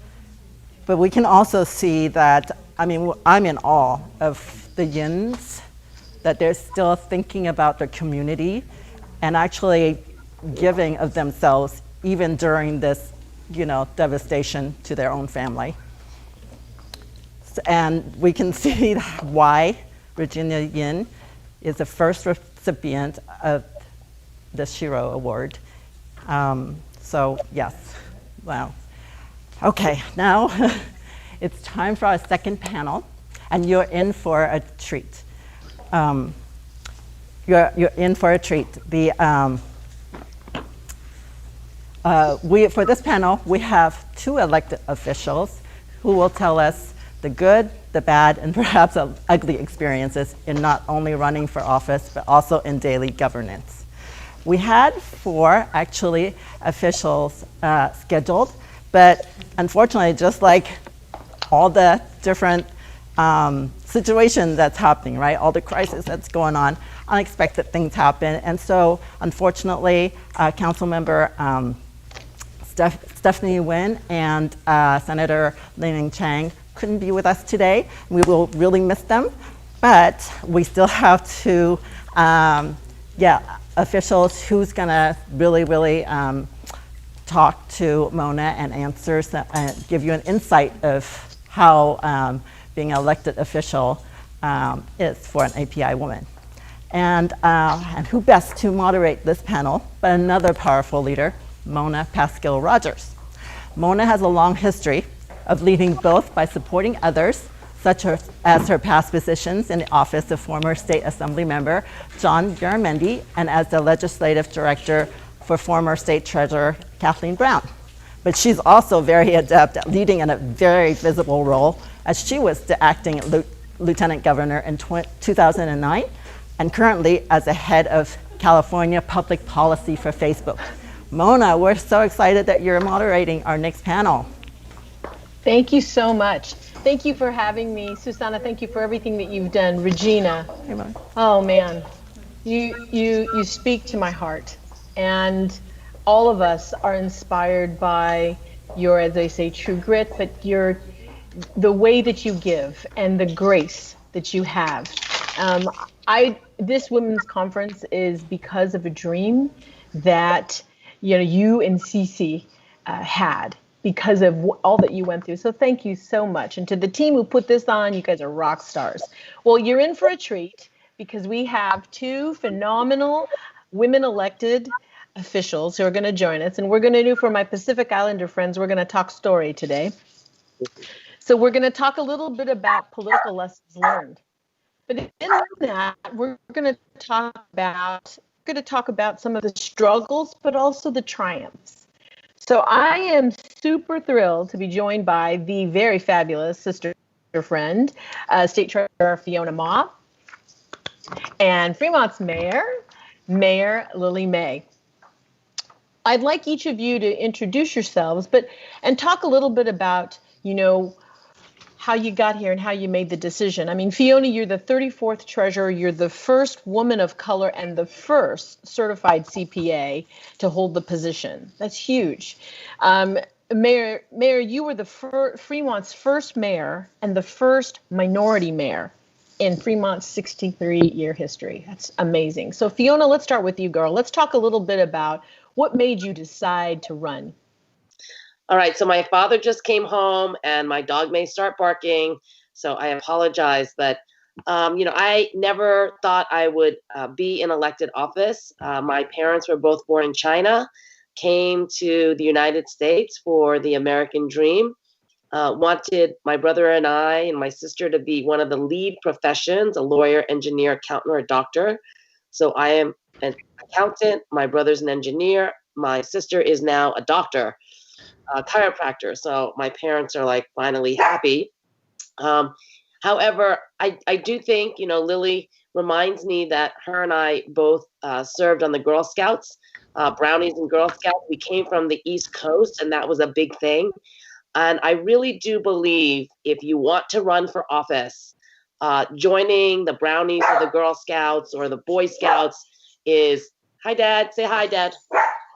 But we can also see that, I mean, I'm in awe of the Yins, that they're still thinking about their community and actually giving of themselves even during this, devastation to their own family. And we can see why Regina Yin is the first recipient of the SHEro Award. So yes, wow. Okay, now it's time for our second panel, and you're in for a treat. You're in for a treat. For this panel, we have two elected officials who will tell us the good, the bad, and perhaps ugly experiences in not only running for office, but also in daily governance. We had 4, actually, officials scheduled, but unfortunately, just like all the different situation that's happening, right? All the crisis that's going on, unexpected things happen. And so, unfortunately, Councilmember Stephanie Nguyen and Senator Lening Chang couldn't be with us today. We will really miss them, but we still have two officials who's gonna really talk to Mona and give you an insight of how being an elected official is for an API woman. And who best to moderate this panel but another powerful leader, Mona Paskill-Rogers. Mona has a long history of leading both by supporting others, such as her past positions in the office of former State Assembly member John Garamendi and as the legislative director for former State Treasurer Kathleen Brown. But she's also very adept at leading in a very visible role, as she was the acting lieutenant governor in 2009 and currently as the head of California public policy for Facebook. Mona, we're so excited that you're moderating our next panel. Thank you so much. Thank you for having me. Susanna, thank you for everything that you've done. Regina, oh man, you speak to my heart. And all of us are inspired by your, as they say, true grit, but the way that you give and the grace that you have. This women's conference is because of a dream that you and Cece had, because of all that you went through. So thank you so much. And to the team who put this on, you guys are rock stars. Well, you're in for a treat because we have 2 phenomenal women elected officials who are going to join us. And we're going to do, for my Pacific Islander friends, we're going to talk story today. So we're going to talk a little bit about political lessons learned. But in that, we're going to talk about some of the struggles, but also the triumphs. So I am super thrilled to be joined by the very fabulous sister friend, State Treasurer Fiona Ma, and Fremont's Mayor Lily May. I'd like each of you to introduce yourselves, and talk a little bit about, how you got here and how you made the decision. I mean, Fiona, you're the 34th treasurer. You're the first woman of color and the first certified CPA to hold the position. That's huge. Mayor, you were the Fremont's first mayor and the first minority mayor in Fremont's 63-year history. That's amazing. So Fiona, let's start with you, girl. Let's talk a little bit about what made you decide to run. All right, so my father just came home and my dog may start barking, so I apologize. But, I never thought I would be in elected office. My parents were both born in China, came to the United States for the American dream, wanted my brother and I and my sister to be one of the lead professions, a lawyer, engineer, accountant, or a doctor. So I am an accountant, my brother's an engineer, my sister is now a doctor. Chiropractor, so my parents are like finally happy. However, I do think, Lily reminds me that her and I both served on the Girl Scouts, Brownies and Girl Scouts. We came from the East Coast, and that was a big thing. And I really do believe if you want to run for office, joining the Brownies or the Girl Scouts or the Boy Scouts is, hi, Dad. Say hi, Dad.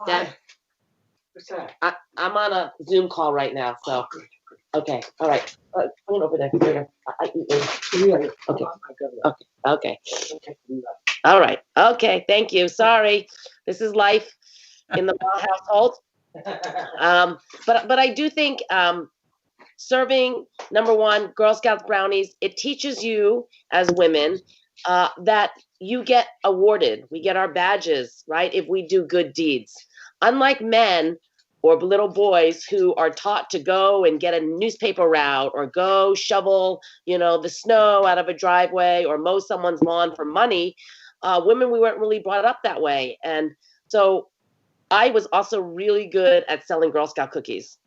Dad. I'm on a Zoom call right now, so okay, all right. Going over there, computer. Okay. All right. Okay. Thank you. Sorry, this is life in the Ma household. But I do think serving, number one, Girl Scouts brownies, it teaches you as women that you get awarded. We get our badges, right, if we do good deeds. Unlike men or little boys who are taught to go and get a newspaper route or go shovel, the snow out of a driveway or mow someone's lawn for money, women, we weren't really brought up that way. And so I was also really good at selling Girl Scout cookies.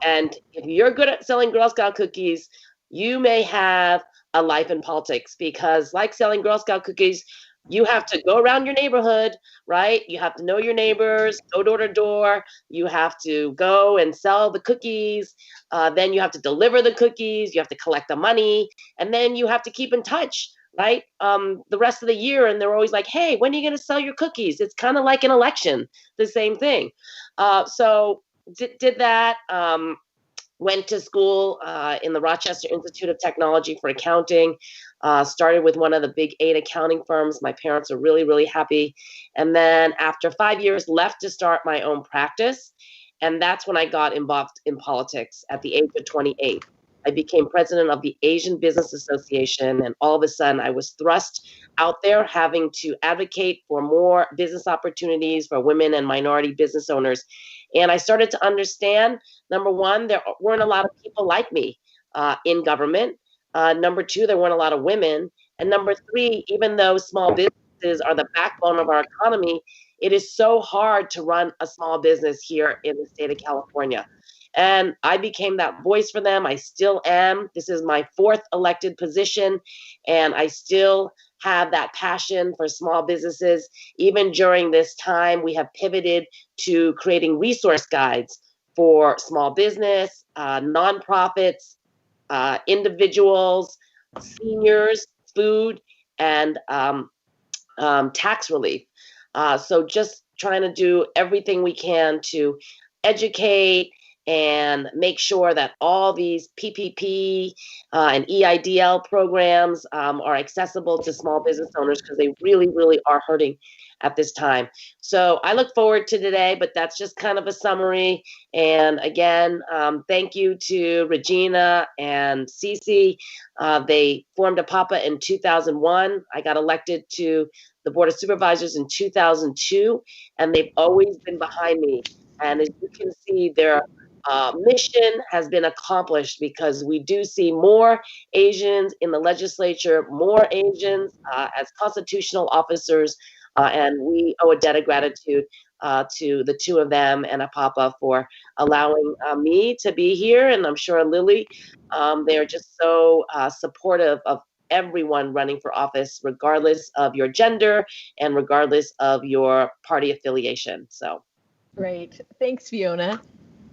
And if you're good at selling Girl Scout cookies, you may have a life in politics, because like selling Girl Scout cookies, you have to go around your neighborhood, right? You have to know your neighbors, go door to door. You have to go and sell the cookies. Then you have to deliver the cookies. You have to collect the money. And then you have to keep in touch, right? The rest of the year. And they're always like, hey, when are you going to sell your cookies? It's kind of like an election, the same thing. So did that. Went to school in the Rochester Institute of Technology for accounting. Started with one of the big 8 accounting firms. My parents are really, really happy. And then after 5 years, left to start my own practice. And that's when I got involved in politics at the age of 28. I became president of the Asian Business Association, and all of a sudden I was thrust out there having to advocate for more business opportunities for women and minority business owners. And I started to understand, number one, there weren't a lot of people like me in government. Number two, there weren't a lot of women. And number three, even though small businesses are the backbone of our economy, it is so hard to run a small business here in the state of California. And I became that voice for them. I still am. This is my 4th elected position, and I still have that passion for small businesses. Even during this time, we have pivoted to creating resource guides for small business, nonprofits, individuals, seniors, food, and tax relief. So just trying to do everything we can to educate and make sure that all these PPP and EIDL programs are accessible to small business owners, because they really, really are hurting at this time. So I look forward to today, but that's just kind of a summary. And again, thank you to Regina and Cece. They formed APAPA in 2001. I got elected to the Board of Supervisors in 2002, and they've always been behind me. And as you can see, their mission has been accomplished, because we do see more Asians in the legislature, more Asians as constitutional officers, and we owe a debt of gratitude to the two of them and APAPA for allowing me to be here, and I'm sure Lily. They're just so supportive of everyone running for office, regardless of your gender and regardless of your party affiliation. So Great. Thanks, Fiona.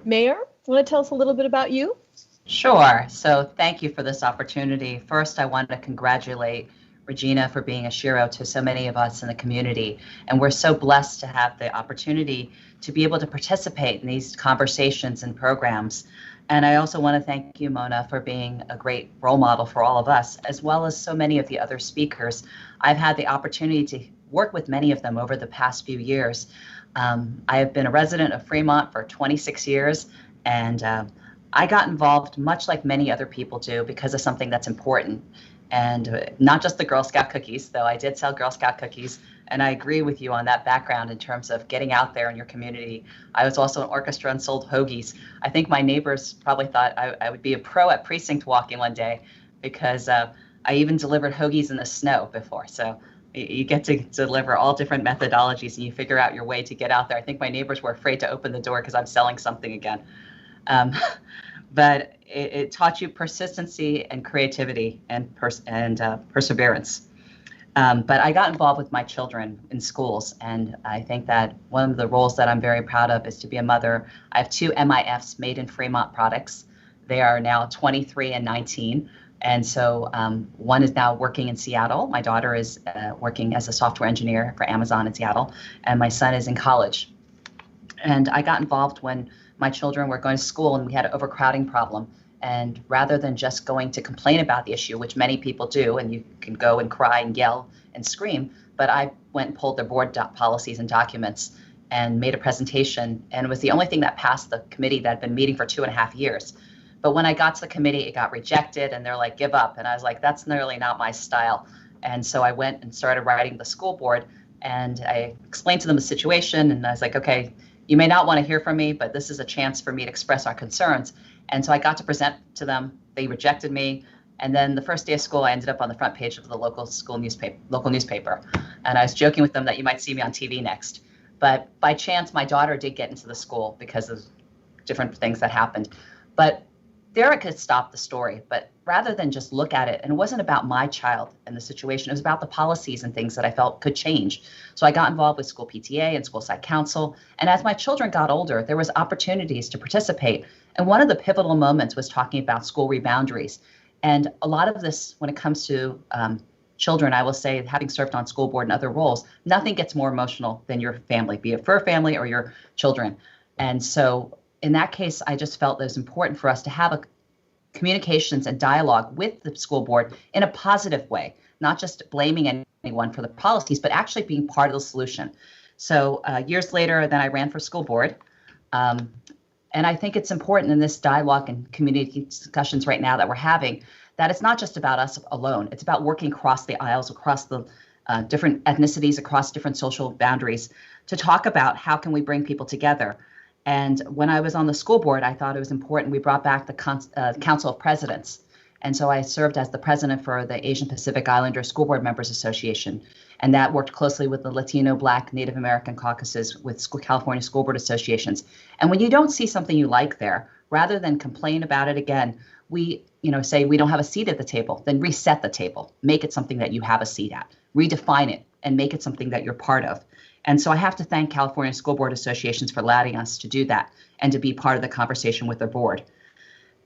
Mayor, want to tell us a little bit about you? Sure. So thank you for this opportunity. First, I want to congratulate Regina for being a SHEro to so many of us in the community. And we're so blessed to have the opportunity to be able to participate in these conversations and programs. And I also want to thank you, Mona, for being a great role model for all of us, as well as so many of the other speakers. I've had the opportunity to work with many of them over the past few years. I have been a resident of Fremont for 26 years, and I got involved much like many other people do because of something that's important. And not just the Girl Scout cookies, though I did sell Girl Scout cookies, and I agree with you on that background in terms of getting out there in your community. I was also in orchestra and sold hoagies. I think my neighbors probably thought I would be a pro at precinct walking one day, because I even delivered hoagies in the snow before. So you get to deliver all different methodologies, and you figure out your way to get out there. I think my neighbors were afraid to open the door because I'm selling something again. But it taught you persistency and creativity and perseverance. But I got involved with my children in schools, and I think that one of the roles that I'm very proud of is to be a mother. I have 2 MIFs, Made in Fremont products. They are now 23 and 19. And so one is now working in Seattle. My daughter is working as a software engineer for Amazon in Seattle, and my son is in college. And I got involved when my children were going to school and we had an overcrowding problem. And rather than just going to complain about the issue, which many people do, and you can go and cry and yell and scream, but I went and pulled their board policies and documents and made a presentation. And it was the only thing that passed the committee that had been meeting for 2.5 years. But when I got to the committee, it got rejected, and they're like, give up. And I was like, that's really not my style. And so I went and started writing the school board, and I explained to them the situation, and I was like, okay, you may not want to hear from me, but this is a chance for me to express our concerns. And so I got to present to them. They rejected me. And then the first day of school, I ended up on the front page of the local newspaper. And I was joking with them that you might see me on TV next. But by chance, my daughter did get into the school because of different things that happened. But there I could stop the story. But rather than just look at it, and it wasn't about my child and the situation, it was about the policies and things that I felt could change. So I got involved with school PTA and school site council. And as my children got older, there was opportunities to participate. And one of the pivotal moments was talking about school reboundaries. And a lot of this, when it comes to children, I will say, having served on school board and other roles, nothing gets more emotional than your family, be it fur family or your children. And so in that case, I just felt that it was important for us to have a communications and dialogue with the school board in a positive way, not just blaming anyone for the policies, but actually being part of the solution. So years later, then I ran for school board. And I think it's important in this dialogue and community discussions right now that we're having, that it's not just about us alone. It's about working across the aisles, across the different ethnicities, across different social boundaries, to talk about how can we bring people together. And when I was on the school board, I thought it was important we brought back the Council of Presidents. And so I served as the president for the Asian Pacific Islander School Board Members Association. And that worked closely with the Latino, Black, Native American caucuses, with California School Board Associations. And when you don't see something you like there, rather than complain about it again, we say we don't have a seat at the table, then reset the table, make it something that you have a seat at, redefine it, and make it something that you're part of. And so I have to thank California School Board Associations for allowing us to do that and to be part of the conversation with their board.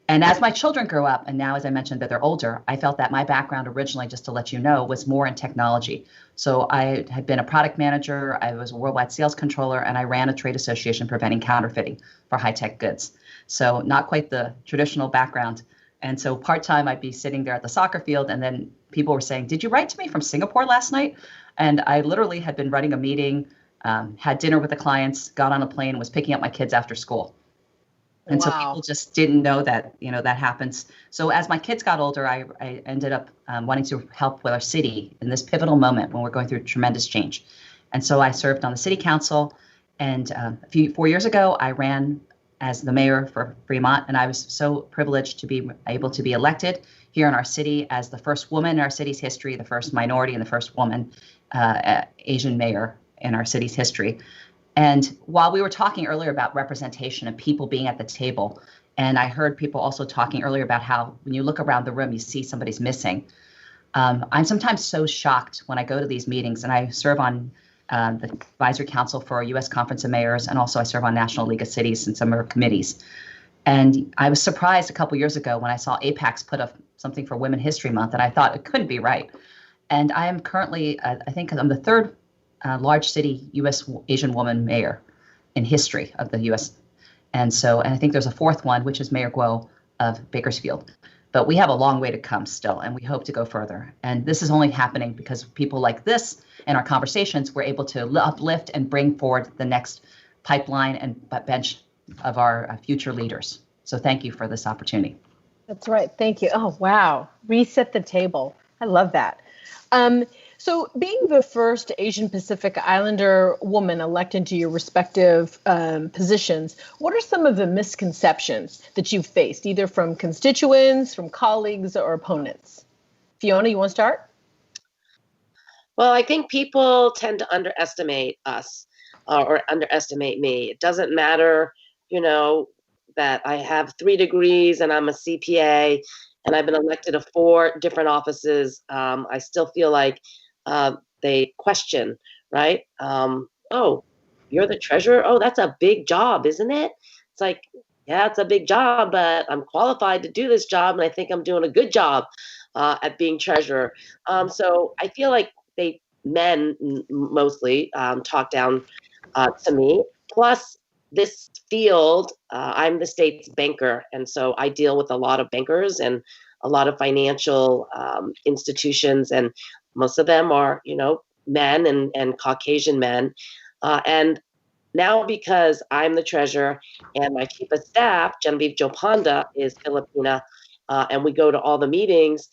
And as my children grew up, and now, as I mentioned, that they're older, I felt that my background originally, just to let you know, was more in technology. So I had been a product manager, I was a worldwide sales controller, and I ran a trade association preventing counterfeiting for high-tech goods. So not quite the traditional background. And so part-time, I'd be sitting there at the soccer field, and then people were saying, did you write to me from Singapore last night? And I literally had been running a meeting, had dinner with the clients, got on a plane, was picking up my kids after school. And so people just didn't know that, that happens. So as my kids got older, I ended up wanting to help with our city in this pivotal moment when we're going through tremendous change. And so I served on the city council. And 4 years ago, I ran as the mayor for Fremont. And I was so privileged to be able to be elected here in our city as the first woman in our city's history, the first minority and the first woman Asian mayor in our city's history. And while we were talking earlier about representation and people being at the table, and I heard people also talking earlier about how when you look around the room, you see somebody's missing. I'm sometimes so shocked when I go to these meetings, and I serve on the Advisory Council for U.S. Conference of Mayors, and also I serve on National League of Cities and some of our committees. And I was surprised a couple years ago when I saw APAC's put up something for Women History Month, and I thought it couldn't be right. And I am currently, I think I'm the third large city U.S. Asian woman mayor in history of the U.S. And I think there's a fourth one, which is Mayor Guo of Bakersfield. But we have a long way to come still, and we hope to go further. And this is only happening because people like this and our conversations were able to uplift and bring forward the next pipeline and bench of our future leaders. So thank you for this opportunity. That's right. Thank you. Oh, wow. Reset the table. I love that. So being the first Asian Pacific Islander woman elected to your respective positions, what are some of the misconceptions that you've faced, either from constituents, from colleagues, or opponents? Fiona, you want to start? Well, I think people tend to underestimate us or underestimate me. It doesn't matter, that I have 3 degrees and I'm a CPA and I've been elected to 4 different offices. I still feel like they question, right? Oh, you're the treasurer? Oh, that's a big job, isn't it? It's like, yeah, it's a big job, but I'm qualified to do this job, and I think I'm doing a good job at being treasurer. So I feel like men mostly talk down to me. Plus, this field, I'm the state's banker, and so I deal with a lot of bankers and a lot of financial institutions, and most of them are, men and Caucasian men. And now because I'm the treasurer and my chief of staff, Genevieve Jopanda, is Filipina, and we go to all the meetings,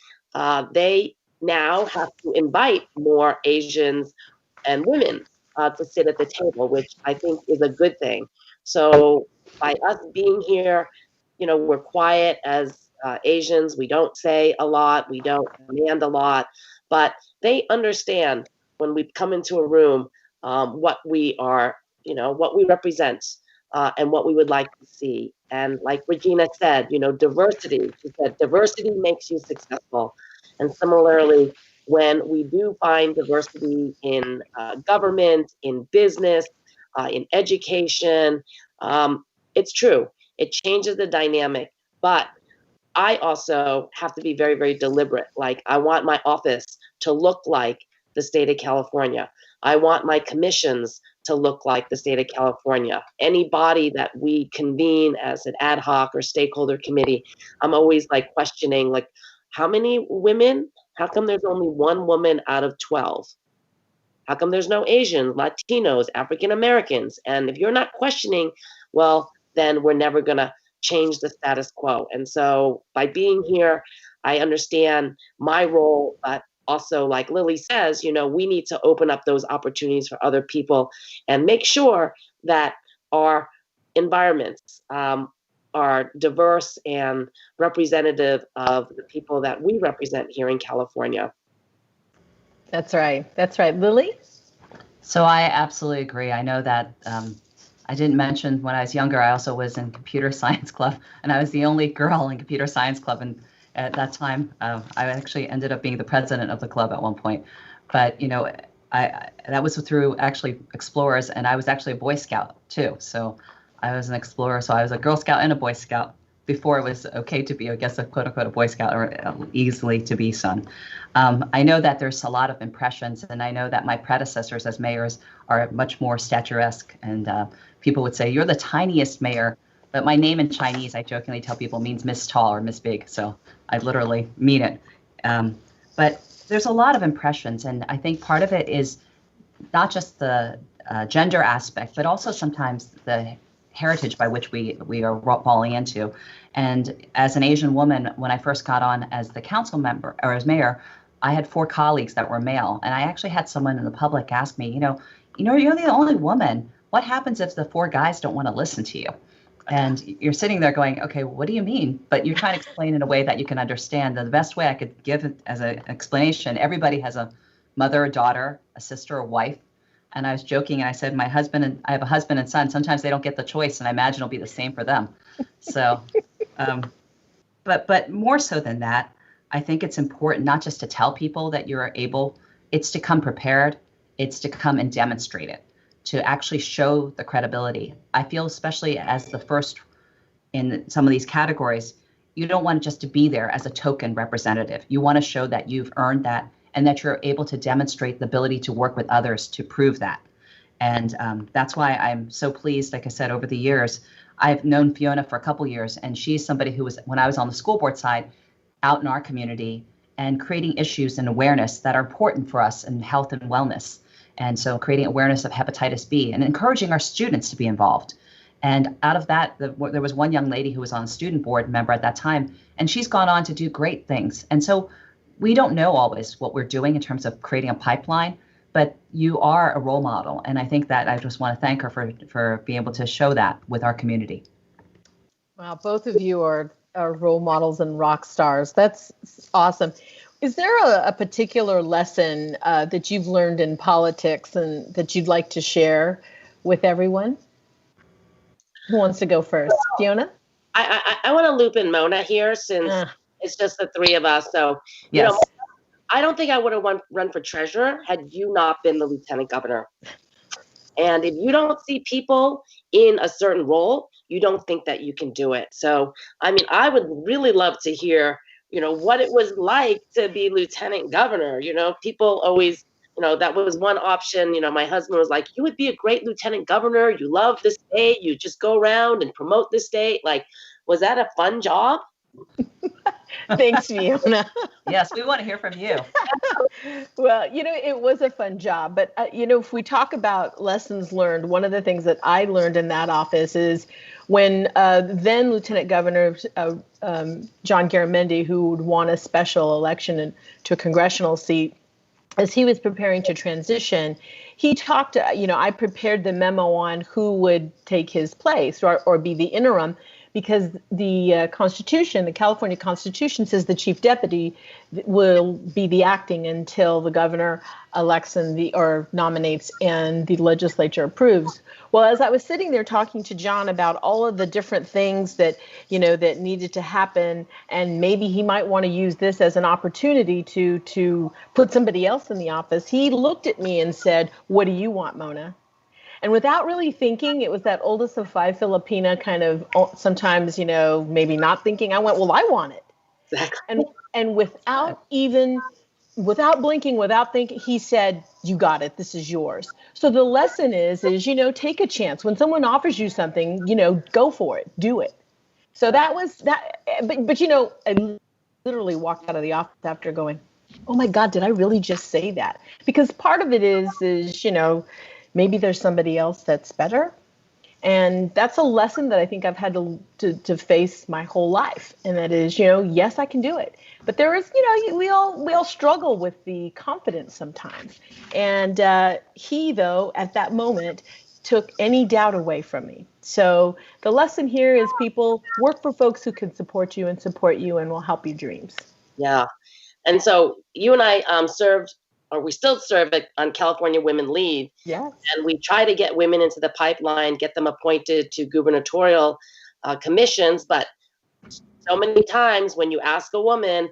they now have to invite more Asians and women to sit at the table, which I think is a good thing. So by us being here, we're quiet as Asians. We don't say a lot. We don't demand a lot, but they understand when we come into a room what we are, what we represent, and what we would like to see. And like Regina said, diversity. She said diversity makes you successful. And similarly, when we do find diversity in government, in business, in education, it's true. It changes the dynamic. But I also have to be very, very deliberate. Like, I want my office to look like the state of California. I want my commissions to look like the state of California. Any body that we convene as an ad hoc or stakeholder committee, I'm always like questioning, like, how many women? How come there's only one woman out of 12? How come there's no Asians, Latinos, African Americans? And if you're not questioning, well, then we're never going to change the status quo. And so by being here, I understand my role, but also, like Lily says, we need to open up those opportunities for other people and make sure that our environments are diverse and representative of the people that we represent here in California. That's right. That's right. Lily? So I absolutely agree. I know that I didn't mention when I was younger, I also was in computer science club, and I was the only girl in computer science club. And at that time, I actually ended up being the president of the club at one point. But, that was through actually Explorers, and I was actually a Boy Scout too. So I was an Explorer. So I was a Girl Scout and a Boy Scout before it was okay to be, I guess, a quote unquote a Boy Scout, or easily to be son. I know that there's a lot of impressions, and I know that my predecessors as mayors are much more statuesque, and people would say, you're the tiniest mayor, but my name in Chinese, I jokingly tell people, means Miss Tall or Miss Big, so I literally mean it. But there's a lot of impressions, and I think part of it is not just the gender aspect, but also sometimes the heritage by which we are falling into. And as an Asian woman, when I first got on as the council member or as mayor, I had 4 colleagues that were male. And I actually had someone in the public ask me, you're the only woman. What happens if the 4 guys don't want to listen to you? And you're sitting there going, okay, what do you mean? But you're trying to explain in a way that you can understand. The best way I could give it as an explanation, everybody has a mother, a daughter, a sister, a wife. And I was joking, and I said, I have a husband and son. Sometimes they don't get the choice, and I imagine it'll be the same for them. So, but more so than that, I think it's important not just to tell people that you're able, it's to come prepared, it's to come and demonstrate it, to actually show the credibility. I feel, especially as the first in some of these categories, you don't want just to be there as a token representative. You want to show that you've earned that, and that you're able to demonstrate the ability to work with others to prove that. And that's why I'm so pleased. Like I said, over the years, I've known Fiona for a couple years, and she's somebody who was, when I was on the school board side, out in our community and creating issues and awareness that are important for us in health and wellness. And so creating awareness of hepatitis B and encouraging our students to be involved. And out of that, there was one young lady who was on the student board member at that time, and she's gone on to do great things. And so we don't know always what we're doing in terms of creating a pipeline, but you are a role model. And I think that I just want to thank her for being able to show that with our community. Wow, both of you are role models and rock stars. That's awesome. Is there a particular lesson that you've learned in politics and that you'd like to share with everyone? Who wants to go first? Fiona? I want to loop in Mona here, since it's just the 3 of us. So, yes. I don't think I would have run for treasurer had you not been the lieutenant governor. And if you don't see people in a certain role, you don't think that you can do it. So, I mean, I would really love to hear, what it was like to be lieutenant governor. People always, that was one option. My husband was like, you would be a great lieutenant governor. You love the state. You just go around and promote the state. Like, was that a fun job? Thanks, Fiona. Yes, we want to hear from you. Well, it was a fun job, but if we talk about lessons learned, one of the things that I learned in that office is when then Lieutenant Governor John Garamendi, who would won a special election to a congressional seat, as he was preparing to transition, he talked, I prepared the memo on who would take his place or be the interim, because the Constitution, the California Constitution, says the chief deputy will be the acting until the governor elects or nominates and the legislature approves. Well, as I was sitting there talking to John about all of the different things that, that needed to happen, and maybe he might want to use this as an opportunity to put somebody else in the office, he looked at me and said, "What do you want, Mona?" And without really thinking, it was that oldest of five Filipina kind of sometimes, maybe not thinking. I went, "Well, I want it." Exactly. And without blinking, without thinking, he said, "You got it. This is yours." So the lesson is, take a chance. When someone offers you something, go for it, do it. So that was that. But I literally walked out of the office after going, "Oh my God, did I really just say that?" Because part of it is maybe there's somebody else that's better. And that's a lesson that I think I've had to face my whole life. And that is, yes, I can do it. But there is, we all struggle with the confidence sometimes. And he, though, at that moment, took any doubt away from me. So the lesson here is, people, work for folks who can support you and will help your dreams. Yeah. And so you and I served, or we still serve on California Women Lead. Yes. And we try to get women into the pipeline, get them appointed to gubernatorial commissions. But so many times when you ask a woman,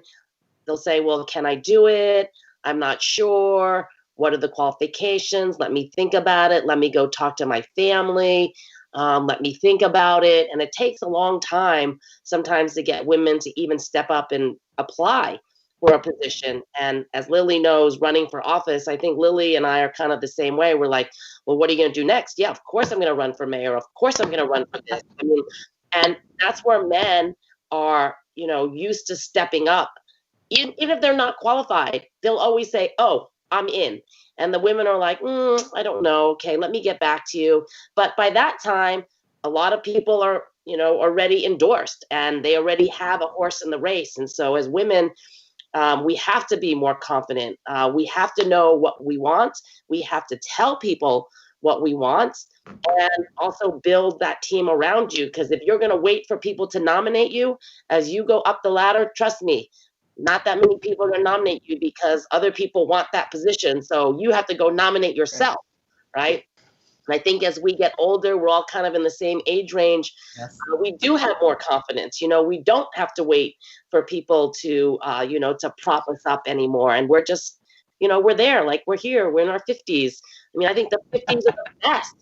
they'll say, "Well, can I do it? I'm not sure. What are the qualifications? Let me think about it. Let me go talk to my family. Let me think about it." And it takes a long time sometimes to get women to even step up and apply for a position. And as Lily knows, running for office, I think Lily and I are kind of the same way. We're like, "Well, what are you going to do next?" "Yeah, of course I'm going to run for mayor. Of course I'm going to run for this." I mean, and that's where men are, used to stepping up. Even if they're not qualified, they'll always say, "Oh, I'm in." And the women are like, "I don't know. Okay, let me get back to you." But by that time, a lot of people are, already endorsed, and they already have a horse in the race. And so as women, we have to be more confident. We have to know what we want. We have to tell people what we want, and also build that team around you. Because if you're going to wait for people to nominate you as you go up the ladder, trust me, not that many people are going to nominate you, because other people want that position. So you have to go nominate yourself, right? And I think as we get older, we're all kind of in the same age range. Yes. We do have more confidence. We don't have to wait for people to, to prop us up anymore. And we're just, we're there, like we're here, we're in our 50s. I mean, I think the 50s are the best.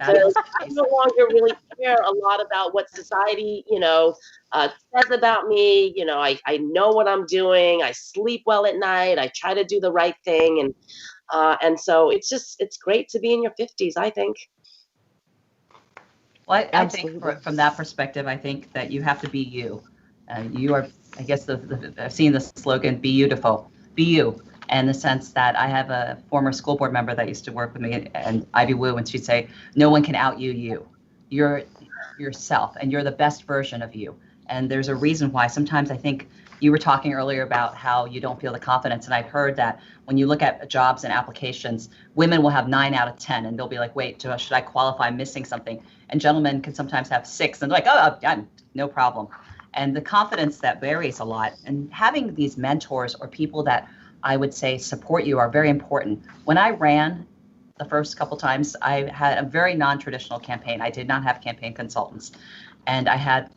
So I no longer really care a lot about what society, says about me. I know what I'm doing. I sleep well at night. I try to do the right thing. And so it's great to be in your 50s, I think. Well, I think from that perspective, I think that you have to be you. You are, I guess, I've seen the slogan, "Be beautiful, be you." In the sense that I have a former school board member that used to work with me, and Ivy Wu, and she'd say, "No one can out you. You're yourself, and you're the best version of you." And there's a reason why. Sometimes I think you were talking earlier about how you don't feel the confidence, and I've heard that when you look at jobs and applications, women will have 9 out of 10, and they'll be like, "Wait, should I qualify? I'm missing something." And gentlemen can sometimes have 6, and they're like, "Oh, yeah, no problem." And the confidence that varies a lot, and having these mentors or people that I would say support you are very important. When I ran the first couple times, I had a very non-traditional campaign. I did not have campaign consultants. And I had,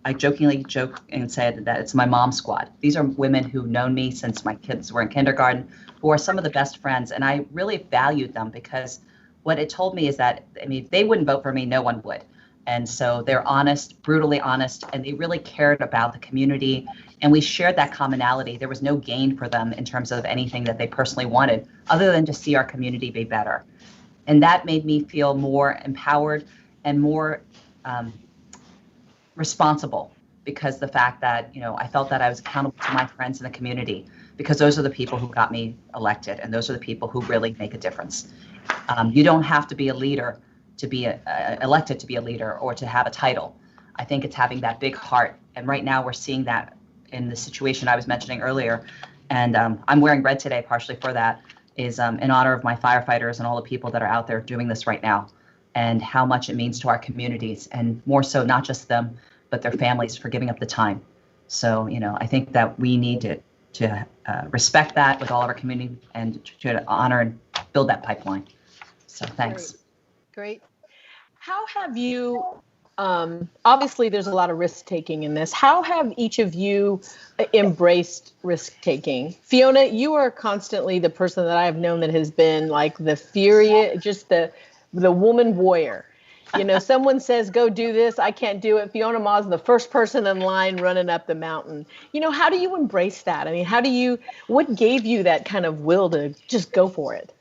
I jokingly joke and said that it's my mom squad. These are women who've known me since my kids were in kindergarten, who are some of the best friends. And I really valued them, because what it told me is that, if they wouldn't vote for me, no one would. And so they're honest, brutally honest, and they really cared about the community. And we shared that commonality. There was no gain for them in terms of anything that they personally wanted, other than to see our community be better. And that made me feel more empowered and more responsible because the fact that, I felt that I was accountable to my friends in the community, because those are the people who got me elected, and those are the people who really make a difference. You don't have to be a leader to be elected to be a leader or to have a title. I think it's having that big heart. And right now we're seeing that in the situation I was mentioning earlier. And I'm wearing red today partially for that, is in honor of my firefighters and all the people that are out there doing this right now, and how much it means to our communities, and more so not just them, but their families for giving up the time. So, I think that we need to respect that with all of our community and to honor and build that pipeline. So thanks. Great. How have you, obviously there's a lot of risk taking in this. How have each of you embraced risk taking? Fiona, you are constantly the person that I have known that has been like the furious, just the woman warrior. Someone says, go do this, I can't do it. Fiona Ma's the first person in line running up the mountain. How do you embrace that? I mean, what gave you that kind of will to just go for it?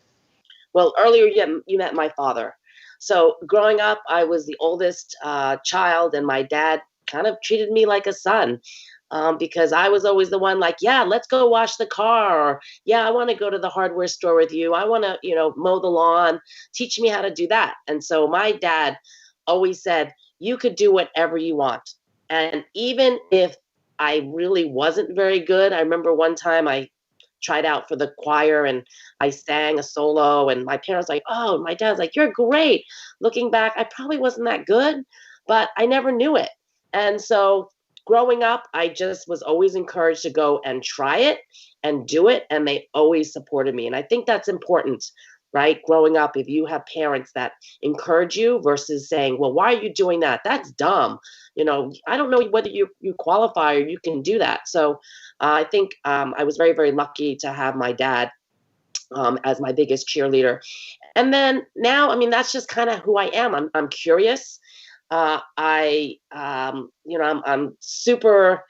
Well, earlier you met my father. So growing up, I was the oldest child, and my dad kind of treated me like a son, because I was always the one like, yeah, let's go wash the car, or yeah, I want to go to the hardware store with you. I want to, mow the lawn. Teach me how to do that. And so my dad always said, you could do whatever you want. And even if I really wasn't very good, I remember one time I tried out for the choir and I sang a solo, and my parents like, oh, my dad's like, you're great. Looking back, I probably wasn't that good, but I never knew it. And so growing up, I just was always encouraged to go and try it and do it. And they always supported me. And I think that's important, right? Growing up, if you have parents that encourage you versus saying, well, why are you doing that? That's dumb. I don't know whether you qualify or you can do that. So I think I was very, very lucky to have my dad as my biggest cheerleader. And then now, I mean, that's just kind of who I am. I'm curious. I'm super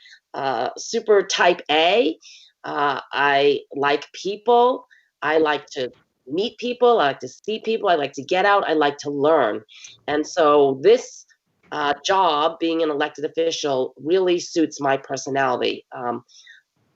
type A. I like people. I like to meet people. I like to see people. I like to get out. I like to learn. And so this job, being an elected official, really suits my personality.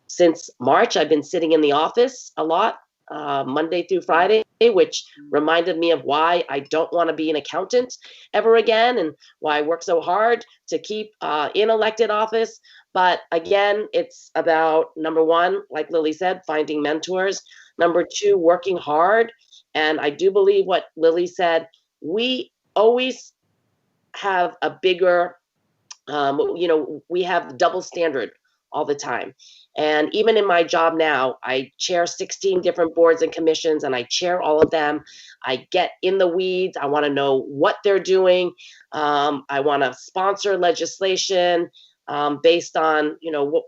Since March, I've been sitting in the office a lot, Monday through Friday, which reminded me of why I don't want to be an accountant ever again, and why I work so hard to keep in elected office. But again, it's about, number one, like Lily said, finding mentors. Number two, working hard. And I do believe what Lily said, we always have a bigger, we have double standard all the time. And even in my job now, I chair 16 different boards and commissions, and I chair all of them. I get in the weeds. I want to know what they're doing. I want to sponsor legislation based on,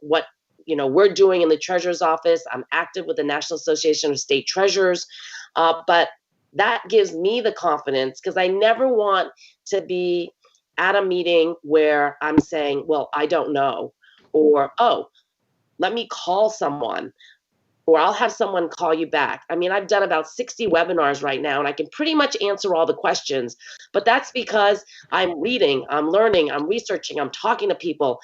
what we're doing in the Treasurer's Office. I'm active with the National Association of State Treasurers. But that gives me the confidence, because I never want to be at a meeting where I'm saying, well, I don't know, or, oh, let me call someone, or I'll have someone call you back. I mean, I've done about 60 webinars right now, and I can pretty much answer all the questions, but that's because I'm reading, I'm learning, I'm researching, I'm talking to people.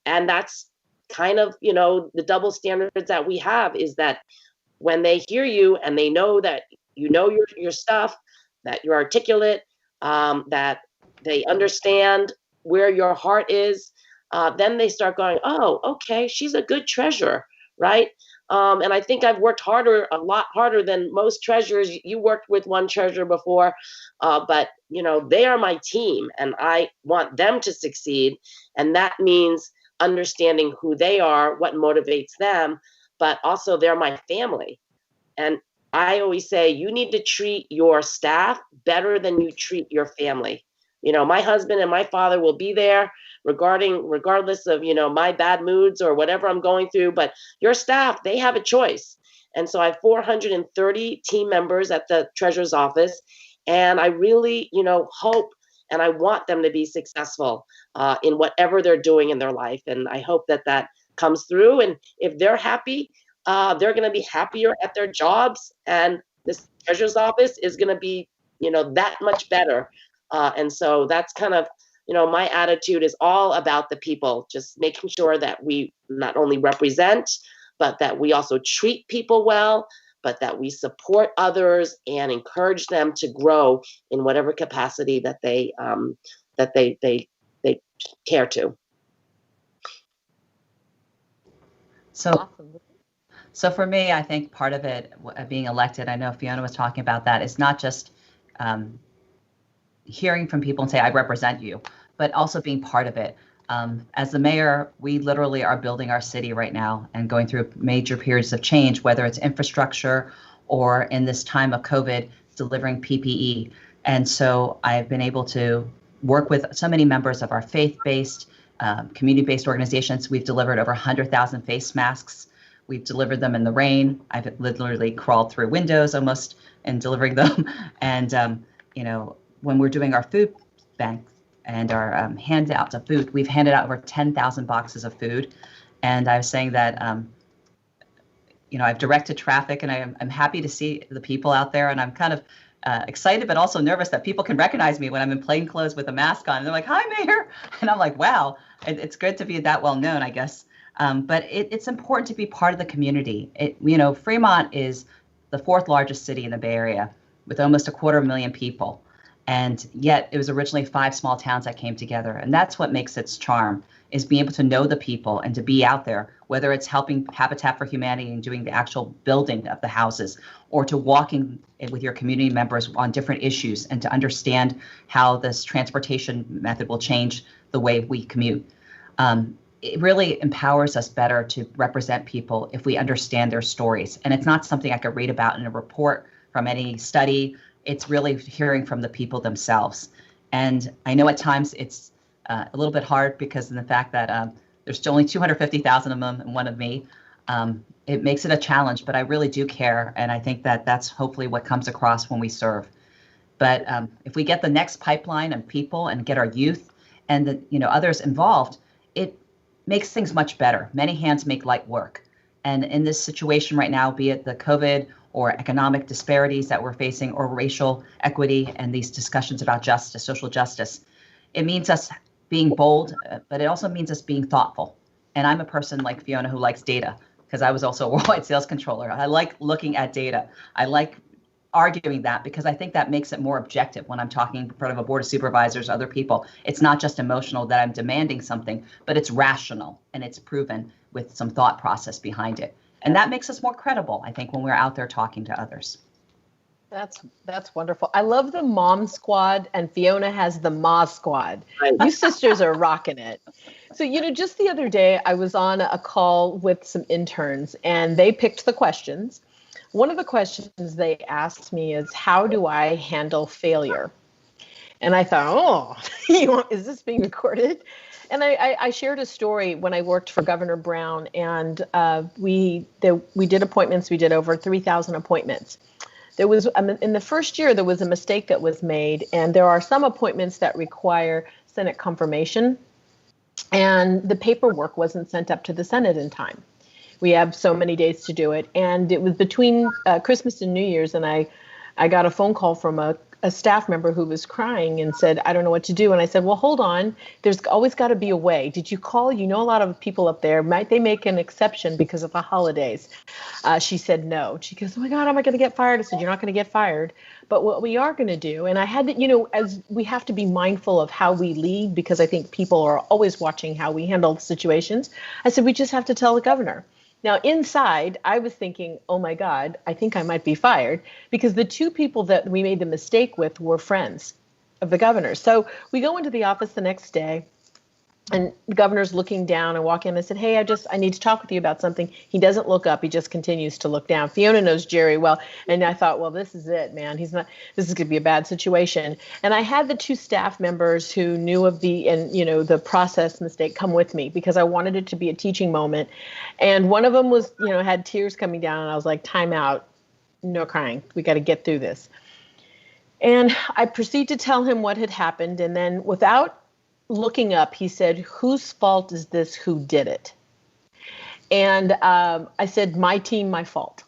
And that's kind of, the double standards that we have, is that when they hear you and they know that you know your stuff, that you're articulate, that they understand where your heart is, then they start going, oh, okay, she's a good treasurer, right? And I think I've worked a lot harder than most treasurers. You worked with one treasurer before, but they are my team, and I want them to succeed. And that means understanding who they are, what motivates them, but also they're my family. And I always say, you need to treat your staff better than you treat your family. My husband and my father will be there regardless of, my bad moods or whatever I'm going through, but your staff, they have a choice. And so I have 430 team members at the Treasurer's Office, and I really, hope and I want them to be successful in whatever they're doing in their life. And I hope that comes through. And if they're happy, they're going to be happier at their jobs, and this Treasurer's Office is going to be, that much better. And so that's kind of my attitude is all about the people, just making sure that we not only represent, but that we also treat people well, but that we support others and encourage them to grow in whatever capacity that they care to. So for me, I think part of it, being elected, I know Fiona was talking about that, is not just hearing from people and say, I represent you, but also being part of it. As the mayor, we literally are building our city right now and going through major periods of change, whether it's infrastructure or in this time of COVID, delivering PPE. And so I've been able to work with so many members of our faith-based, community-based organizations. We've delivered over 100,000 face masks. We've delivered them in the rain. I've literally crawled through windows almost and delivering them. And, when we're doing our food bank and our handouts of food, we've handed out over 10,000 boxes of food. And I was saying that, I've directed traffic, and I'm happy to see the people out there. And I'm kind of excited, but also nervous that people can recognize me when I'm in plain clothes with a mask on. And they're like, hi, Mayor. And I'm like, wow, it's good to be that well known, I guess. But it's important to be part of the community. Fremont is the 4th largest city in the Bay Area with almost 250,000 people. And yet it was originally 5 small towns that came together. And that's what makes its charm, is being able to know the people and to be out there, whether it's helping Habitat for Humanity and doing the actual building of the houses, or to walking with your community members on different issues and to understand how this transportation method will change the way we commute. It really empowers us better to represent people if we understand their stories. And it's not something I could read about in a report from any study. It's really hearing from the people themselves. And I know at times it's a little bit hard because of the fact that there's still only 250,000 of them and one of me. It makes it a challenge, but I really do care. And I think that that's hopefully what comes across when we serve. But if we get the next pipeline of people and get our youth and the, others involved, it makes things much better. Many hands make light work. And in this situation right now, be it the COVID or economic disparities that we're facing, or racial equity and these discussions about justice, social justice, it means us being bold, but it also means us being thoughtful. And I'm a person like Fiona who likes data, because I was also a worldwide sales controller. I like looking at data. I like arguing that, because I think that makes it more objective when I'm talking in front of a board of supervisors, other people. It's not just emotional that I'm demanding something, but it's rational and it's proven with some thought process behind it. And that makes us more credible, I think, when we're out there talking to others. That's wonderful. I love the mom squad, and Fiona has the ma squad. You sisters are rocking it. So, just the other day, I was on a call with some interns, and they picked the questions. One of the questions they asked me is, how do I handle failure? And I thought, is this being recorded? And I shared a story when I worked for Governor Brown, and we did appointments. We did over 3,000 appointments. There was in the first year, there was a mistake that was made, and there are some appointments that require Senate confirmation, and the paperwork wasn't sent up to the Senate in time. We have so many days to do it, and it was between Christmas and New Year's, and I got a phone call from a staff member who was crying and said, I don't know what to do. And I said, well, hold on. There's always got to be a way. Did you call? A lot of people up there. Might they make an exception because of the holidays? She said no. She goes, oh my God, am I going to get fired? I said, you're not going to get fired. But what we are going to do, and I had to, as we have to be mindful of how we lead, because I think people are always watching how we handle situations. I said, we just have to tell the governor. Now, inside, I was thinking, oh, my God, I think I might be fired, because the 2 people that we made the mistake with were friends of the governor. So we go into the office the next day, and the governor's looking down and walk in. I said, hey, I need to talk with you about something. He doesn't look up. He just continues to look down. Fiona knows Jerry well. And I thought, well, this is it, man. This is going to be a bad situation. And I had the 2 staff members who knew of the process mistake come with me, because I wanted it to be a teaching moment. And one of them was, had tears coming down, and I was like, time out, no crying. We got to get through this. And I proceeded to tell him what had happened. And then without looking up, he said, whose fault is this? Who did it? And I said, my team, my fault.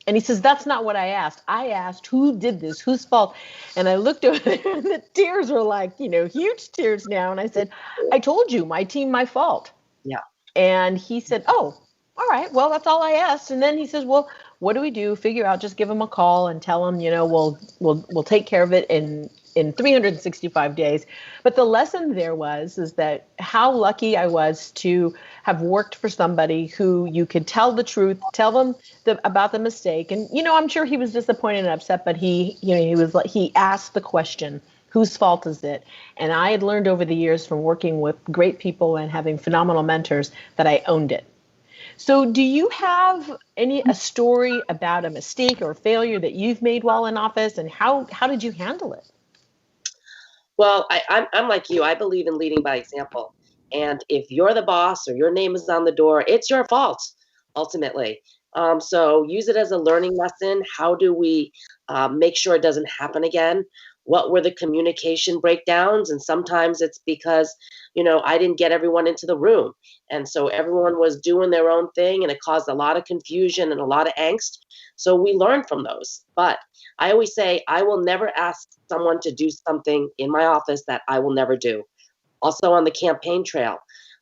And he says, that's not what I asked. I asked, who did this? Whose fault? And I looked over there and the tears were like, huge tears now. And I said, I told you, my team, my fault. Yeah. And he said, oh, all right, well, that's all I asked. And then he says, well, what do we do? Figure out, just give him a call and tell him, we'll take care of it in 365 days. But the lesson there is that how lucky I was to have worked for somebody who you could tell the truth, tell them about the mistake. And, I'm sure he was disappointed and upset, but he asked the question, whose fault is it? And I had learned over the years from working with great people and having phenomenal mentors that I owned it. So do you have a story about a mistake or failure that you've made while in office, and how did you handle it? Well, I'm like you. I believe in leading by example. And if you're the boss or your name is on the door, it's your fault, ultimately. So use it as a learning lesson. How do we make sure it doesn't happen again? What were the communication breakdowns? And sometimes it's because, I didn't get everyone into the room. And so everyone was doing their own thing, and it caused a lot of confusion and a lot of angst. So we learned from those. But I always say, I will never ask someone to do something in my office that I will never do. Also on the campaign trail,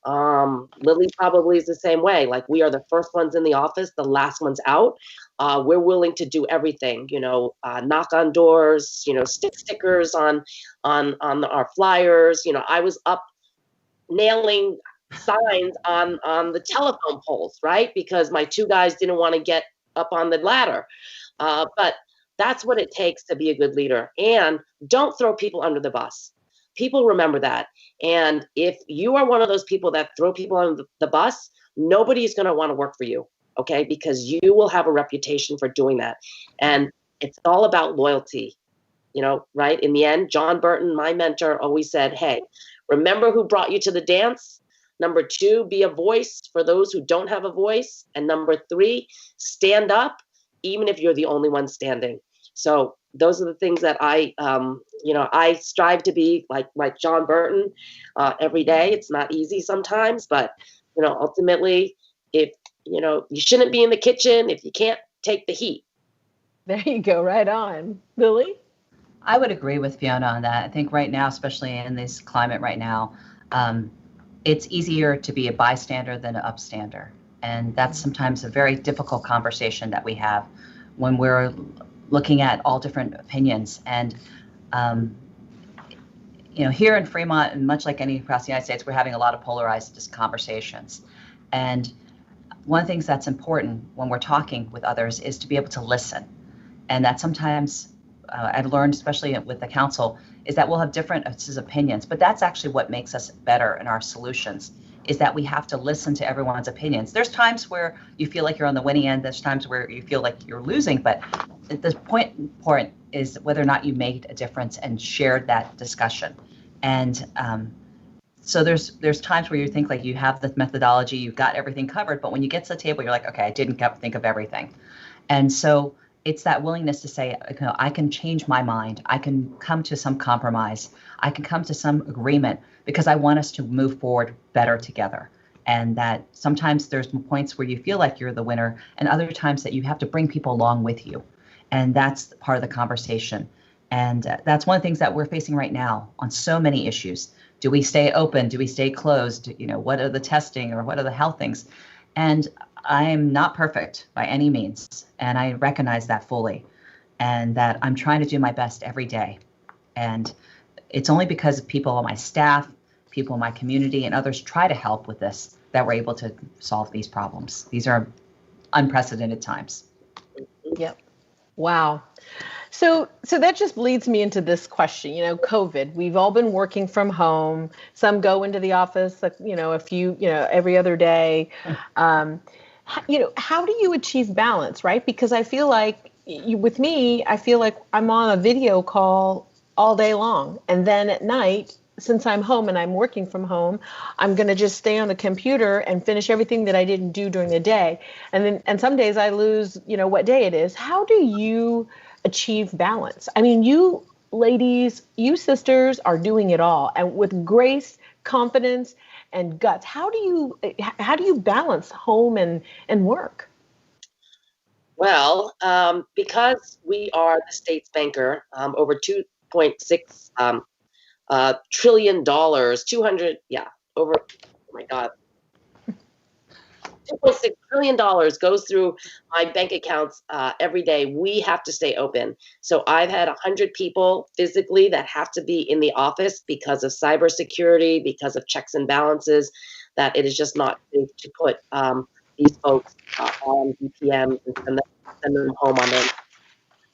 Lily probably is the same way. Like, we are the first ones in the office, the last ones out. We're willing to do everything, knock on doors, stick stickers on our flyers. I was up nailing signs on the telephone poles, right? Because my two guys didn't want to get up on the ladder. But that's what it takes to be a good leader. And don't throw people under the bus. People remember that. And if you are one of those people that throw people under the bus, nobody's going to want to work for you, okay? Because you will have a reputation for doing that. And it's all about loyalty, right? In the end, John Burton, my mentor, always said, hey, remember who brought you to the dance? Number 2, be a voice for those who don't have a voice. And number 3, stand up, even if you're the only one standing. So those are the things that I strive to be like John Burton every day. It's not easy sometimes, but, ultimately, if, you shouldn't be in the kitchen if you can't take the heat. There you go. Right on. Lily? I would agree with Fiona on that. I think right now, especially in this climate right now, it's easier to be a bystander than an upstander. And that's sometimes a very difficult conversation that we have when we're looking at all different opinions. And, here in Fremont, and much like any across the United States, we're having a lot of polarized conversations. And one of the things that's important when we're talking with others is to be able to listen. And that sometimes I've learned, especially with the council, is that we'll have different opinions, but that's actually what makes us better in our solutions, is that we have to listen to everyone's opinions. There's times where you feel like you're on the winning end, there's times where you feel like you're losing, but the point is whether or not you made a difference and shared that discussion. And so there's times where you think like you have the methodology, you've got everything covered, but when you get to the table, you're like, okay, I didn't think of everything. And so it's that willingness to say, I can change my mind. I can come to some compromise. I can come to some agreement because I want us to move forward better together. And that sometimes there's points where you feel like you're the winner, and other times that you have to bring people along with you. And that's part of the conversation. And that's one of the things that we're facing right now on so many issues. Do we stay open? Do we stay closed? What are the testing or what are the health things? And I am not perfect by any means, and I recognize that fully, and that I'm trying to do my best every day. And it's only because people on my staff, people in my community, and others try to help with this that we're able to solve these problems. These are unprecedented times. Yep. Wow. So that just leads me into this question, COVID, we've all been working from home. Some go into the office, a few, every other day. How do you achieve balance, right? Because I feel like with me, I feel like I'm on a video call all day long. And then at night, since I'm home and I'm working from home, I'm going to just stay on the computer and finish everything that I didn't do during the day. And some days I lose, what day it is. How do you achieve balance? I mean, you ladies, you sisters are doing it all, and with grace, confidence, and guts. How do you balance home and work? Well, because we are the state's banker, over $2.6 trillion, 200, yeah, over, oh my God, $2.6 trillion goes through my bank accounts every day. We have to stay open. So I've had 100 people physically that have to be in the office because of cybersecurity, because of checks and balances, that it is just not safe to put these folks on VPNs and send them home on them.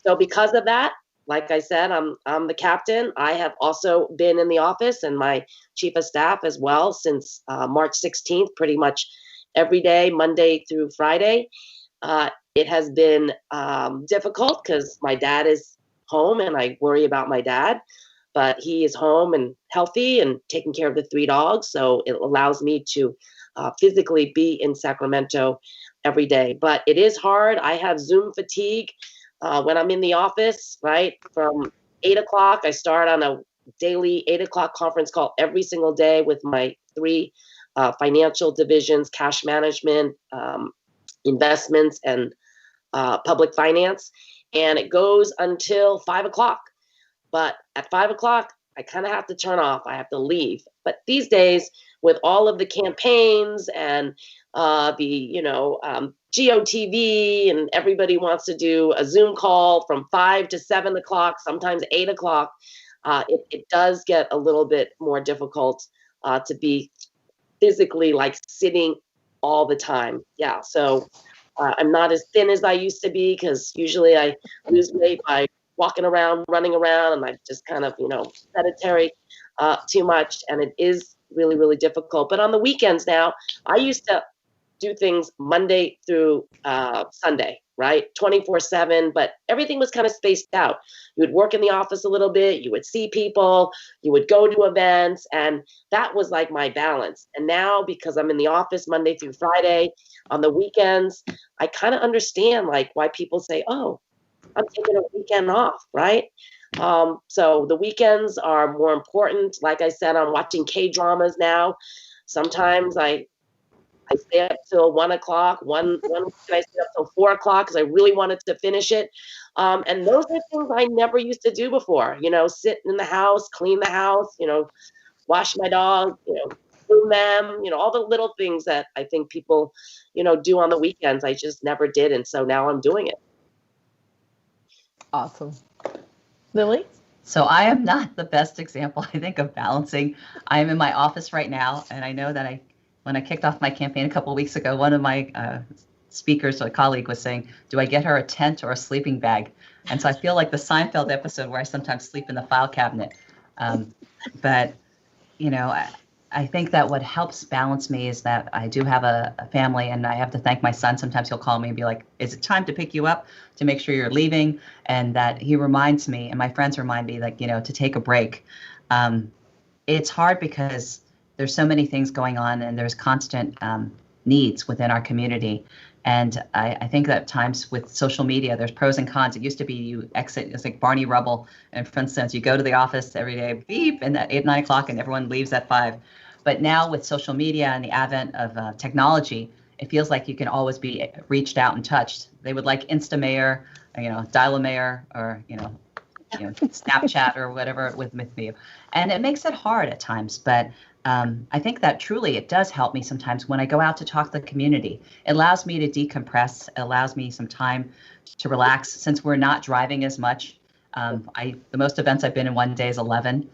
So because of that, like I said, I'm the captain. I have also been in the office and my chief of staff as well since March 16th, pretty much every day, Monday through Friday. It has been difficult because my dad is home and I worry about my dad, but he is home and healthy and taking care of the 3 dogs. So it allows me to physically be in Sacramento every day. But it is hard. I have Zoom fatigue when I'm in the office, right? From 8 o'clock, I start on a daily 8 o'clock conference call every single day with my 3 financial divisions, cash management, investments, and public finance. And it goes until 5 o'clock. But at 5 o'clock, I kind of have to turn off. I have to leave. But these days, with all of the campaigns and GOTV, and everybody wants to do a Zoom call from 5 to 7 o'clock, sometimes 8 o'clock, it does get a little bit more difficult to be physically like sitting all the time. Yeah, so I'm not as thin as I used to be because usually I lose weight by walking around, running around, and I just kind of, sedentary too much. And it is really, really difficult. But on the weekends now, I used to do things Monday through Sunday, right? 24/7, but everything was kind of spaced out. You would work in the office a little bit, you would see people, you would go to events, and that was like my balance. And now, because I'm in the office Monday through Friday, on the weekends, I kind of understand like why people say, oh, I'm taking a weekend off, right? So the weekends are more important. Like I said, I'm watching K-dramas now. Sometimes I stay up till 1 o'clock. One I stay up till 4 o'clock because I really wanted to finish it. And those are things I never used to do before. Sit in the house, clean the house, wash my dog, groom them, all the little things that I think people, do on the weekends. I just never did. And so now I'm doing it. Awesome. Lily? So I am not the best example, I think, of balancing. I am in my office right now, and I know that when I kicked off my campaign a couple of weeks ago, one of my speakers, a colleague, was saying, do I get her a tent or a sleeping bag? And so I feel like the Seinfeld episode where I sometimes sleep in the file cabinet. But, I think that what helps balance me is that I do have a family, and I have to thank my son. Sometimes he'll call me and be like, is it time to pick you up to make sure you're leaving? And that he reminds me, and my friends remind me, like, to take a break. It's hard because there's so many things going on, and there's constant needs within our community. And I think that at times with social media, there's pros and cons. It used to be you exit, it's like Barney Rubble. And for instance, you go to the office every day, beep, and at 8, 9 o'clock, and everyone leaves at 5. But now with social media and the advent of technology, it feels like you can always be reached out and touched. They would like Instamayor, Dial-A-Mayor, or, Snapchat or whatever with you. And it makes it hard at times, but I think that truly it does help me sometimes when I go out to talk to the community. It allows me to decompress. It allows me some time to relax since we're not driving as much. The most events I've been in one day is 11.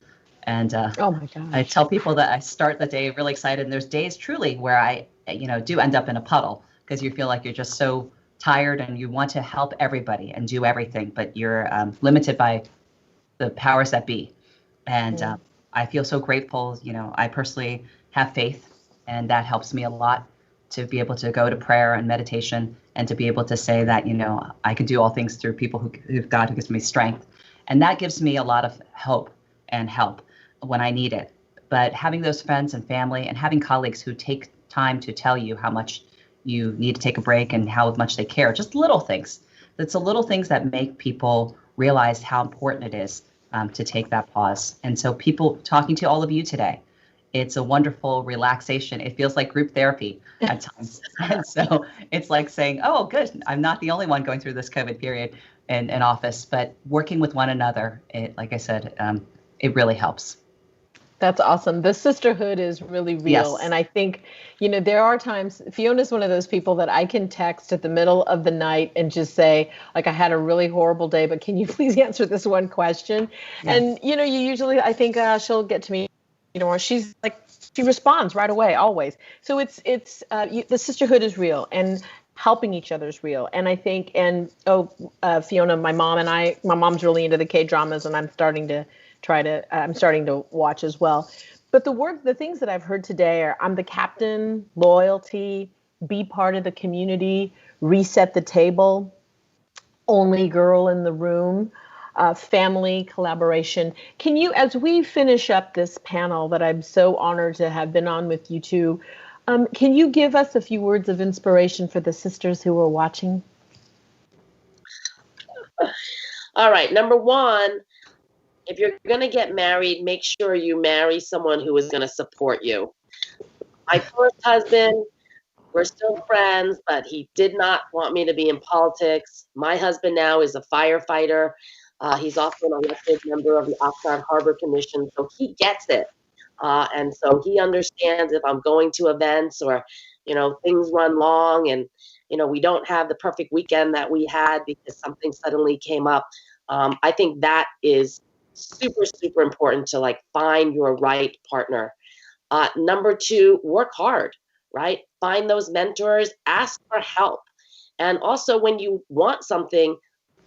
And oh my gosh. I tell people that I start the day really excited. And there's days truly where I, do end up in a puddle because you feel like you're just so tired and you want to help everybody and do everything, but you're limited by the powers that be. And I feel so grateful. I personally have faith, and that helps me a lot to be able to go to prayer and meditation and to be able to say that, I can do all things through people who God who gives me strength. And that gives me a lot of hope and help when I need it. But having those friends and family and having colleagues who take time to tell you how much you need to take a break and how much they care, just little things. It's the little things that make people realize how important it is to take that pause. And so people talking to all of you today it's a wonderful relaxation. It feels like group therapy at times. And so it's like saying, oh, good, I'm not the only one going through this COVID period in office, but working with one another, like I said, it really helps. That's awesome. The sisterhood is really real. Yes. And I think, there are times, Fiona's one of those people that I can text at the middle of the night and just say, like, I had a really horrible day, but can you please answer this one question? Yeah. And, you usually, I think she'll get to me, or she's like, she responds right away, always. So it's the sisterhood is real, and helping each other is real. And I think, Fiona, my mom's really into the K-dramas, and I'm starting to watch as well. But the things that I've heard today are: I'm the captain, loyalty, be part of the community, reset the table, only girl in the room, family, collaboration. Can you, as we finish up this panel that I'm so honored to have been on with you two, can you give us a few words of inspiration for the sisters who are watching? All right. Number one, if you're going to get married, make sure you marry someone who is going to support you. My first husband, we're still friends, but he did not want me to be in politics. My husband now is a firefighter. He's also an elected member of the Oxnard Harbor Commission, so he gets it. And so he understands if I'm going to events or, things run long and, we don't have the perfect weekend that we had because something suddenly came up. I think that is super, super important to find your right partner. Number two, work hard, right? Find those mentors, ask for help. And also when you want something,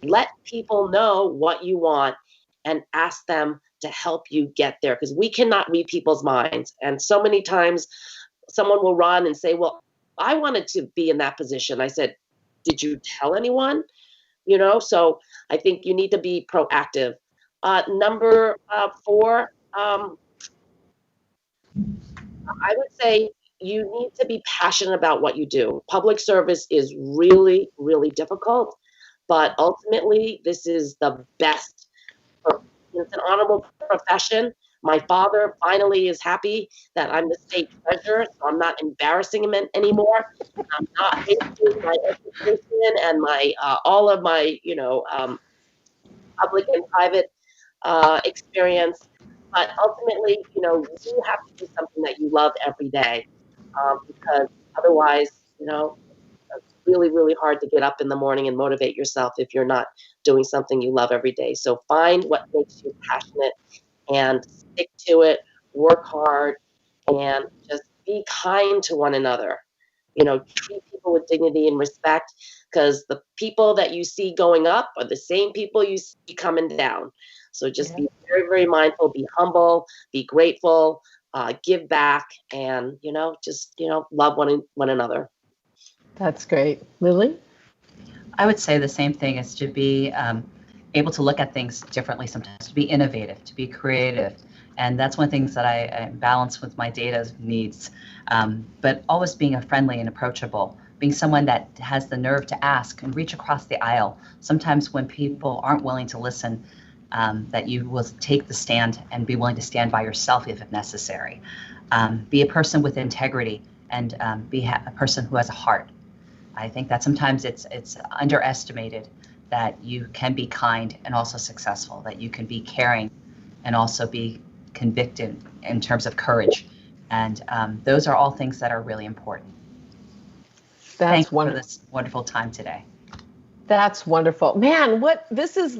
let people know what you want and ask them to help you get there, because we cannot read people's minds. And so many times someone will run and say, well, I wanted to be in that position. I said, did you tell anyone? So I think you need to be proactive. Number four, I would say you need to be passionate about what you do. Public service is really, really difficult, but ultimately this is the best. It's an honorable profession. My father finally is happy that I'm the state treasurer, so I'm not embarrassing him anymore. I'm not wasting my education and my all of my public and private experience, but ultimately, you have to do something that you love every day, because otherwise, it's really, really hard to get up in the morning and motivate yourself if you're not doing something you love every day. So find what makes you passionate and stick to it, work hard, and just be kind to one another. Treat people with dignity and respect, because the people that you see going up are the same people you see coming down. So just be very, very mindful, be humble, be grateful, give back, and, just, love one another. That's great. Lily? I would say the same thing, is to be able to look at things differently sometimes, to be innovative, to be creative. And that's one of the things that I balance with my data needs, but always being a friendly and approachable, being someone that has the nerve to ask and reach across the aisle. Sometimes when people aren't willing to listen, that you will take the stand and be willing to stand by yourself if necessary. Be a person with integrity, and be a person who has a heart. I think that sometimes it's underestimated that you can be kind and also successful, that you can be caring and also be convicted in terms of courage. And those are all things that are really important. Thank you for this wonderful time today. That's wonderful. Man, this is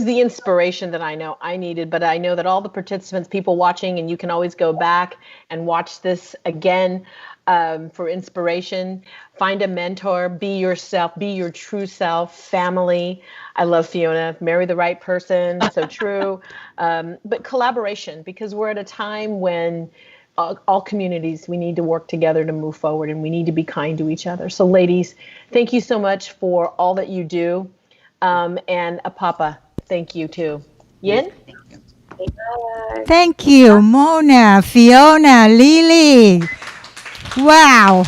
the inspiration that I know I needed, but I know that all the participants, people watching, and you can always go back and watch this again for inspiration. Find a mentor, be yourself, be your true self, family. I love Fiona, marry the right person, so true. But collaboration, because we're at a time when all communities, we need to work together to move forward, and we need to be kind to each other. So ladies, thank you so much for all that you do. And APAPA, thank you too. Yin? Thank you, Mona, Fiona, Lily. Wow.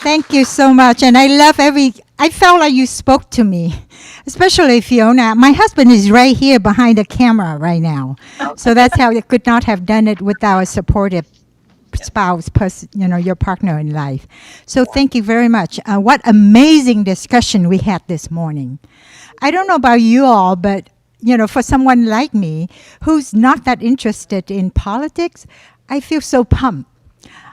Thank you so much. And I felt like you spoke to me. especially Fiona. My husband is right here behind the camera right now. So that's how you could not have done it without a supportive spouse, your partner in life. So thank you very much. What amazing discussion we had this morning. I don't know about you all, but for someone like me who's not that interested in politics, I feel so pumped.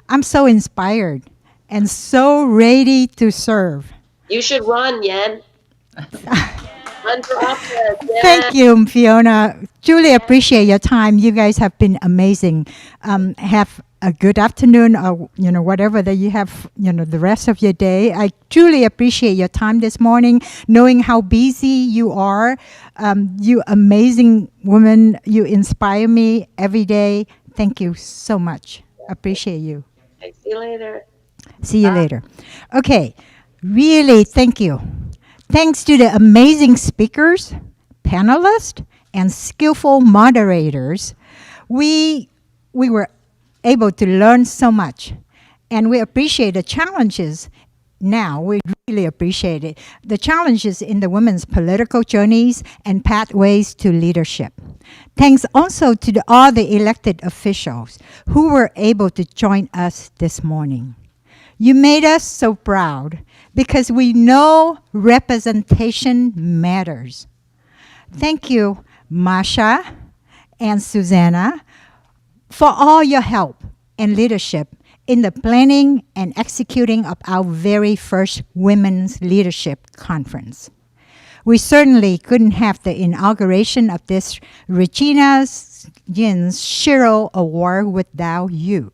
I'm so inspired and so ready to serve. You should run, Yen. Run for office. Yeah. Thank you, Fiona. Truly appreciate your time. You guys have been amazing. Have a good afternoon, or whatever that you have, the rest of your day. I truly appreciate your time this morning, knowing how busy you are. You amazing woman. You inspire me every day. Thank you so much. Appreciate you. See you later. See you later. Okay, really, thank you. Thanks to the amazing speakers, panelists, and skillful moderators, we were able to learn so much. And we appreciate the challenges now. We really appreciate it. The challenges in the women's political journeys and pathways to leadership. Thanks also to all the elected officials who were able to join us this morning. You made us so proud because we know representation matters. Thank you, Masha and Susanna, for all your help and leadership in the planning and executing of our very first Women's Leadership Conference. We certainly couldn't have the inauguration of this Regina Yin's SHEro Award without you.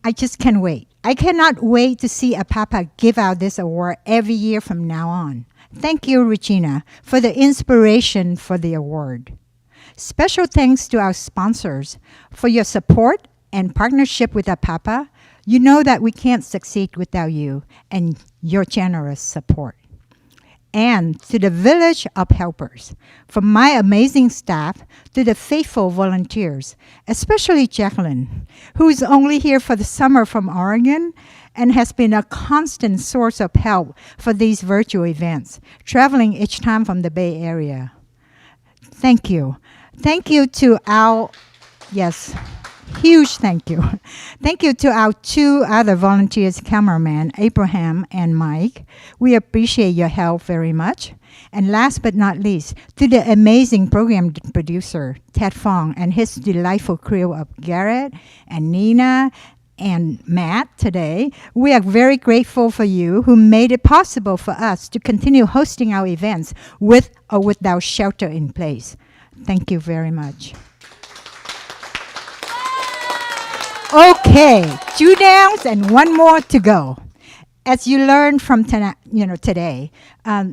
I just can't wait. I cannot wait to see APAPA give out this award every year from now on. Thank you, Regina, for the inspiration for the award. Special thanks to our sponsors for your support and partnership with APAPA. You know that we can't succeed without you and your generous support. And to the Village of Helpers, from my amazing staff to the faithful volunteers, especially Jacqueline, who is only here for the summer from Oregon and has been a constant source of help for these virtual events, traveling each time from the Bay Area. Thank you. Thank you to our, huge thank you. Thank you to our two other volunteers, cameraman, Abraham and Mike. We appreciate your help very much. And last but not least, to the amazing program producer, Ted Fong, and his delightful crew of Garrett and Nina and Matt today. We are very grateful for you who made it possible for us to continue hosting our events with or without shelter in place. Thank you very much. Okay, 2 downs and 1 more to go. As you learned from today,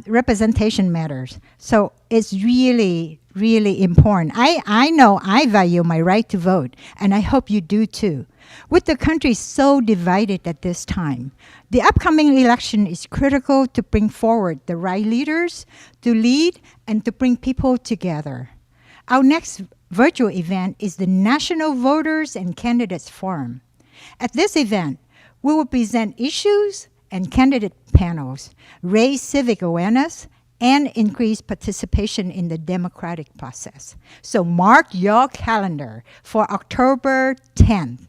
representation matters. So it's really, really important. I know I value my right to vote, and I hope you do too. With the country so divided at this time, the upcoming election is critical to bring forward the right leaders to lead and to bring people together. Our next virtual event is the National Voters and Candidates Forum. At this event, we will present issues and candidate panels, raise civic awareness, and increase participation in the democratic process. So mark your calendar for October 10th.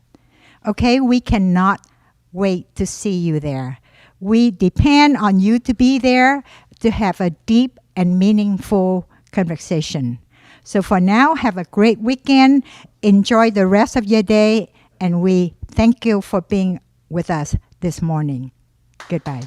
Okay, we cannot wait to see you there. We depend on you to be there to have a deep and meaningful conversation. So for now, have a great weekend. Enjoy the rest of your day. And we thank you for being with us this morning. Goodbye.